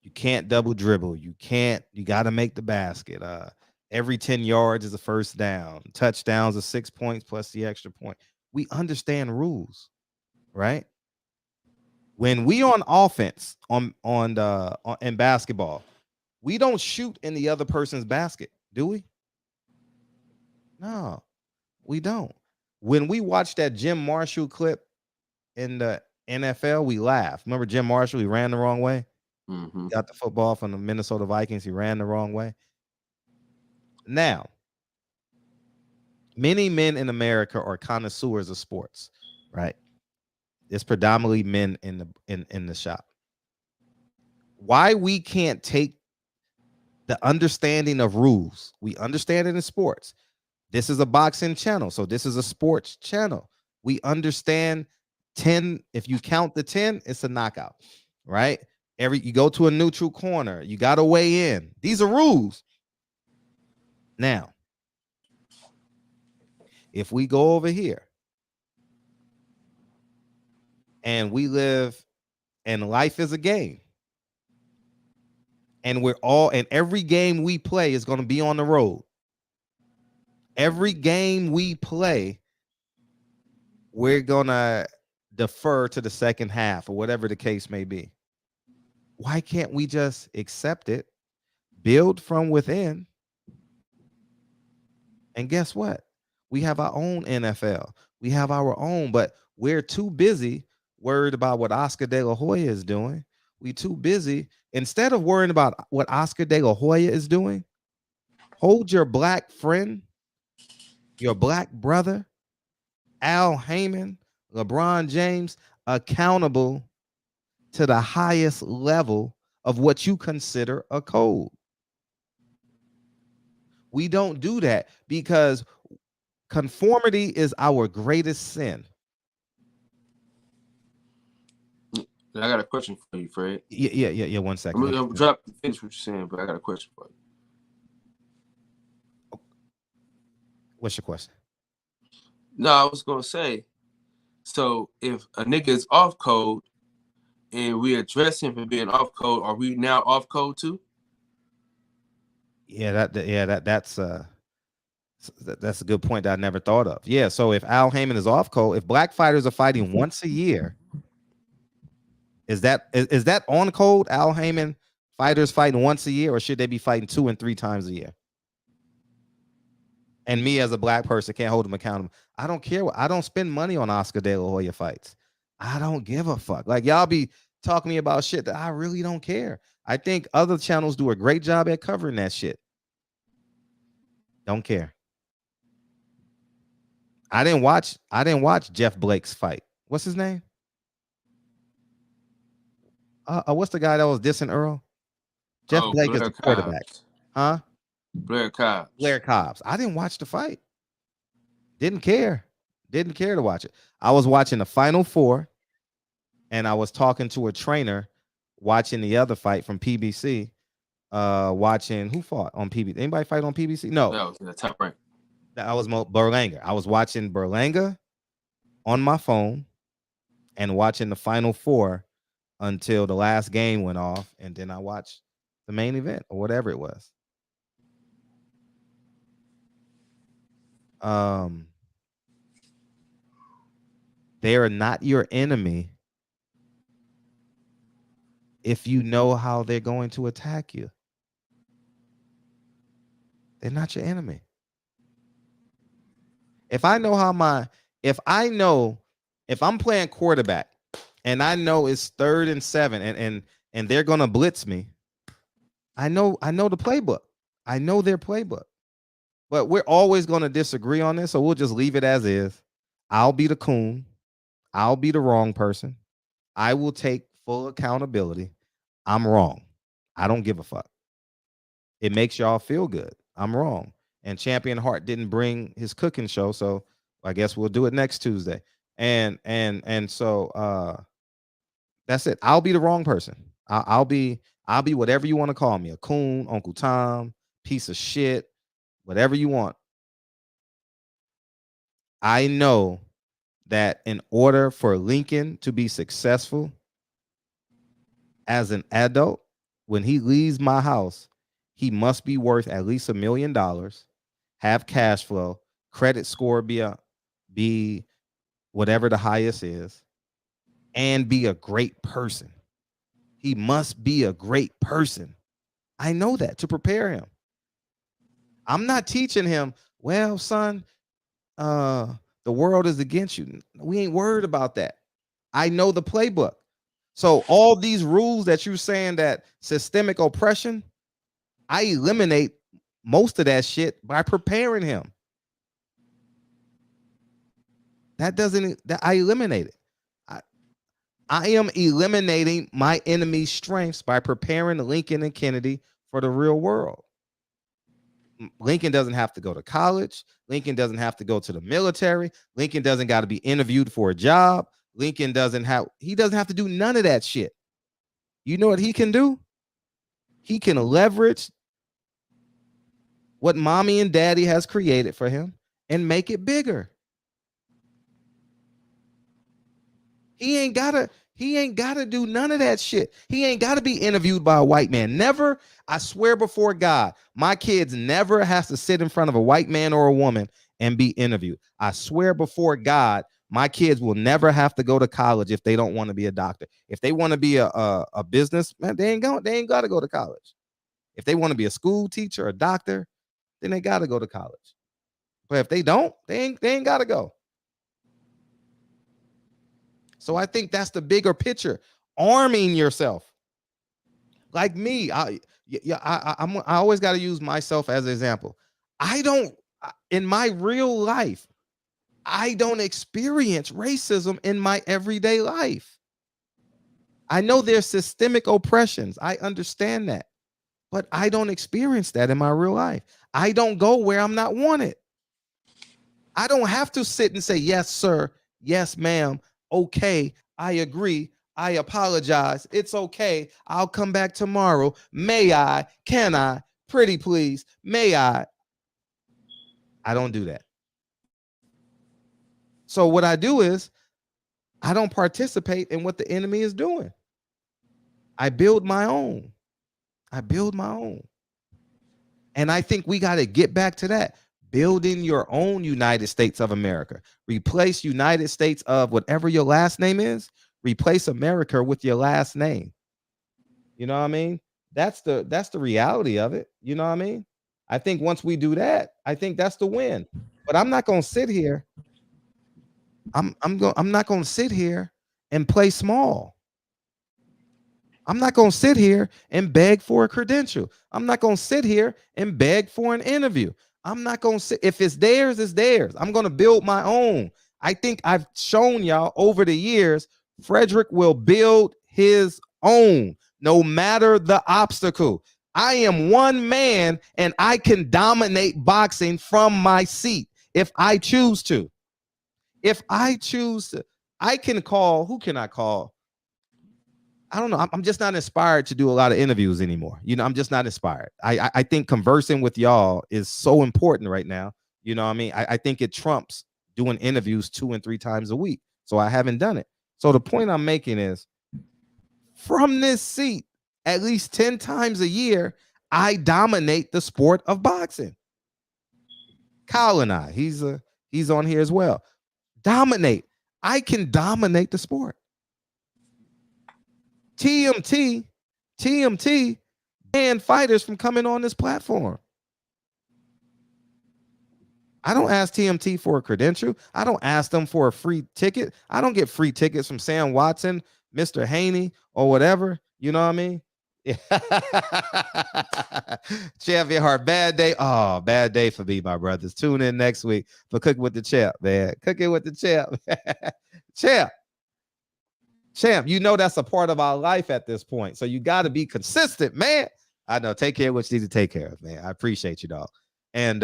You can't double dribble. You got to make the basket. Every 10 yards is a first down. Touchdowns are 6 points plus the extra point. We understand rules, right? When we on offense in basketball, we don't shoot in the other person's basket, do we? No, we don't. When we watch that Jim Marshall clip in the NFL, we laugh. Remember Jim Marshall? He ran the wrong way. Mm-hmm. Got the football from the Minnesota Vikings. He ran the wrong way. Now, many men in America are connoisseurs of sports, right? It's predominantly men in the shop. Why we can't take the understanding of rules? We understand it in sports. This is a boxing channel, so this is a sports channel. We understand 10. If you count the 10, it's a knockout, right? You go to a neutral corner, you got to weigh in. These are rules. Now, if we go over here and we live and life is a game, and every game we play is going to be on the road. Every game we play, we're going to defer to the second half or whatever the case may be. Why can't we just accept it, build from within, and guess what? We have our own NFL. We have our own, but we're too busy worried about what Oscar De La Hoya is doing. We're too busy. Instead of worrying about what Oscar De La Hoya is doing, hold your black friend, your black brother, Al Heyman, LeBron James, accountable to the highest level of what you consider a code. We don't do that because conformity is our greatest sin. I got a question for you, Fred. Yeah. 1 second. I'm gonna drop finish what you're saying, but I got a question for you. What's your question? No, I was gonna say, so if a nigga is off code and we address him for being off code, are we now off code too? Yeah, that's a good point that I never thought of. Yeah, so if Al Heyman is off code, if black fighters are fighting once a year, is that on code? Al Heyman fighters fighting once a year, or should they be fighting 2 and 3 times a year? And me as a black person can't hold them accountable. I don't care. I don't spend money on Oscar De La Hoya fights. I don't give a fuck. Like, y'all be talking to me about shit that I really don't care. I think other channels do a great job at covering that shit. Don't care. I didn't watch Jeff Blake's fight. What's his name? What's the guy that was dissing Earl? Jeff Blake is the quarterback. Huh? Blair Cobbs. I didn't watch the fight. Didn't care. Didn't care to watch it. I was watching the Final Four, and I was talking to a trainer watching the other fight from PBC. Watching who fought on PBC? Anybody fight on PBC? No. No, the top rank. That was Berlanga. I was watching Berlanga on my phone and watching the Final Four until the last game went off, and then I watched the main event or whatever it was. They are not your enemy if you know how they're going to attack you. They're not your enemy. If I'm playing quarterback and I know it's 3rd and 7 and they're gonna blitz me, I know the playbook. I know their playbook. But we're always gonna disagree on this, so we'll just leave it as is. I'll be the coon. I'll be the wrong person. I will take full accountability. I'm wrong. I don't give a fuck. It makes y'all feel good. I'm wrong. And Champion Hart didn't bring his cooking show, so I guess we'll do it next Tuesday. And so that's it. I'll be the wrong person. I'll be whatever you want to call me, a coon, Uncle Tom, piece of shit, whatever you want. I know that in order for Lincoln to be successful as an adult, when he leaves my house, he must be worth at least $1 million, have cash flow, credit score be whatever the highest is, and be a great person. He must be a great person. I know that to prepare him. I'm not teaching him, well, son, the world is against you. We ain't worried about that. I know the playbook. So all these rules that you're saying that systemic oppression, I eliminate most of that shit by preparing him. I eliminate it. I am eliminating my enemy's strengths by preparing Lincoln and Kennedy for the real world. Lincoln doesn't have to go to college. Lincoln doesn't have to go to the military. Lincoln doesn't got to be interviewed for a job. Lincoln doesn't have to do none of that shit. You know what he can do? He can leverage what mommy and daddy has created for him and make it bigger. He ain't gotta do none of that shit. He ain't gotta be interviewed by a white man. Never, I swear before God, my kids never has to sit in front of a white man or a woman and be interviewed. I swear before God, my kids will never have to go to college if they don't want to be a doctor. If they want to be a businessman, they ain't got to go to college. If they want to be a school teacher, a doctor, then they got to go to college. But if they don't, they ain't got to go. So I think that's the bigger picture. Arming yourself. Like me, I always got to use myself as an example. In my real life, I don't experience racism in my everyday life. I know there's systemic oppressions. I understand that. But I don't experience that in my real life. I don't go where I'm not wanted. I don't have to sit and say, yes, sir. Yes, ma'am. Okay, I agree. I apologize. It's okay. I'll come back tomorrow. May I? Can I? Pretty please. May I? I don't do that. So what I do is I don't participate in what the enemy is doing. I build my own. And I think we got to get back to that. Building your own United States of America. Replace United States of whatever your last name is. Replace America with your last name. You know what I mean? That's the reality of it. You know what I mean? I think once we do that, I think that's the win. But I'm not going to sit here. I'm not going to sit here and play small. I'm not going to sit here and beg for a credential. I'm not going to sit here and beg for an interview. I'm not going to sit. If it's theirs, it's theirs. I'm going to build my own. I think I've shown y'all over the years, Frederick will build his own no matter the obstacle. I am one man and I can dominate boxing from my seat if I choose to. If I choose to, I can call, who can I call? I don't know. I'm just not inspired to do a lot of interviews anymore. You know, I'm just not inspired. I think conversing with y'all is so important right now. You know what I mean? I think it trumps doing interviews 2 and 3 times a week. So I haven't done it. So the point I'm making is, from this seat, at least 10 times a year, I dominate the sport of boxing. Kyle and I, he's on here as well. Dominate. I can dominate the sport. TMT banned fighters from coming on this platform. I don't ask TMT for a credential. I don't ask them for a free ticket. I don't get free tickets from Sam Watson, Mr. Haney, or whatever. You know what I mean? Champion Heart, bad day. Oh, bad day for me, my brothers. Tune in next week for Cooking with the Champ, man. Cooking with the Champ. Champ, you know that's a part of our life at this point. So you got to be consistent, man. I know. Take care of what you need to take care of, man. I appreciate you, dog. And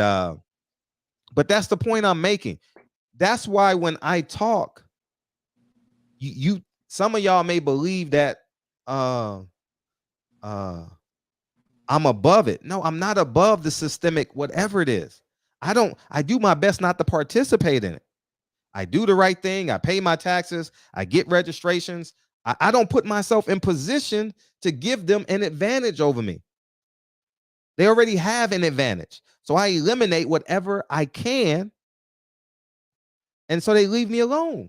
but that's the point I'm making. That's why when I talk, you some of y'all may believe that I'm above it. No, I'm not above the systemic, whatever it is. I do my best not to participate in it. I do the right thing. I pay my taxes. I get registrations. I don't put myself in position to give them an advantage over me. They already have an advantage. So I eliminate whatever I can. And so they leave me alone.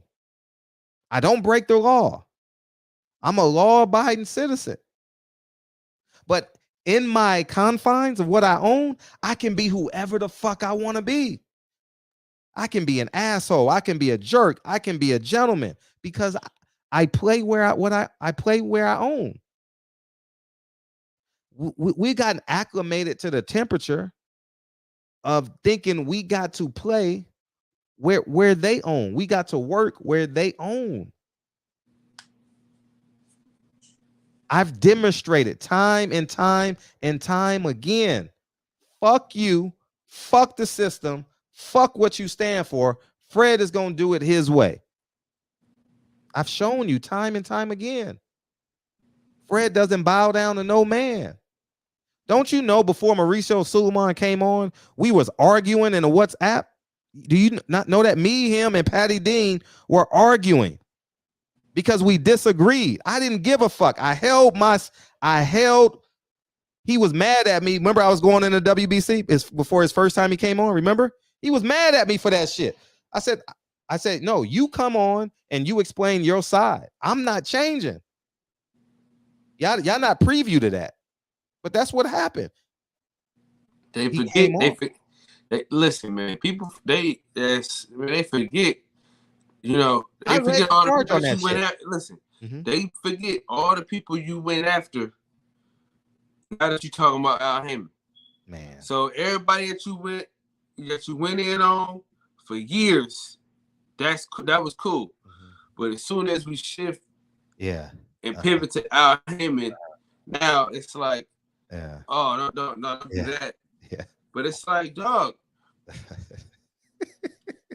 I don't break the law. I'm a law-abiding citizen. But in my confines of what I own, I can be whoever the fuck I want to be. I can be an asshole. I can be a jerk. I can be a gentleman because I play where I play where I own. We got acclimated to the temperature of thinking we got to play where they own. We got to work where they own. I've demonstrated time and time and time again. Fuck you. Fuck the system. Fuck what you stand for. Fred is going to do it his way. I've shown you time and time again. Fred doesn't bow down to no man. Don't you know before Mauricio Suleiman came on, we was arguing in a WhatsApp? Do you not know that me, him, and Patty Dean were arguing because we disagreed? I didn't give a fuck. He was mad at me. Remember, I was going in the WBC before his first time he came on. Remember? He was mad at me for that shit. I said, no, you come on and you explain your side. I'm not changing. Y'all not preview to that. But that's what happened. They forget. They listen, man. People they forget. You know, they forget all the people you went after. Listen, they forget all the people you went after. Now that you talking about Al Heyman, man. So everybody that you went in on for years, that was cool. But as soon as we shift, and pivot to Al Heyman, now it's like, oh, don't do that. Yeah. But it's like, dog,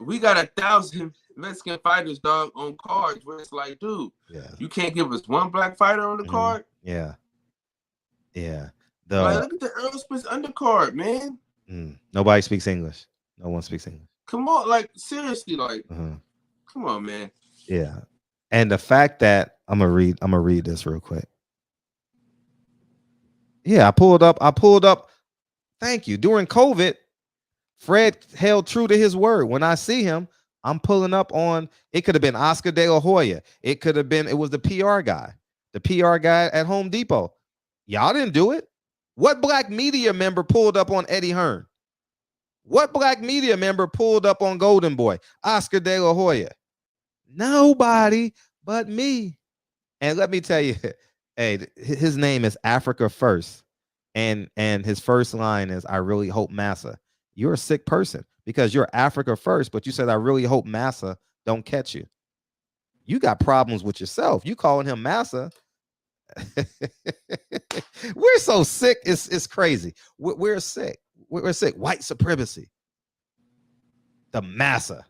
we got 1,000 Mexican fighters, dog, on cards where it's like, dude, you can't give us one black fighter on the card? Yeah. Yeah. Like, look at the Earl Spence undercard, man. Nobody speaks English. No one speaks English. Come on, like, seriously, like, come on, man. Yeah. And the fact that I'm gonna read this real quick. Yeah, I pulled up. Thank you. During COVID, Fred held true to his word. When I see him, I'm pulling up on, it could have been Oscar De La Hoya. It was the PR guy at Home Depot. Y'all didn't do it. What black media member pulled up on Eddie Hearn? What black media member pulled up on Golden Boy? Oscar De La Hoya. Nobody but me. And let me tell you, hey, his name is Africa First. And his first line is, I really hope Massa. You're a sick person because you're Africa First, but you said, I really hope Massa don't catch you. You got problems with yourself. You calling him Massa. We're so sick. It's crazy. We're sick. We're sick. White supremacy. The Massa.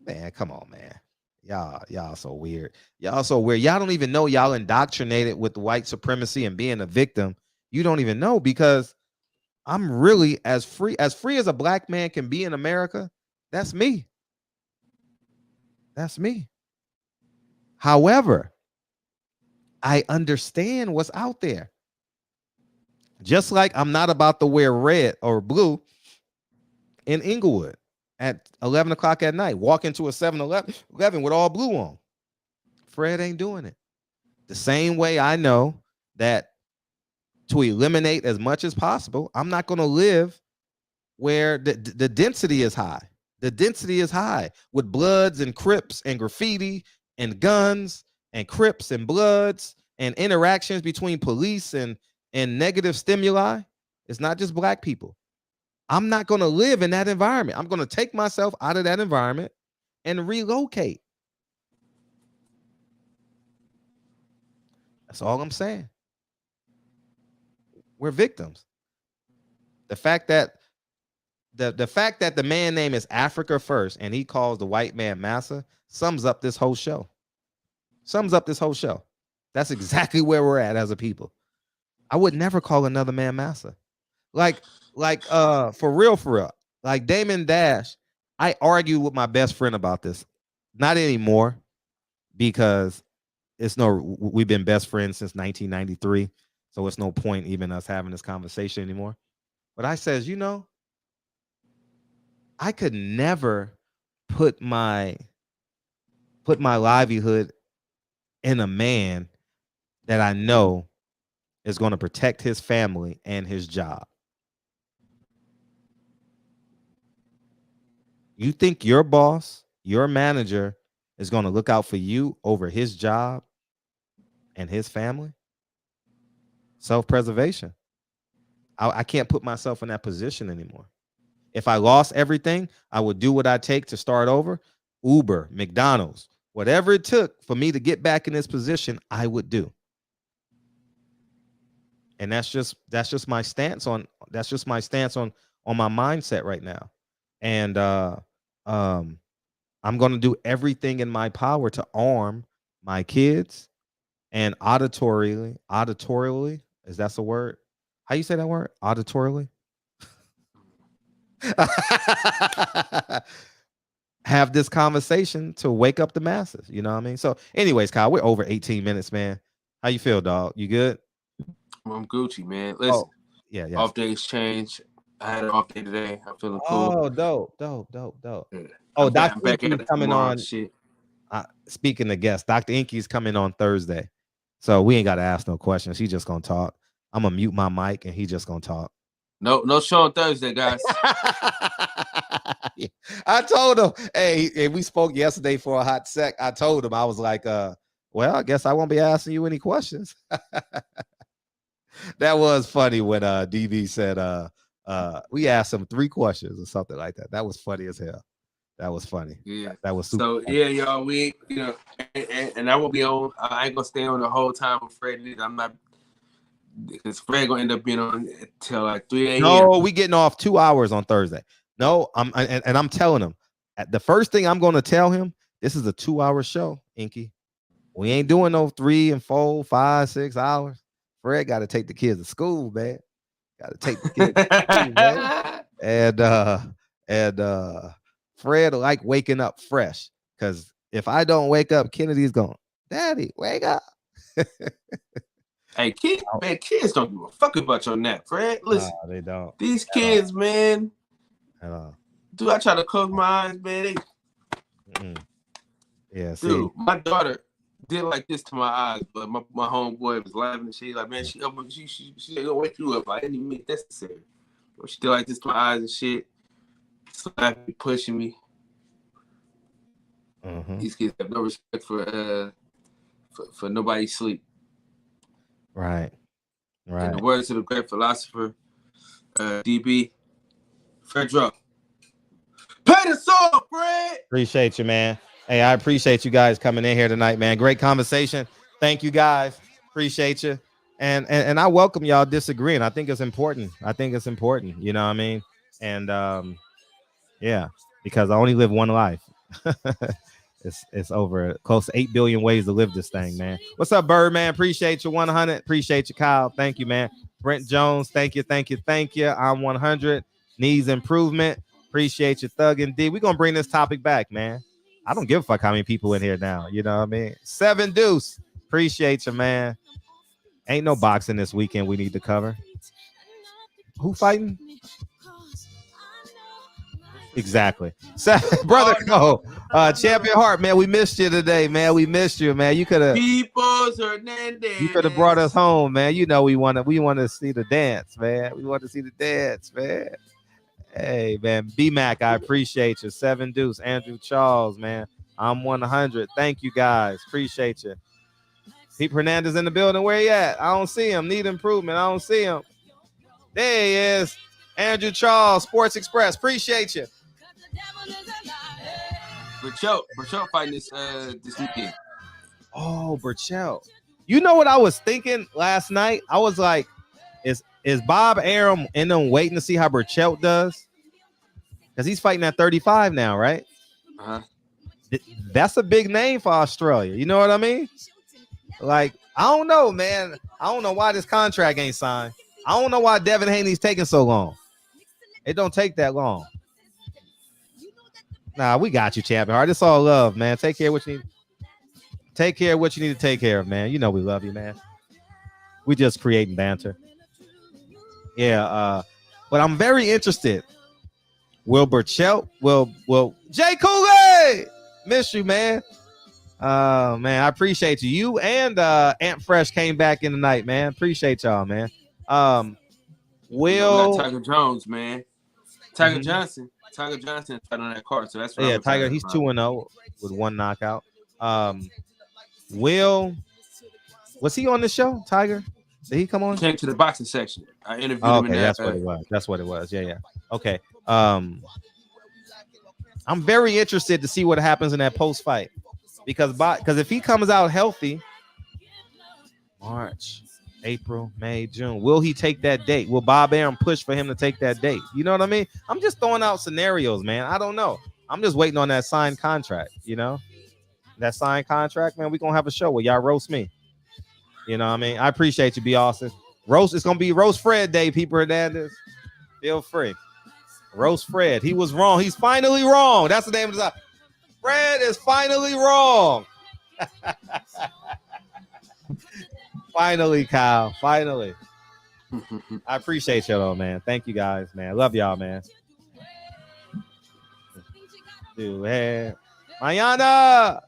Man, come on, man. Y'all so weird. Y'all so weird. Y'all don't even know y'all indoctrinated with white supremacy and being a victim. You don't even know, because I'm really as free as a black man can be in America. That's me. That's me. However, I understand what's out there. Just like I'm not about to wear red or blue in Inglewood at 11 o'clock at night, walk into a 7-Eleven with all blue on. Fred ain't doing it. The same way I know that to eliminate as much as possible, I'm not going to live where the density is high. The density is high with Bloods and Crips and graffiti and guns and Crips and Bloods and interactions between police and negative stimuli. It's not just black people. I'm not going to live in that environment. I'm going to take myself out of that environment and relocate. That's all I'm saying. We're victims. The fact that the man name is Africa First and he calls the white man massa sums up this whole show. That's exactly where we're at as a people. I would never call another man massa. Like for real. Like Damon Dash, I argued with my best friend about this. Not anymore, because we've been best friends since 1993. So it's no point even us having this conversation anymore. But I says, I could never put my livelihood in a man that I know is going to protect his family and his job. You think your boss, your manager, is going to look out for you over his job and his family? Self-preservation. I can't put myself in that position anymore. If I lost everything, I would do what I take to start over. Uber, McDonald's, whatever it took for me to get back in this position, I would do. And that's just my stance on my mindset right now. And I'm going to do everything in my power to arm my kids and auditorially, is that the word? How you say that word? Auditorially? Have this conversation to wake up the masses. You know what I mean? So anyways, Kyle, we're over 18 minutes, man. How you feel, dog? You good? I'm Gucci, man. Listen, yeah. Off day exchange. I had an off day today. I'm feeling cool. Oh, dope. Yeah. Oh, Dr. Inky's coming on. Shit. Speaking of guests, Dr. Inky's coming on Thursday. So we ain't got to ask no questions. He's just going to talk. I'm going to mute my mic and he's just going to talk. No show on Thursday, guys. I told him, hey, we spoke yesterday for a hot sec. I told him, I was like, well, I guess I won't be asking you any questions. That was funny when DB said we asked him 3 questions or something like that. That was funny as hell. That was funny. Yeah. That was super so funny. Yeah, y'all, we and I won't be on. I ain't gonna stay on the whole time with Fred. I'm not, because Fred gonna end up being on until like 3 a.m. No, we getting off 2 hours on Thursday. No, I'm telling him, the first thing I'm gonna tell him, this is a 2-hour show, Inky. We ain't doing no 3 and 4, 5, 6 hours. Fred got to take the kids to school, man. Got to take the kids to school, man. And Fred like waking up fresh, because if I don't wake up, Kennedy's going, Daddy, wake up. Hey, kids don't give a fuck about your nap, Fred. Listen, they don't. These kids, man. Dude, I try to close my eyes, man. Yeah, dude, my daughter did like this to my eyes, but my homeboy was laughing and she like, man, she gonna wake you up. I didn't even make that necessary. She did like this to my eyes and shit, slapping me, pushing me. These kids have no respect for nobody's sleep. Right. In the words of the great philosopher, DB, Fredro, pay the song, Fred. Appreciate you, man. Hey, I appreciate you guys coming in here tonight, man. Great conversation. Thank you, guys. Appreciate you. And I welcome y'all disagreeing. I think it's important. You know what I mean? And yeah, because I only live one life. It's over close to 8 billion ways to live this thing, man. What's up, Birdman? Appreciate you, 100. Appreciate you, Kyle. Thank you, man. Brent Jones, thank you. I'm 100. Needs improvement. Appreciate you, Thug and D. We're gonna bring this topic back, man. I don't give a fuck how many people in here now. You know what I mean? 7 Deuce. Appreciate you, man. Ain't no boxing this weekend we need to cover. Who fighting? Exactly. Brother Cole, Champion Heart, man, we missed you today, man. We missed you, man. You could have brought us home, man. You know we want to see the dance, man. We want to see the dance, man. Hey, man, B-Mac, I appreciate you. 7 Deuce, Andrew Charles, man. I'm 100. Thank you, guys. Appreciate you. Pete Hernandez in the building. Where he at? I don't see him. Need improvement. I don't see him. There he is. Andrew Charles, Sports Express. Appreciate you. Burchell fighting this weekend. Oh, Burchell. You know what I was thinking last night? I was like, is Bob Arum in them waiting to see how Burchell does? Because he's fighting at 35 now, right? Uh-huh. That's a big name for Australia. You know what I mean? Like, I don't know, man. I don't know why this contract ain't signed. I don't know why Devin Haney's taking so long. It don't take that long. Nah, we got you, Champion Heart. It's all love, man. Take care of what you need. Take care of what you need to take care of, man. You know we love you, man. We just creating banter. Yeah, but I'm very interested. Will Burchell, will Jay Cooley, miss you, man. Man, I appreciate you. You and Ant Fresh came back in the night, man. Appreciate y'all, man. We got Tiger Jones, man. Tiger Johnson is fighting on that card, so that's what I'm Tiger. He's 2-0 with 1 knockout. Will, was he on the show? Tiger, did he come on? He came to the boxing section. I interviewed him. Okay, that's what it was. That's what it was. Yeah. Okay. I'm very interested to see what happens in that post fight because if he comes out healthy, March, April, May, June, will he take that date? Will Bob Arum push for him to take that date? You know what I mean? I'm just throwing out scenarios, man. I don't know. I'm just waiting on that signed contract, you know? That signed contract, man, we're going to have a show where y'all roast me. You know what I mean? I appreciate you, B. Austin. Roast, it's going to be Roast Fred Day, Pete Hernandez. Feel free. Roast Fred. He was wrong. He's finally wrong. That's the name of the song. Fred is finally wrong. Finally, Kyle. Finally. I appreciate y'all, man. Thank you, guys, man. Love y'all, man. Dude, hey. Mañana.